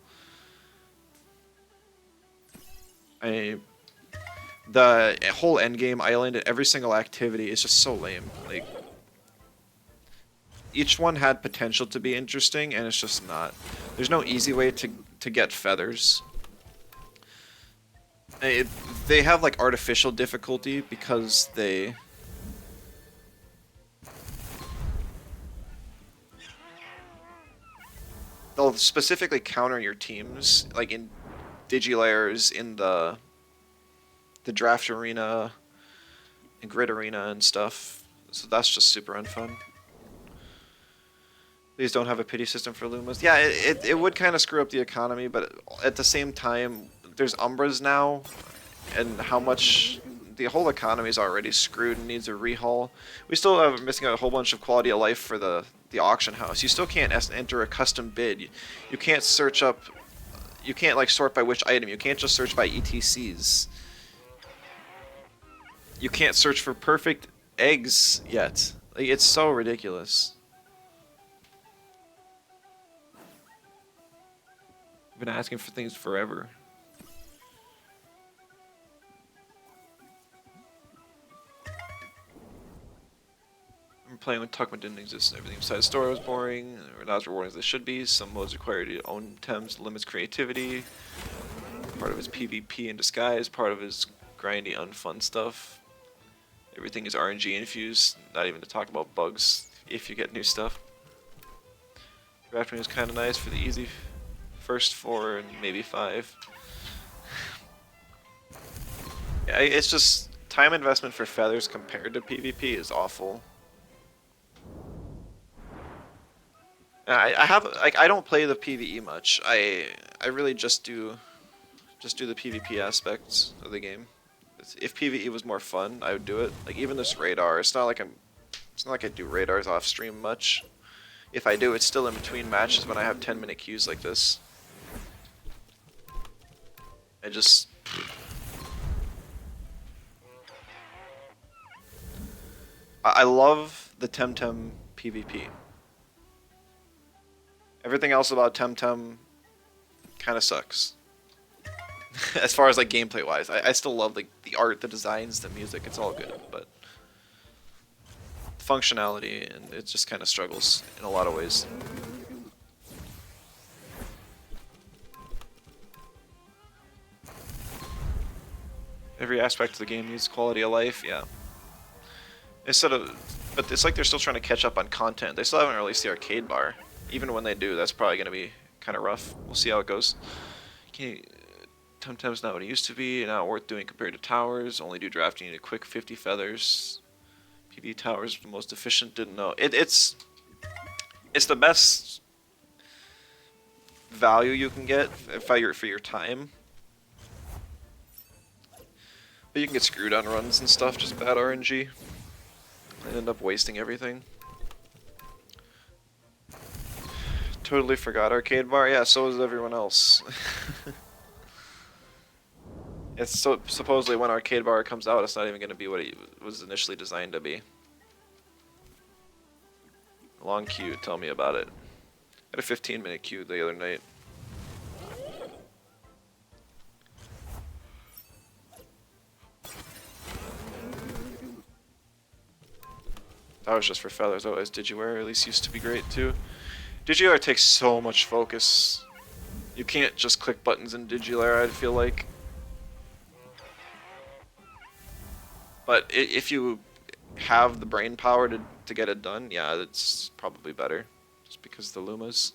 The whole endgame island and every single activity is just so lame. Like, each one had potential to be interesting, and it's just not. There's no easy way to get feathers. They have like artificial difficulty because they'll specifically counter your teams, like in Digi layers, in the draft arena, and grid arena and stuff. So that's just super unfun. These don't have a pity system for Lumas. Yeah, it would kind of screw up the economy, but at the same time, there's Umbras now, and how much the whole economy is already screwed and needs a rehaul. We still are missing out a whole bunch of quality of life for the auction house. You still can't enter a custom bid. You can't search up. You can't like sort by which item. You can't just search by ETCs. You can't search for perfect eggs yet. Like, it's so ridiculous. I've been asking for things forever. I'm playing when Tuckman didn't exist and everything besides the story was boring, or not as rewarding as they should be. Some modes require you to own Tems, limits creativity. Part of his PvP in disguise, part of his grindy, unfun stuff. Everything is RNG infused, not even to talk about bugs if you get new stuff. Drafting is kind of nice for the easy first 4 and maybe 5. Yeah, it's just time investment for feathers compared to PvP is awful. I have like I don't play the PvE much. I really just do the PvP aspects of the game. If PvE was more fun, I would do it. Like even this radar, it's not like I do radars off stream much. If I do, it's still in between matches when I have 10-minute queues like this. I love the Temtem PvP. Everything else about Temtem kind of sucks. As far as like gameplay wise, I still love like the art, the designs, the music. It's all good, but functionality and it just kind of struggles in a lot of ways. Every aspect of the game needs quality of life, yeah. But it's like they're still trying to catch up on content. They still haven't released the arcade bar. Even when they do, that's probably going to be kind of rough. We'll see how it goes. Temtem's not what it used to be, not worth doing compared to towers. Only do drafting a quick 50 feathers. PvE towers the most efficient, didn't know. It's the best. value you can get for your time. But you can get screwed on runs and stuff, just bad RNG. And end up wasting everything. Totally forgot arcade bar. Yeah, so is everyone else. It's so supposedly when arcade bar comes out, it's not even going to be what it was initially designed to be. Long queue. Tell me about it. I had a 15-minute queue the other night. That was just for feathers. Otherwise, Digiware at least used to be great too. Digiware takes so much focus. You can't just click buttons in Digiware, I feel like. But if you have the brain power to get it done, yeah, it's probably better. Just because of the Lumas.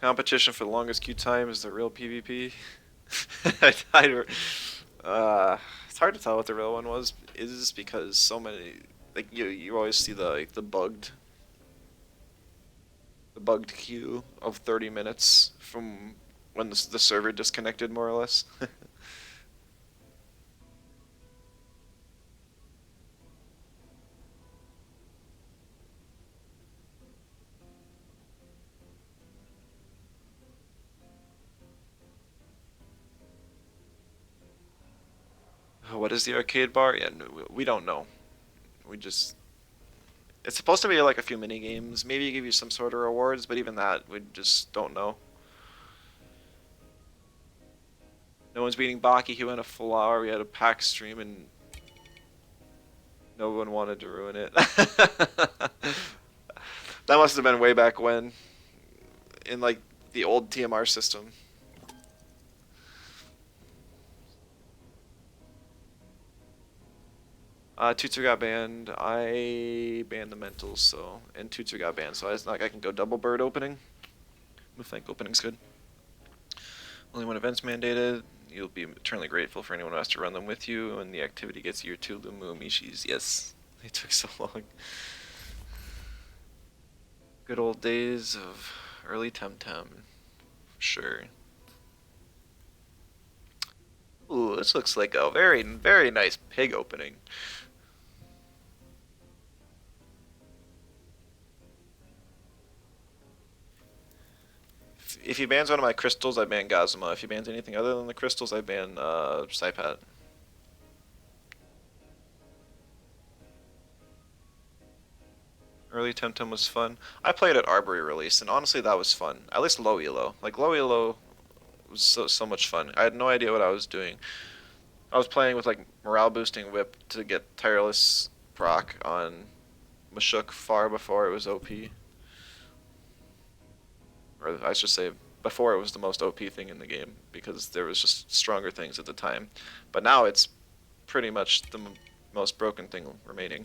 Competition for the longest queue time is the real PvP. It's hard to tell what the real one was. Is because so many, like you always see the bugged queue of 30 minutes from when the server disconnected, more or less. What is the arcade bar? Yeah, no, we don't know. We just it's supposed to be like a few mini games, maybe give you some sort of rewards, but even that we just don't know. No one's beating Baki. He went a full hour. We had a pack stream and no one wanted to ruin it. That must have been way back when, in like the old TMR system. Tutsu got banned. I banned the mentals, so and Tutsu got banned, so it's not like I can go double bird opening. I think opening's good. Only when events mandated. You'll be eternally grateful for anyone who has to run them with you, and the activity gets your 2 Lumu Mishis. Yes, they took so long. Good old days of early Temtem. Sure. Ooh, this looks like a very, very nice pig opening. If he bans one of my crystals, I ban Gazuma. If he bans anything other than the crystals, I ban Saipat. Early Temtem was fun. I played at Arbory release, and honestly, that was fun. At least low elo. Like low elo was so much fun. I had no idea what I was doing. I was playing with like morale boosting whip to get tireless proc on Mashuk far before it was OP. Or I should say before it was the most OP thing in the game, because there was just stronger things at the time. But now it's pretty much the most broken thing remaining.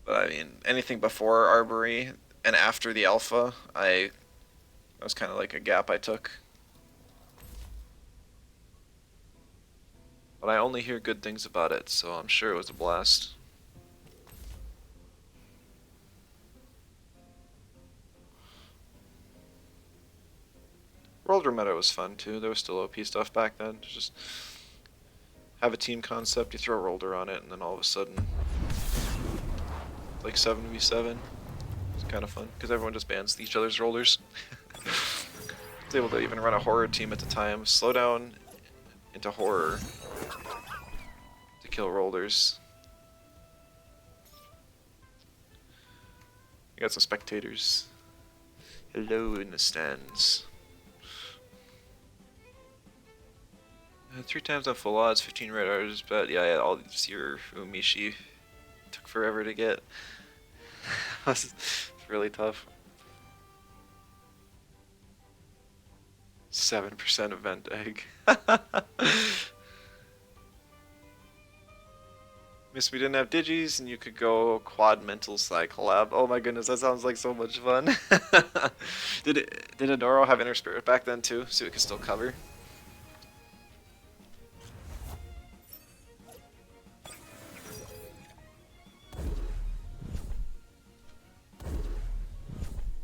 But I mean, anything before Arbory and after the alpha, that was kind of like a gap I took. But I only hear good things about it, so I'm sure it was a blast. World Meta was fun too. There was still OP stuff back then. Just have a team concept, you throw a roller on it, and then all of a sudden, like 7v7. It's kind of fun because everyone just bans each other's rollers. I was able to even run a horror team at the time. Slow down into horror to kill rollers. We got some spectators. Hello in the stands. 3 times on full odds, 15 red artist, but yeah, all these your Umishi took forever to get. It's really tough. 7% event egg. Miss we didn't have digis, and you could go quad mental side collab. Oh my goodness, that sounds like so much fun. Did Adoro have inner spirit back then too, so it could still cover?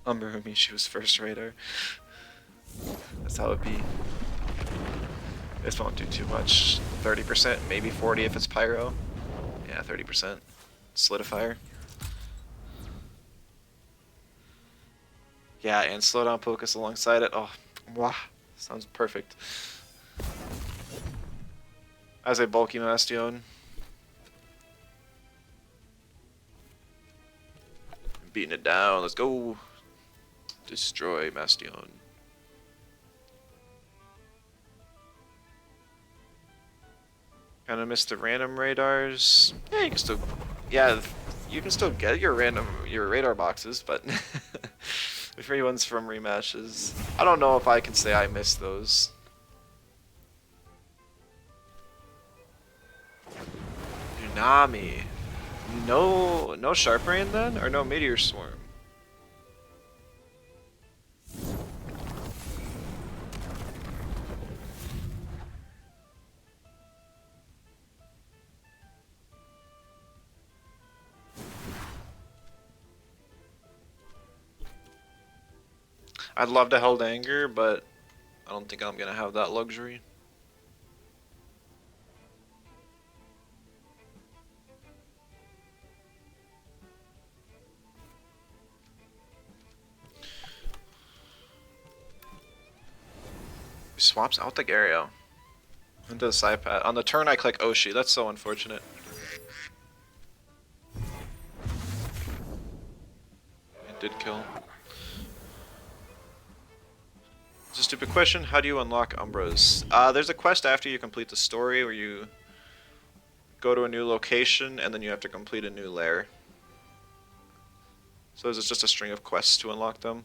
Umberumi, she was first radar. That's how it be. This won't do too much. 30%, maybe 40 if it's pyro. Yeah, 30%. Solidifier. Yeah, and slow down focus alongside it. Oh, wow. Sounds perfect. As a bulky Bastion. Beating it down. Let's go. Destroy Bastion. Kind of missed the random radars. Yeah, you can still. Yeah, you can still get your radar boxes, but the free ones from rematches. I don't know if I can say I missed those. Tsunami. No Sharp Rain then? Or no Meteor Swarm? I'd love to hold Anger, but I don't think I'm gonna have that luxury. He swaps out the Gario into the side pad. On the turn I click Oshi, that's so unfortunate. It did kill. It's a stupid question. How do you unlock Umbras? There's a quest after you complete the story where you go to a new location and then you have to complete a new lair. So it's just a string of quests to unlock them.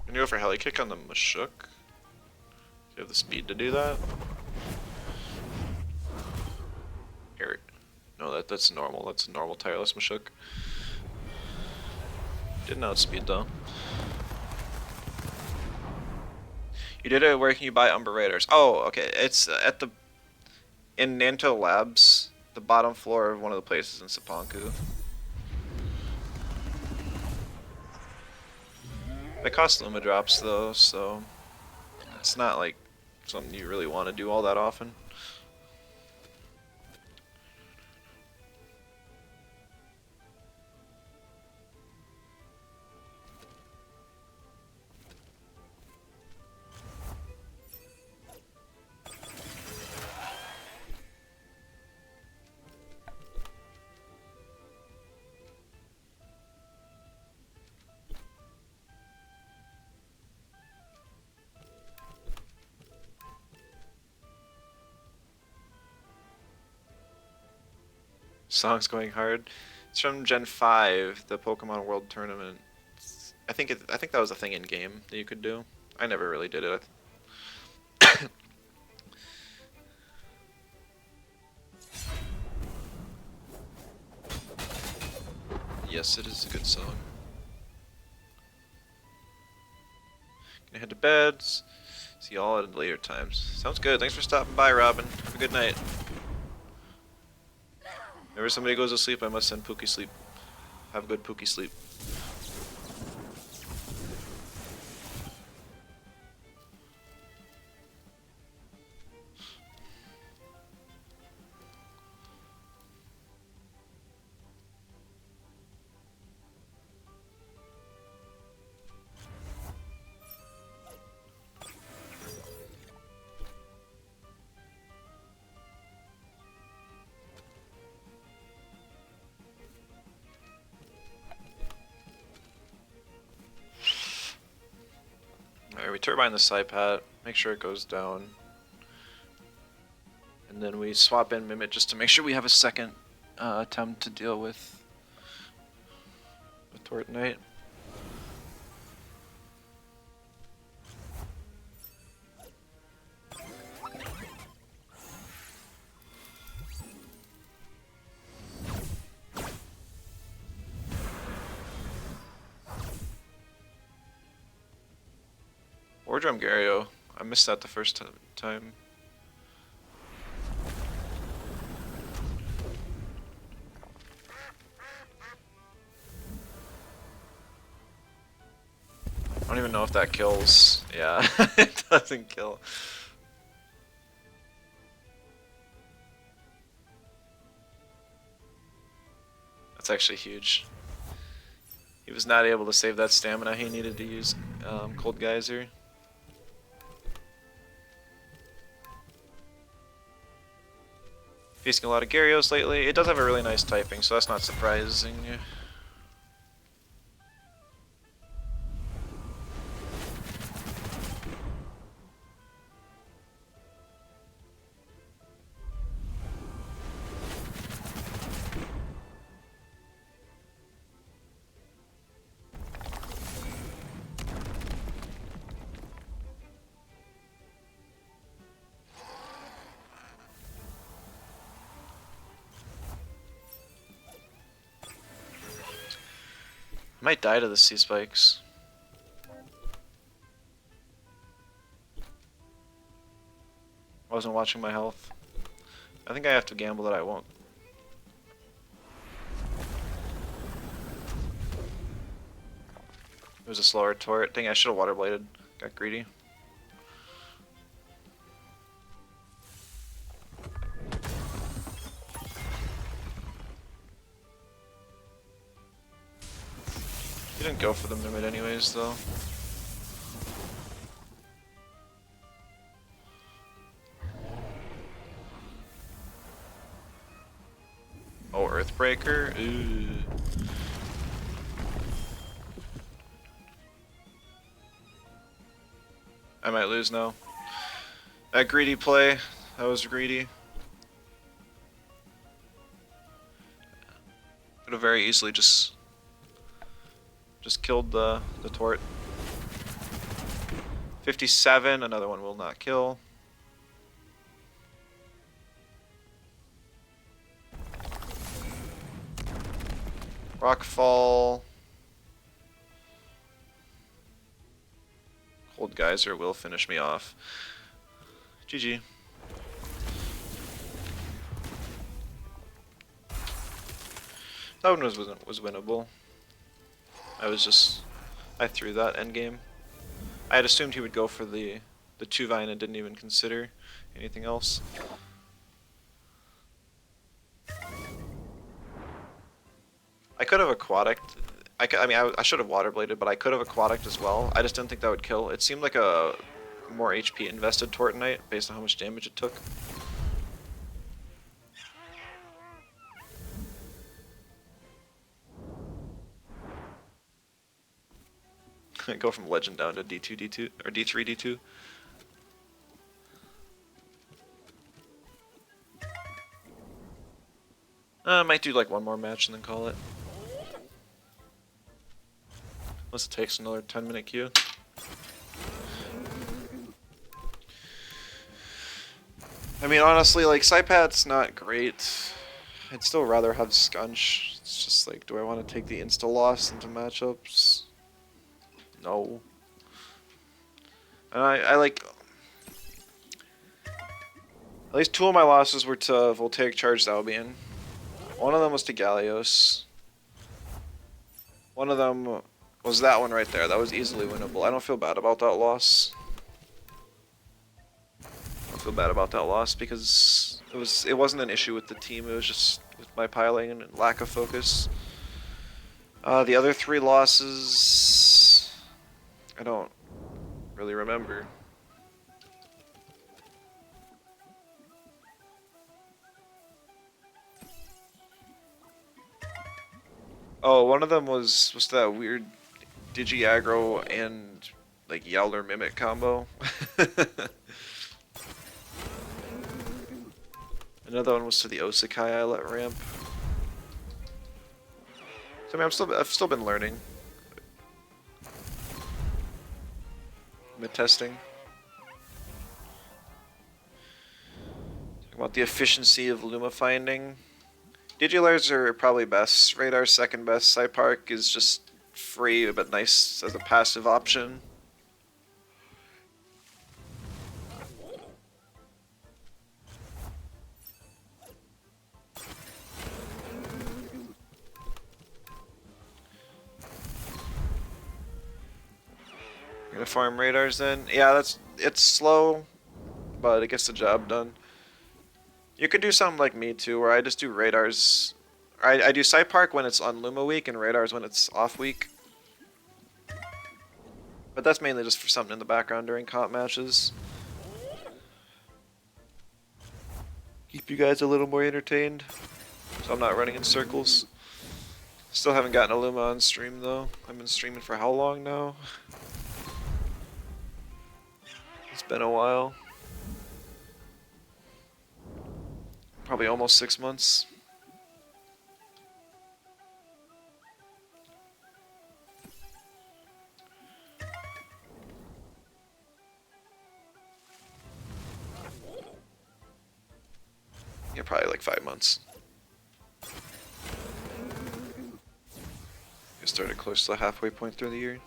Can you go for heli kick on the Mashuk? Do you have the speed to do that? Here. No, that's normal. That's a normal tireless Mashuk. Didn't outspeed though. You did it. Where can you buy Umber Raiders? Oh, okay. It's at the in Nanto Labs, the bottom floor of one of the places in Sapanku. They cost Luma drops though, so it's not like something you really want to do all that often. Song's going hard. It's from Gen 5, the Pokemon World Tournament. I think that was a thing in game that you could do. I never really did it. Yes, it is a good song. Gonna head to bed. See y'all at later times. Sounds good. Thanks for stopping by, Robin. Have a good night. Whenever somebody goes to sleep, I must send Pookie sleep. Have a good Pookie sleep. turbine the Saipat, make sure it goes down. And then we swap in Mimit just to make sure we have a second attempt to deal with Tort Knight. War Drum Gario. I missed that the first time. I don't even know if that kills. Yeah, it doesn't kill. That's actually huge. He was not able to save that stamina. He needed to use Cold Geyser. Facing a lot of Gyarios lately. It does have a really nice typing, so that's not surprising. I might die to the sea spikes. I wasn't watching my health. I think I have to gamble that I won't. It was a slower tort. Dang, I should have water bladed. Got greedy. He didn't go for the Mimit anyways, though. Oh, Earthbreaker? Ooh. I might lose now. That greedy play, that was greedy. Could have very easily just killed the tort. 57, another one will not kill. Rockfall. Cold Geyser will finish me off. GG. That one was winnable. I threw that endgame. I had assumed he would go for the 2-vine and didn't even consider anything else. I could have aquatic. I should have water bladed, but I could have aquatic as well. I just didn't think that would kill. It seemed like a more HP invested Tort Knight based on how much damage it took. Go from legend down to D2 D2 or D3 D2. Might do like one more match and then call it. Unless it takes another 10-minute queue. I mean, honestly, like, Saipat's not great. I'd still rather have Scunch. It's just like, do I want to take the insta-loss into matchups? No. And I like... At least 2 of my losses were to Voltaic Charged Albion. One of them was to Gallios. One of them was that one right there. That was easily winnable. I don't feel bad about that loss. I don't feel bad about that loss because it wasn't an issue with the team. It was just with my piling and lack of focus. The other 3 losses, I don't really remember. Oh, one of them was that weird Digi aggro and like Yowler Mimic combo. Another one was to the Osekai Islet ramp. So I mean, I've still been learning. Mid testing. Talking about the efficiency of Luma finding. Digilars are probably best. Radar's second best. Psypark is just free but nice as a passive option. Gonna farm radars then. Yeah, it's slow, but it gets the job done. You could do something like me too, where I just do radars. I do Psypark when it's on Luma week and radars when it's off week. But that's mainly just for something in the background during comp matches. Keep you guys a little more entertained, so I'm not running in circles. Still haven't gotten a Luma on stream though. I've been streaming for how long now? It's been a while. Probably almost 6 months. Yeah, probably like 5 months. I started close to the halfway point through the year.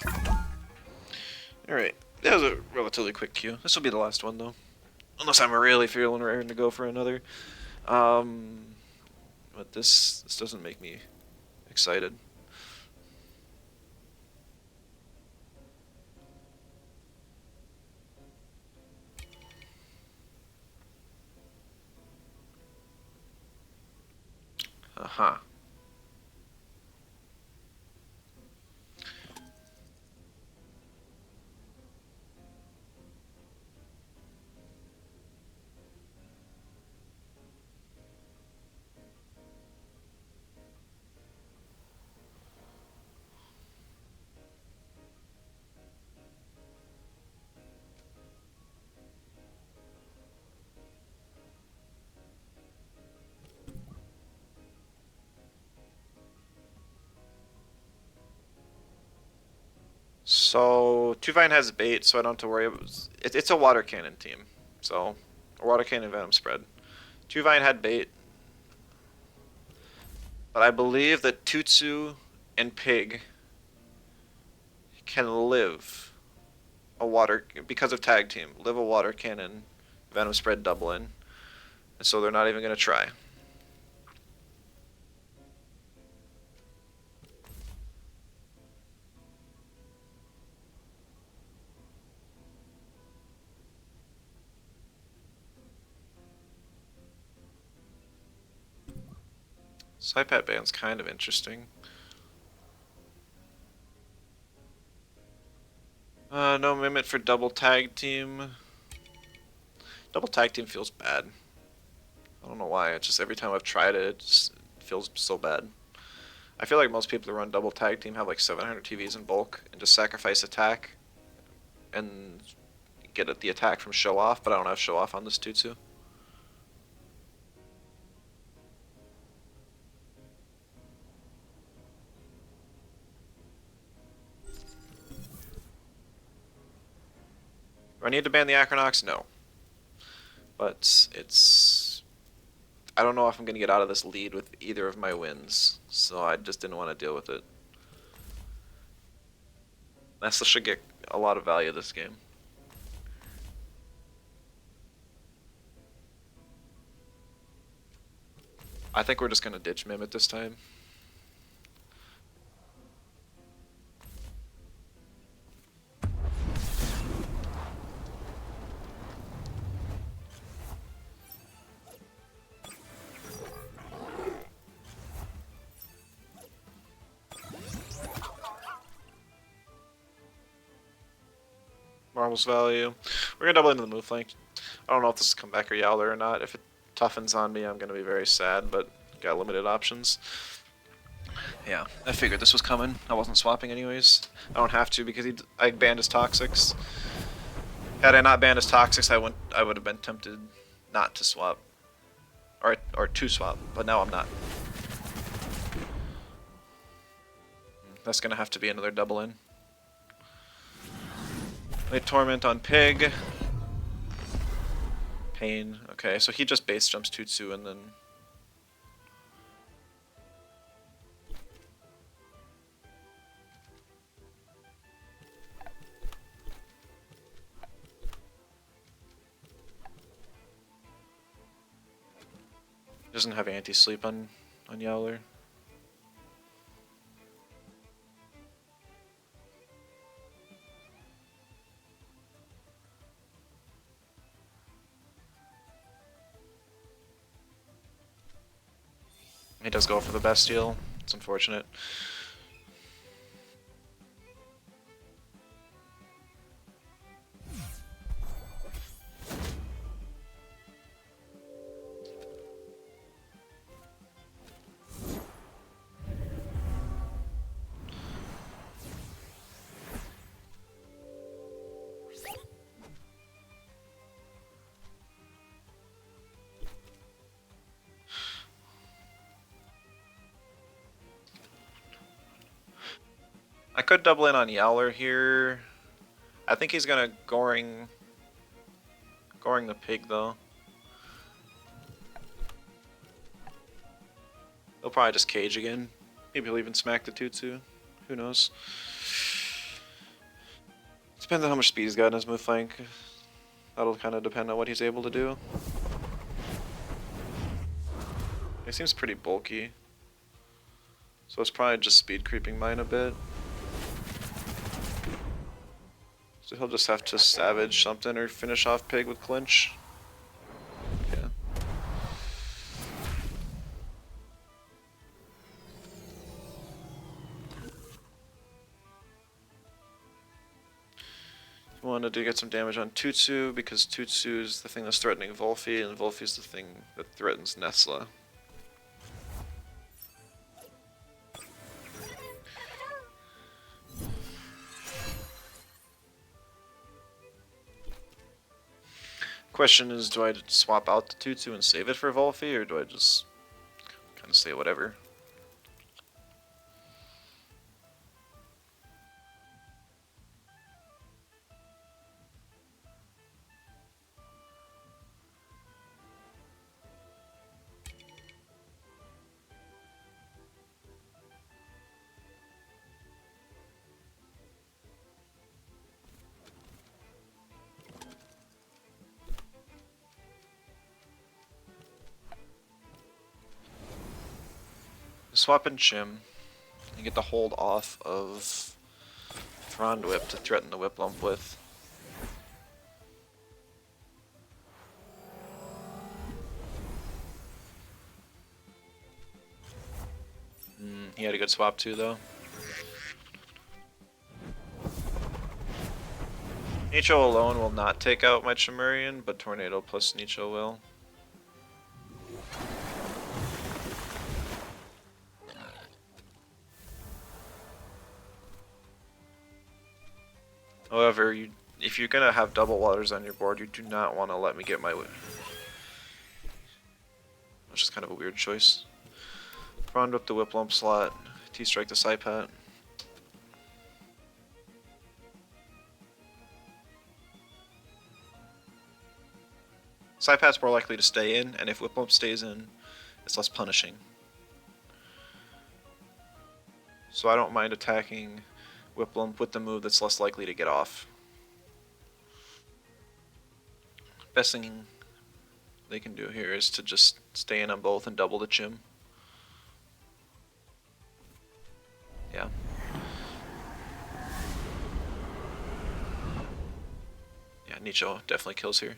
Alright, that was a relatively quick queue. This will be the last one though. Unless I'm really feeling raring to go for another. But this doesn't make me excited. Aha. So, Tuvine has bait, so I don't have to worry about it's a water cannon team. So, a water cannon venom spread. Tuvine had bait. But I believe that Tutsu and Pig can live a water, because of tag team, live a water cannon venom spread double in. And so they're not even going to try. Psypat ban's kind of interesting. No Mimit for double tag team. Double tag team feels bad. I don't know why, it's just every time I've tried it, it feels so bad. I feel like most people who run double tag team have like 700 TVs in bulk and just sacrifice attack and get at the attack from show off, but I don't have show off on this Tutsu. Do I need to ban the Acronox? No. But it's... I don't know if I'm going to get out of this lead with either of my wins, so I just didn't want to deal with it. Nessa should get a lot of value this game. I think we're just going to ditch Mimit this time. Marvel's value. We're gonna double into the move flank. I don't know if this is comeback or Yowler or not. If it toughens on me, I'm gonna be very sad, but got limited options. Yeah, I figured this was coming. I wasn't swapping anyways. I don't have to because I banned his toxics. Had I not banned his toxics, I would have been tempted not to swap. Or to swap, but now I'm not. That's gonna have to be another double in. Late Torment on Pig. Pain. Okay, so he just base jumps Tutsu and then... Doesn't have anti-sleep on Yowler. He does go for the Bestial. It's unfortunate. I could double in on Yowler here. I think he's gonna goring the pig though. He'll probably just cage again. Maybe he'll even smack the Tutsu. Who knows? Depends on how much speed he's got in his move flank. That'll kind of depend on what he's able to do. He seems pretty bulky. So it's probably just speed creeping mine a bit. So he'll just have to savage something or finish off pig with clinch. Yeah. He wanted to get some damage on Tutsu because Tutsu is the thing that's threatening Volfi, and Volfi is the thing that threatens Nesla. Question is, do I swap out the Tutsu and save it for Volfi, or do I just kind of say whatever? Swap in Chim and get the hold off of Frond Whip to threaten the Whip Lump with. He had a good swap too, though. Nicho alone will not take out my Chimerian, but Tornado plus Nicho will. However, if you're gonna have double waters on your board, you do not want to let me get my which is kind of a weird choice. Frond up the Whip Lump slot, T-strike the Saipat. Saipat's more likely to stay in, and if Whip Lump stays in, it's less punishing. So I don't mind attacking Whip Lump with the move that's less likely to get off. Best thing they can do here is to just stay in on both and double the Chim. Yeah. Yeah, Nicho definitely kills here.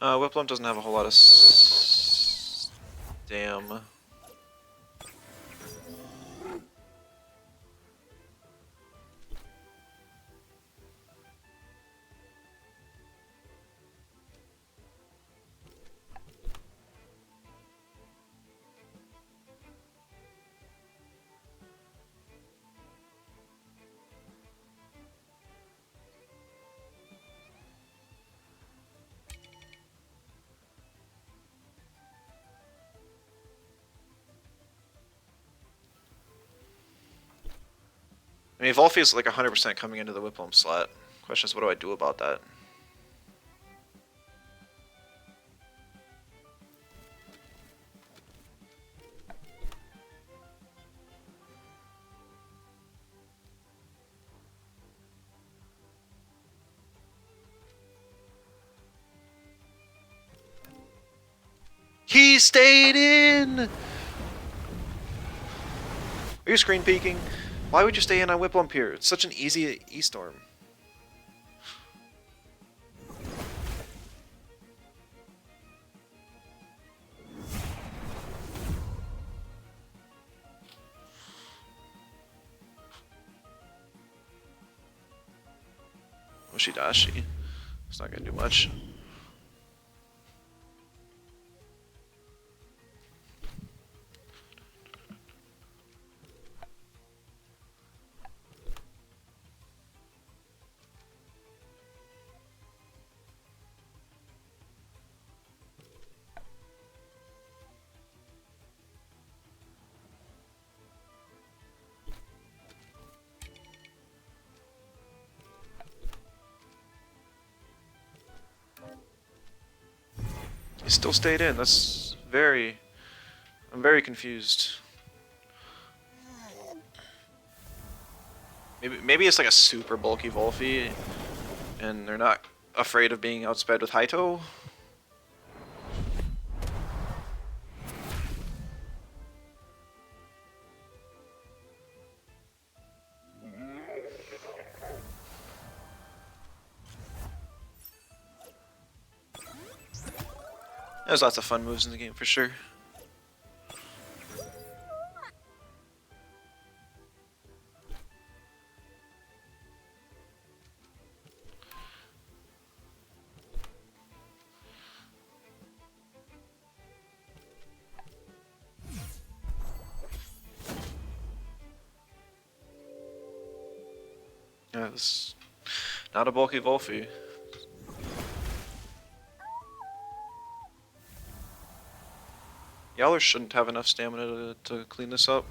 Whiplum doesn't have a whole lot of damn. I mean, Volfi is like 100% coming into the Whiplum slot. Question is, what do I do about that? He stayed in! Are you screen peeking? Why would you stay in on Whiplump here? It's such an easy E-Storm. Oshidashi. It's not gonna do much. He still stayed in. That's very... I'm very confused. Maybe it's like a super bulky Volfi, and they're not afraid of being outsped with Haito. There's lots of fun moves in the game for sure. Yeah, this not a bulky Volfi. Yowler shouldn't have enough stamina to clean this up.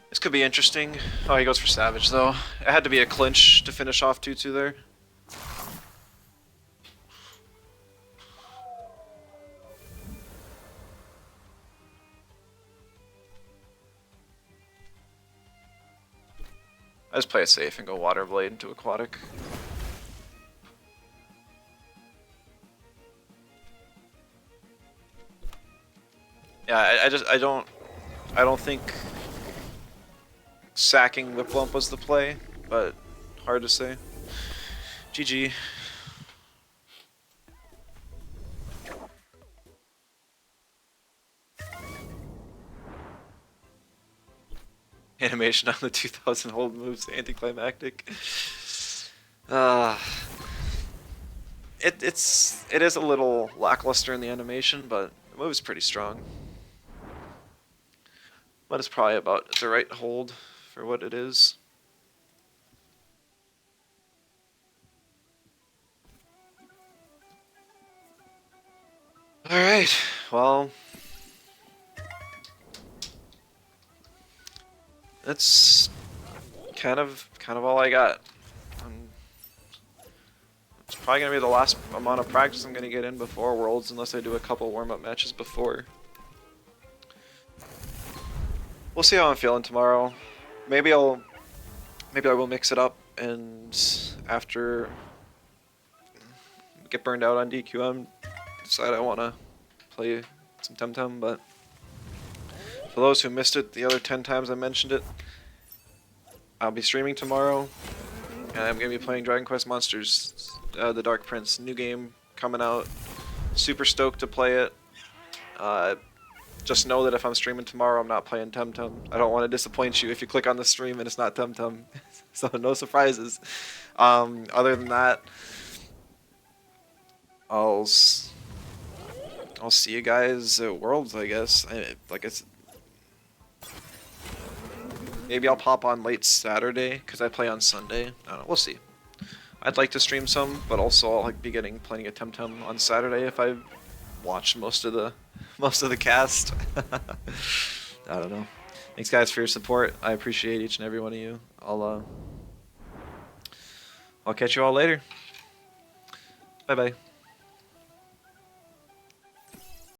This could be interesting. Oh, he goes for Savage though. It had to be a clinch to finish off 2-2 there. I just play it safe and go Water Blade into Aquatic. Yeah, I don't think sacking Whiplump was the play, but hard to say. GG. Animation on the 2000 hold moves anticlimactic. It is a little lackluster in the animation, but the move is pretty strong. But it's probably about the right hold for what it is. Alright, well, that's kind of all I got. It's probably gonna be the last amount of practice I'm gonna get in before Worlds, unless I do a couple warm-up matches before. We'll see how I'm feeling tomorrow. Maybe I will mix it up, and after get burned out on DQM, decide I want to play some Temtem, but For those who missed it the other 10 times I mentioned it, I'll be streaming tomorrow, and I'm going to be playing Dragon Quest Monsters, the Dark Prince. New game coming out. Super stoked to play it. Just know that if I'm streaming tomorrow, I'm not playing Temtem. I don't want to disappoint you if you click on the stream and it's not Temtem. So no surprises. Other than that, I'll see you guys at Worlds, I guess. Maybe I'll pop on late Saturday because I play on Sunday. I don't know. We'll see. I'd like to stream some, but also I'll be getting plenty of Temtem on Saturday if I watch most of the cast. I don't know. Thanks guys for your support. I appreciate each and every one of you. I'll catch you all later. Bye bye.